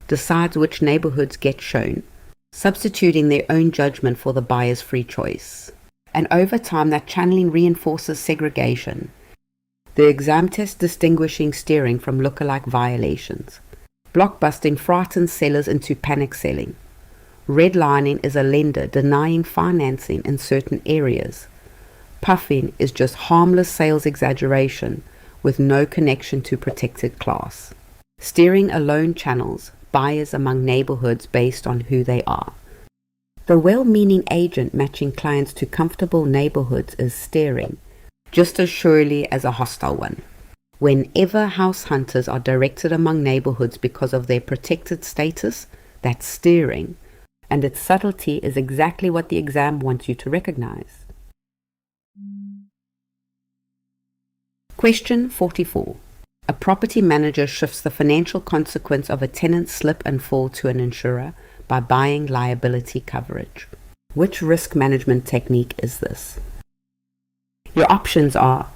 decides which neighborhoods get shown, substituting their own judgment for the buyer's free choice. And over time, that channeling reinforces segregation, the exam test distinguishing steering from lookalike violations. Blockbusting frightens sellers into panic selling. Redlining is a lender denying financing in certain areas. Puffing is just harmless sales exaggeration with no connection to protected class. Steering alone channels buyers among neighborhoods based on who they are. The well-meaning agent matching clients to comfortable neighborhoods is steering, just as surely as a hostile one. Whenever house hunters are directed among neighborhoods because of their protected status, that's steering, and its subtlety is exactly what the exam wants you to recognize. Question 44. A property manager shifts the financial consequence of a tenant's slip and fall to an insurer by buying liability coverage. Which risk management technique is this? Your options are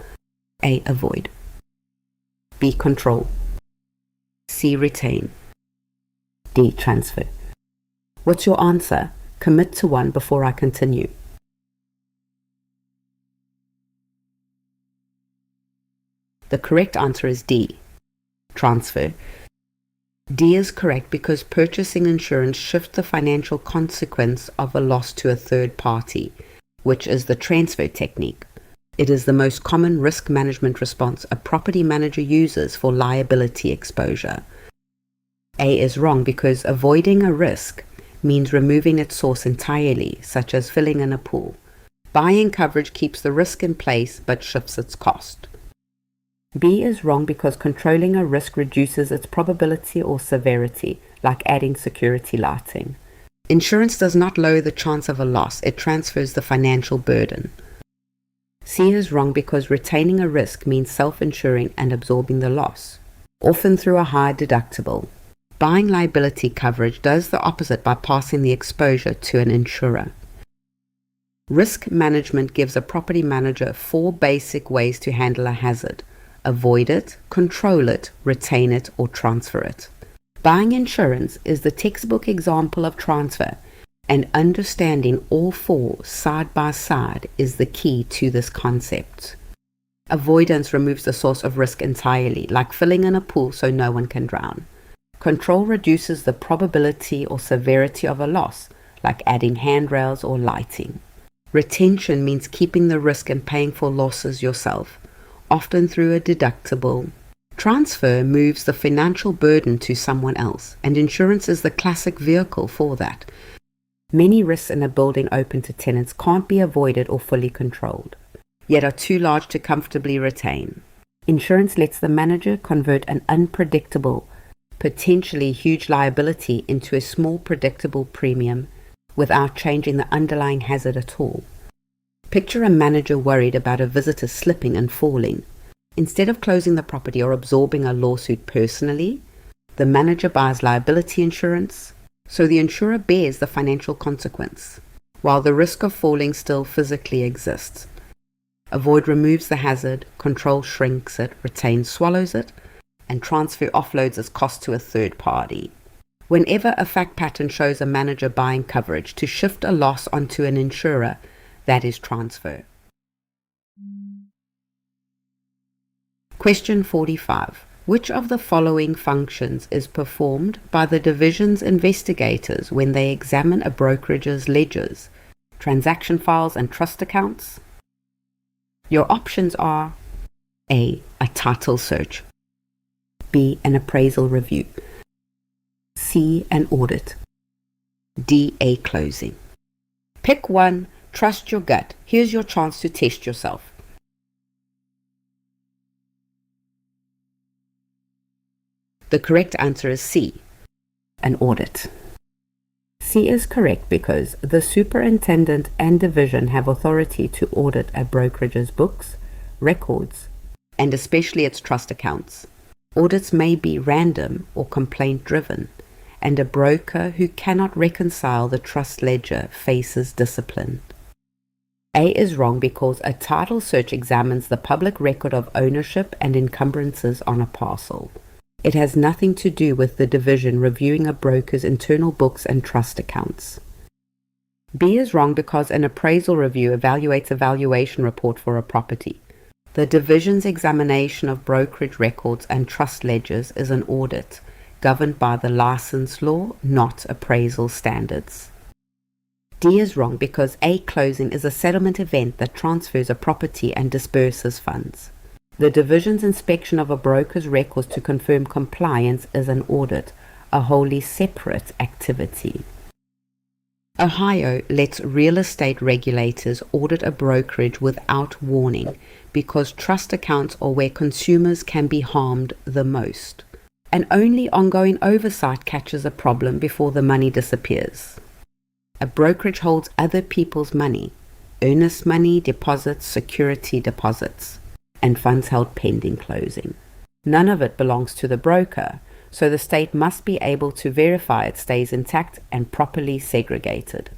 A. Avoid, B. Control, C. Retain, D. Transfer. What's your answer? Commit to one before I continue. The correct answer is D. Transfer. D is correct because purchasing insurance shifts the financial consequence of a loss to a third party, which is the transfer technique. It is the most common risk management response a property manager uses for liability exposure. A is wrong because avoiding a risk means removing its source entirely, such as filling in a pool. Buying coverage keeps the risk in place but shifts its cost. B is wrong because controlling a risk reduces its probability or severity, like adding security lighting. Insurance does not lower the chance of a loss, it transfers the financial burden. C is wrong because retaining a risk means self-insuring and absorbing the loss, often through a high deductible. Buying liability coverage does the opposite by passing the exposure to an insurer. Risk management gives a property manager 4 basic ways to handle a hazard: avoid it, control it, retain it, or transfer it. Buying insurance is the textbook example of transfer, and understanding all 4 side by side is the key to this concept. Avoidance removes the source of risk entirely, like filling in a pool so no one can drown. Control reduces the probability or severity of a loss, like adding handrails or lighting. Retention means keeping the risk and paying for losses yourself, often through a deductible. Transfer moves the financial burden to someone else, and insurance is the classic vehicle for that. Many risks in a building open to tenants can't be avoided or fully controlled, yet are too large to comfortably retain. Insurance lets the manager convert an unpredictable, potentially huge liability into a small predictable premium without changing the underlying hazard at all. Picture a manager worried about a visitor slipping and falling. Instead of closing the property or absorbing a lawsuit personally, the manager buys liability insurance, so the insurer bears the financial consequence, while the risk of falling still physically exists. Avoid removes the hazard, control shrinks it, retain swallows it, and transfer offloads as cost to a third party. Whenever a fact pattern shows a manager buying coverage to shift a loss onto an insurer, that is transfer. Question 45. Which of the following functions is performed by the division's investigators when they examine a brokerage's ledgers, transaction files, and trust accounts? Your options are A. A title search, B. An appraisal review, C. An audit, D. A closing. Pick one. Trust your gut. Here's your chance to test yourself. The correct answer is C. An audit. C is correct because the superintendent and division have authority to audit a brokerage's books, records, and especially its trust accounts. Audits may be random or complaint-driven, and a broker who cannot reconcile the trust ledger faces discipline. A is wrong because a title search examines the public record of ownership and encumbrances on a parcel. It has nothing to do with the division reviewing a broker's internal books and trust accounts. B is wrong because an appraisal review evaluates a valuation report for a property. The division's examination of brokerage records and trust ledgers is an audit, governed by the license law, not appraisal standards. D is wrong because a closing is a settlement event that transfers a property and disperses funds. The division's inspection of a broker's records to confirm compliance is an audit, a wholly separate activity. Ohio lets real estate regulators audit a brokerage without warning because trust accounts are where consumers can be harmed the most, and only ongoing oversight catches a problem before the money disappears. A brokerage holds other people's money, earnest money, deposits, security deposits, and funds held pending closing. None of it belongs to the broker, so the state must be able to verify it stays intact and properly segregated.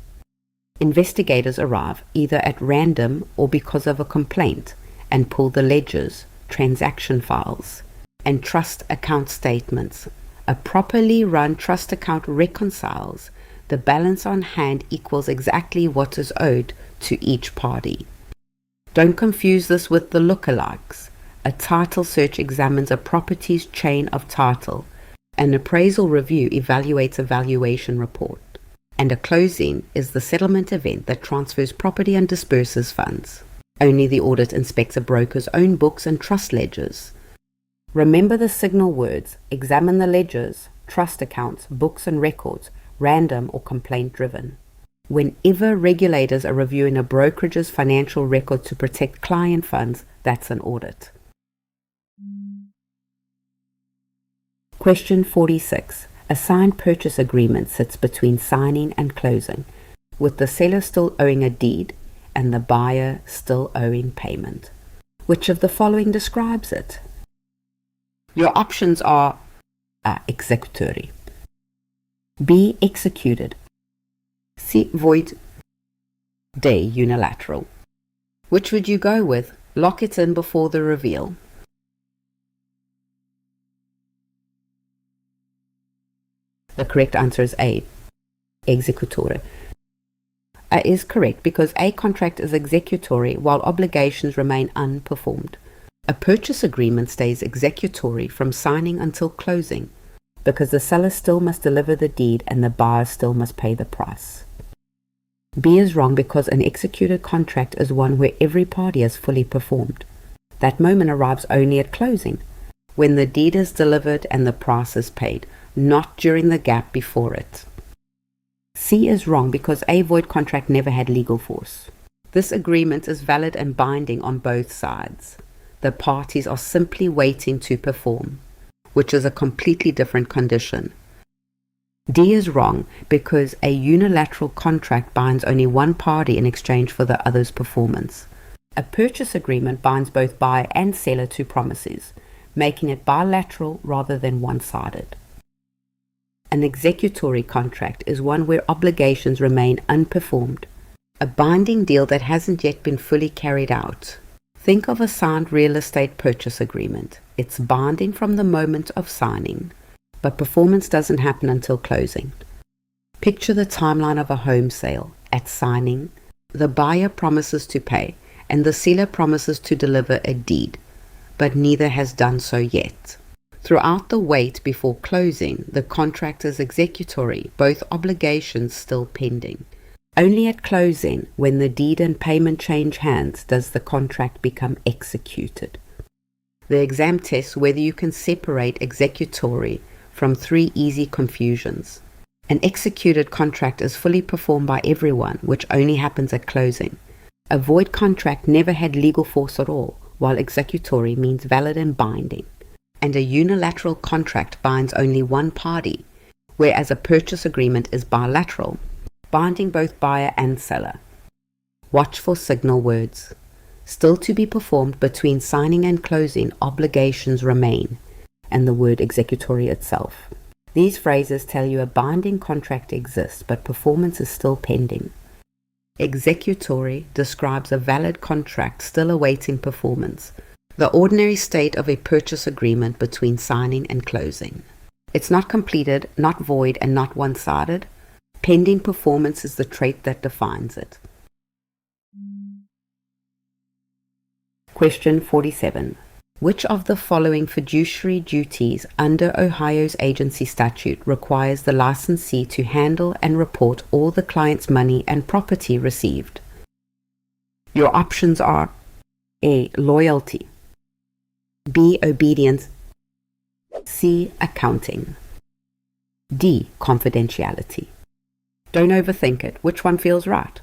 Investigators arrive either at random or because of a complaint and pull the ledgers, transaction files, and trust account statements. A properly run trust account reconciles the balance on hand equals exactly what is owed to each party. Don't confuse this with the lookalikes. A title search examines a property's chain of title. An appraisal review evaluates a valuation report. And a closing is the settlement event that transfers property and disperses funds. Only the audit inspects a broker's own books and trust ledgers. Remember the signal words: examine the ledgers, trust accounts, books and records, random or complaint-driven. Whenever regulators are reviewing a brokerage's financial record to protect client funds, that's an audit. Question 46. A signed purchase agreement sits between signing and closing, with the seller still owing a deed and the buyer still owing payment. Which of the following describes it? Your options are executory, B. Executed, C. Void, D. Unilateral. Which would you go with? Lock it in before the reveal. The correct answer is A. Executory. A is correct because a contract is executory while obligations remain unperformed. A purchase agreement stays executory from signing until closing because the seller still must deliver the deed and the buyer still must pay the price. B is wrong because an executed contract is one where every party has fully performed. That moment arrives only at closing, when the deed is delivered and the price is paid, not during the gap before it. C is wrong because a void contract never had legal force. This agreement is valid and binding on both sides. The parties are simply waiting to perform, which is a completely different condition. D is wrong because a unilateral contract binds only one party in exchange for the other's performance. A purchase agreement binds both buyer and seller to promises, making it bilateral rather than one-sided. An executory contract is one where obligations remain unperformed, a binding deal that hasn't yet been fully carried out. Think of a signed real estate purchase agreement. It's binding from the moment of signing, but performance doesn't happen until closing. Picture the timeline of a home sale. At signing, the buyer promises to pay, and the seller promises to deliver a deed, but neither has done so yet. Throughout the wait before closing, the contract is executory, both obligations still pending. Only at closing, when the deed and payment change hands, does the contract become executed. The exam tests whether you can separate executory from three easy confusions. An executed contract is fully performed by everyone, which only happens at closing. A void contract never had legal force at all, while executory means valid and binding. And a unilateral contract binds only one party, whereas a purchase agreement is bilateral, binding both buyer and seller. Watch for signal words. Still to be performed between signing and closing, obligations remain, and the word executory itself. These phrases tell you a binding contract exists, but performance is still pending. Executory describes a valid contract still awaiting performance, the ordinary state of a purchase agreement between signing and closing. It's not completed, not void, and not one-sided. Pending performance is the trait that defines it. Question 47. Which of the following fiduciary duties under Ohio's agency statute requires the licensee to handle and report all the client's money and property received? Your options are A. Loyalty, B. Obedience, C. Accounting, D. Confidentiality. Don't overthink it. Which one feels right?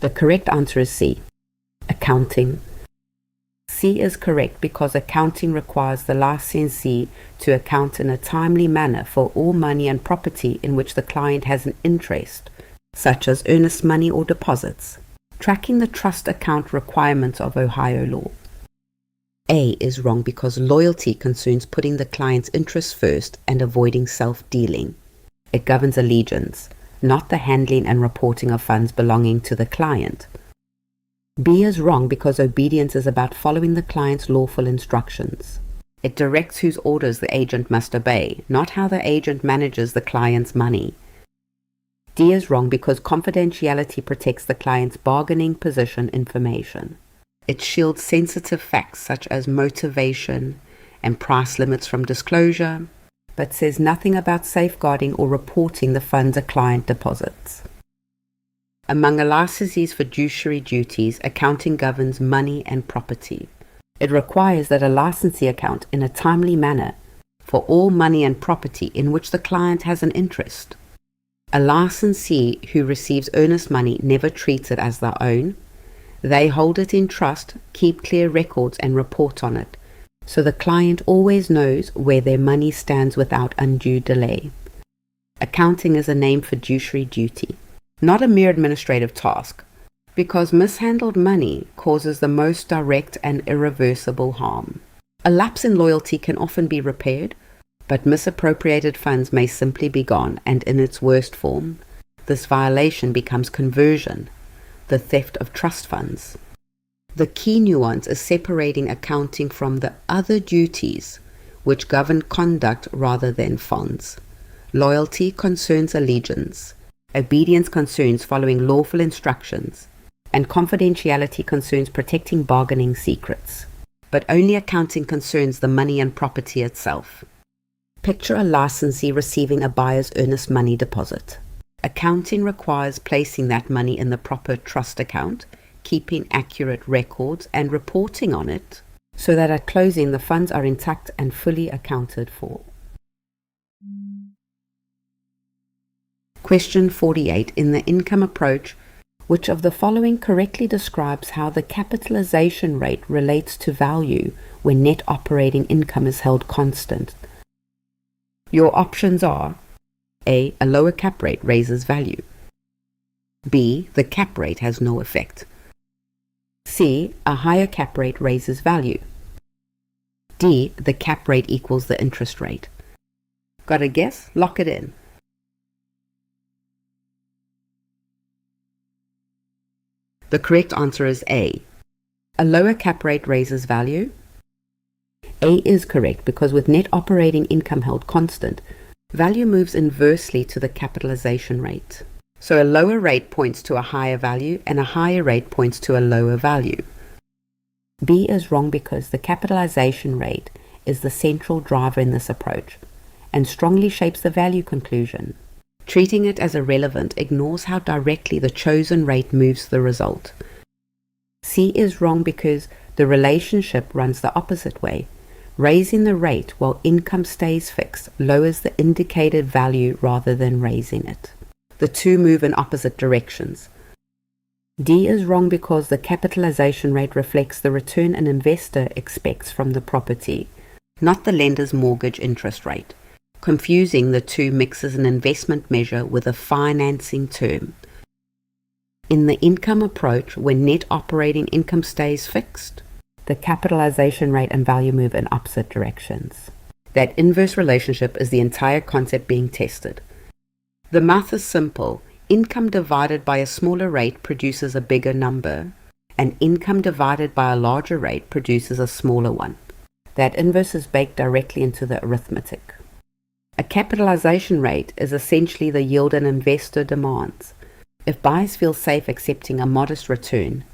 The correct answer is C. Accounting. C is correct because accounting requires the licensee to account in a timely manner for all money and property in which the client has an interest, such as earnest money or deposits, tracking the trust account requirements of Ohio law. A is wrong because loyalty concerns putting the client's interests first and avoiding self-dealing. It governs allegiance, not the handling and reporting of funds belonging to the client. B is wrong because obedience is about following the client's lawful instructions. It directs whose orders the agent must obey, not how the agent manages the client's money. D is wrong because confidentiality protects the client's bargaining position information. It shields sensitive facts such as motivation and price limits from disclosure, but says nothing about safeguarding or reporting the funds a client deposits. Among a licensee's fiduciary duties, accounting governs money and property. It requires that a licensee account in a timely manner for all money and property in which the client has an interest. A licensee who receives earnest money never treats it as their own. They hold it in trust, keep clear records, and report on it, so the client always knows where their money stands without undue delay. Accounting is a named fiduciary duty, not a mere administrative task, because mishandled money causes the most direct and irreversible harm. A lapse in loyalty can often be repaired, but misappropriated funds may simply be gone, and in its worst form, this violation becomes conversion, the theft of trust funds. The key nuance is separating accounting from the other duties which govern conduct rather than funds. Loyalty concerns allegiance, obedience concerns following lawful instructions, and confidentiality concerns protecting bargaining secrets. But only accounting concerns the money and property itself. Picture a licensee receiving a buyer's earnest money deposit. Accounting requires placing that money in the proper trust account, keeping accurate records and reporting on it so that at closing the funds are intact and fully accounted for. Question 48. In the income approach, which of the following correctly describes how the capitalization rate relates to value when net operating income is held constant? Your options are A. A lower cap rate raises value. B. The cap rate has no effect. C. A higher cap rate raises value. D. The cap rate equals the interest rate. Got a guess? Lock it in. The correct answer is A. A lower cap rate raises value. A is correct because with net operating income held constant, value moves inversely to the capitalization rate. So a lower rate points to a higher value and a higher rate points to a lower value. B is wrong because the capitalization rate is the central driver in this approach and strongly shapes the value conclusion. Treating it as irrelevant ignores how directly the chosen rate moves the result. C is wrong because the relationship runs the opposite way. Raising the rate while income stays fixed lowers the indicated value rather than raising it. The two move in opposite directions. D is wrong because the capitalization rate reflects the return an investor expects from the property, not the lender's mortgage interest rate. Confusing the two mixes an investment measure with a financing term. In the income approach, when net operating income stays fixed, the capitalization rate and value move in opposite directions. That inverse relationship is the entire concept being tested. The math is simple. Income divided by a smaller rate produces a bigger number, and income divided by a larger rate produces a smaller one. That inverse is baked directly into the arithmetic. A capitalization rate is essentially the yield an investor demands. If buyers feel safe accepting a modest return,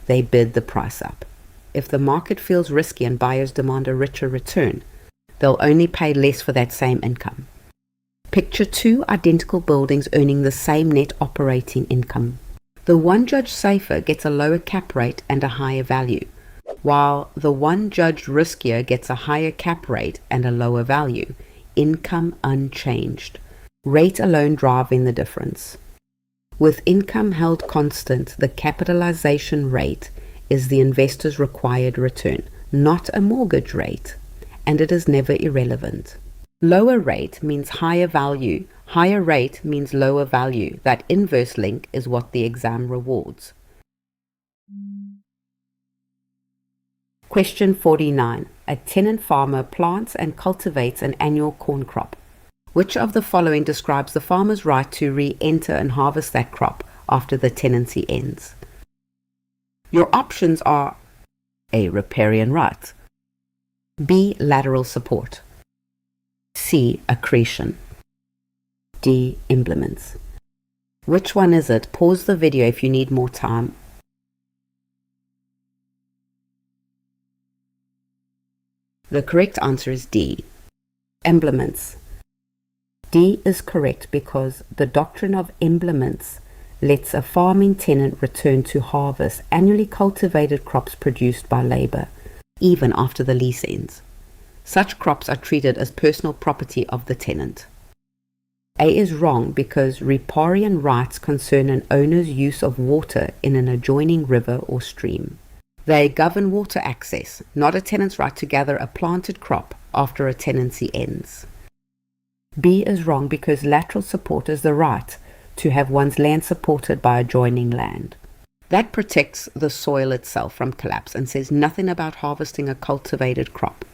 they bid the price up. If the market feels risky and buyers demand a richer return, they'll only pay less for that same income. Picture two identical buildings earning the same net operating income. The one judged safer gets a lower cap rate and a higher value, while the one judged riskier gets a higher cap rate and a lower value, income unchanged, rate alone driving the difference. With income held constant, the capitalization rate is the investor's required return, not a mortgage rate, and it is never irrelevant. Lower rate means higher value, higher rate means lower value. That inverse link is what the exam rewards. Question 49. A tenant farmer plants and cultivates an annual corn crop. Which of the following describes the farmer's right to re-enter and harvest that crop after the tenancy ends? Your options are A. Riparian right, B. Lateral support, C. Accretion, D. Implements. Which one is it? Pause the video if you need more time. The correct answer is D. Implements. D is correct because the doctrine of implements lets a farming tenant return to harvest annually cultivated crops produced by labor, even after the lease ends. Such crops are treated as personal property of the tenant. A is wrong because riparian rights concern an owner's use of water in an adjoining river or stream. They govern water access, not a tenant's right to gather a planted crop after a tenancy ends. B is wrong because lateral support is the right to have one's land supported by adjoining land. That protects the soil itself from collapse and says nothing about harvesting a cultivated crop.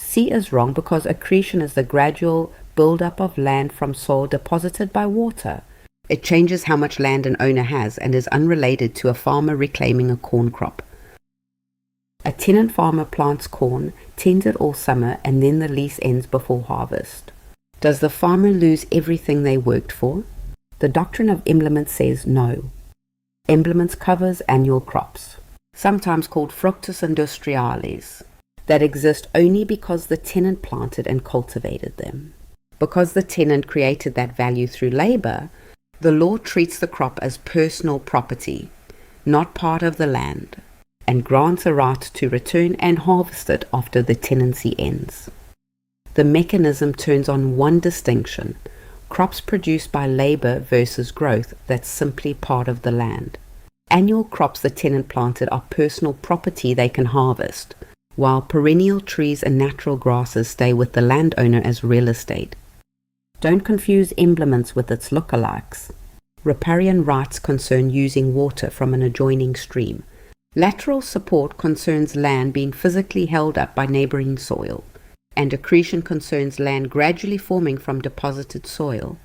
C is wrong because accretion is the gradual build-up of land from soil deposited by water. It changes how much land an owner has and is unrelated to a farmer reclaiming a corn crop. A tenant farmer plants corn, tends it all summer, and then the lease ends before harvest. Does the farmer lose everything they worked for? The doctrine of implements says no. Implements covers annual crops, sometimes called fructus industrialis, that exist only because the tenant planted and cultivated them. Because the tenant created that value through labor, the law treats the crop as personal property, not part of the land, and grants a right to return and harvest it after the tenancy ends. The mechanism turns on one distinction: crops produced by labor versus growth that's simply part of the land. Annual crops the tenant planted are personal property they can harvest, while perennial trees and natural grasses stay with the landowner as real estate. Don't confuse implements with its lookalikes. Riparian rights concern using water from an adjoining stream. Lateral support concerns land being physically held up by neighboring soil, and accretion concerns land gradually forming from deposited soil.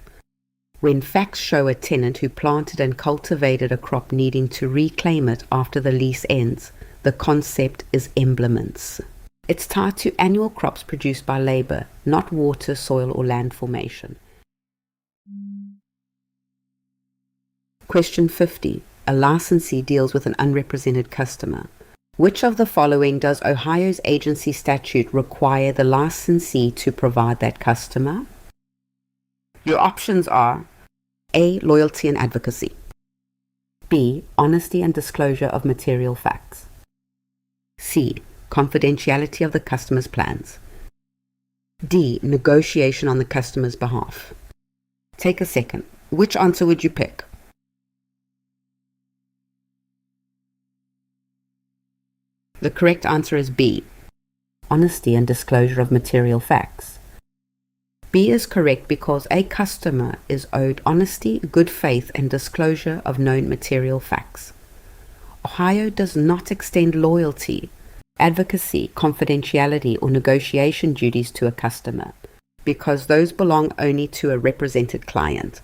When facts show a tenant who planted and cultivated a crop needing to reclaim it after the lease ends, the concept is emblements. It's tied to annual crops produced by labor, not water, soil, or land formation. Question 50. A licensee deals with an unrepresented customer. Which of the following does Ohio's agency statute require the licensee to provide that customer? Your options are A. Loyalty and advocacy, B. Honesty and disclosure of material facts, C. Confidentiality of the customer's plans, D. Negotiation on the customer's behalf. Take a second. Which answer would you pick? The correct answer is B. Honesty and disclosure of material facts. B is correct because a customer is owed honesty, good faith, and disclosure of known material facts. Ohio does not extend loyalty, advocacy, confidentiality, or negotiation duties to a customer because those belong only to a represented client.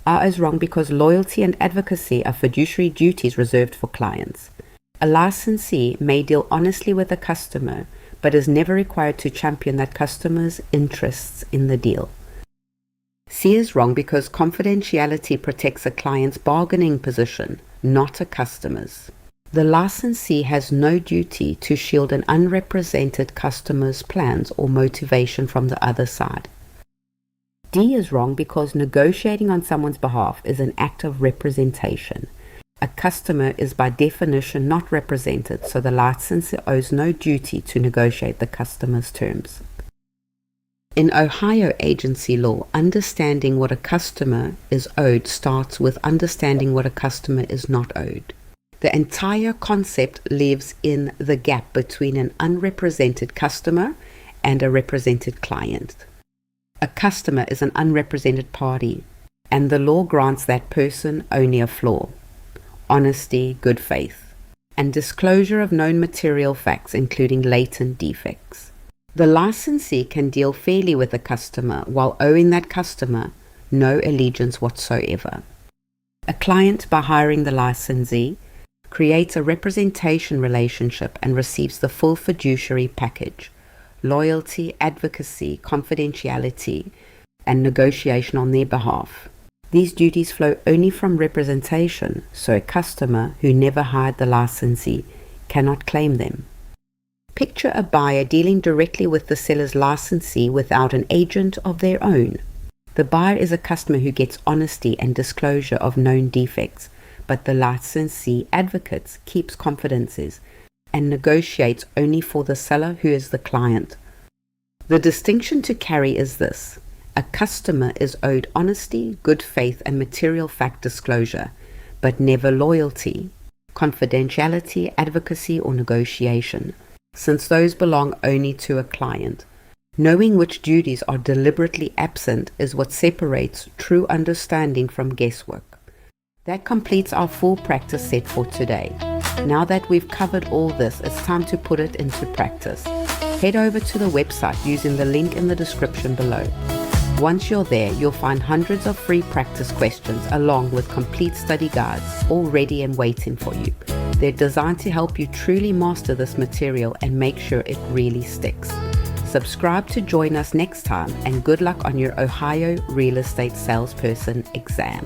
R is wrong because loyalty and advocacy are fiduciary duties reserved for clients. A licensee may deal honestly with a customer, but is never required to champion that customer's interests in the deal. C is wrong because confidentiality protects a client's bargaining position, not a customer's. The licensee has no duty to shield an unrepresented customer's plans or motivation from the other side. D is wrong because negotiating on someone's behalf is an act of representation. A customer is by definition not represented, so the licensee owes no duty to negotiate the customer's terms. In Ohio agency law, understanding what a customer is owed starts with understanding what a customer is not owed. The entire concept lives in the gap between an unrepresented customer and a represented client. A customer is an unrepresented party, and the law grants that person only a flaw: honesty, good faith, and disclosure of known material facts, including latent defects. The licensee can deal fairly with the customer while owing that customer no allegiance whatsoever. A client, by hiring the licensee, creates a representation relationship and receives the full fiduciary package: loyalty, advocacy, confidentiality, and negotiation on their behalf. These duties flow only from representation, so a customer who never hired the licensee cannot claim them. Picture a buyer dealing directly with the seller's licensee without an agent of their own. The buyer is a customer who gets honesty and disclosure of known defects, but the licensee advocates, keeps confidences, and negotiates only for the seller, who is the client. The distinction to carry is this: a customer is owed honesty, good faith, and material fact disclosure, but never loyalty, confidentiality, advocacy, or negotiation, since those belong only to a client. Knowing which duties are deliberately absent is what separates true understanding from guesswork. That completes our full practice set for today. Now that we've covered all this, it's time to put it into practice. Head over to the website using the link in the description below. Once you're there, you'll find hundreds of free practice questions along with complete study guides all ready and waiting for you. They're designed to help you truly master this material and make sure it really sticks. Subscribe to join us next time, and good luck on your Ohio Real Estate Salesperson exam.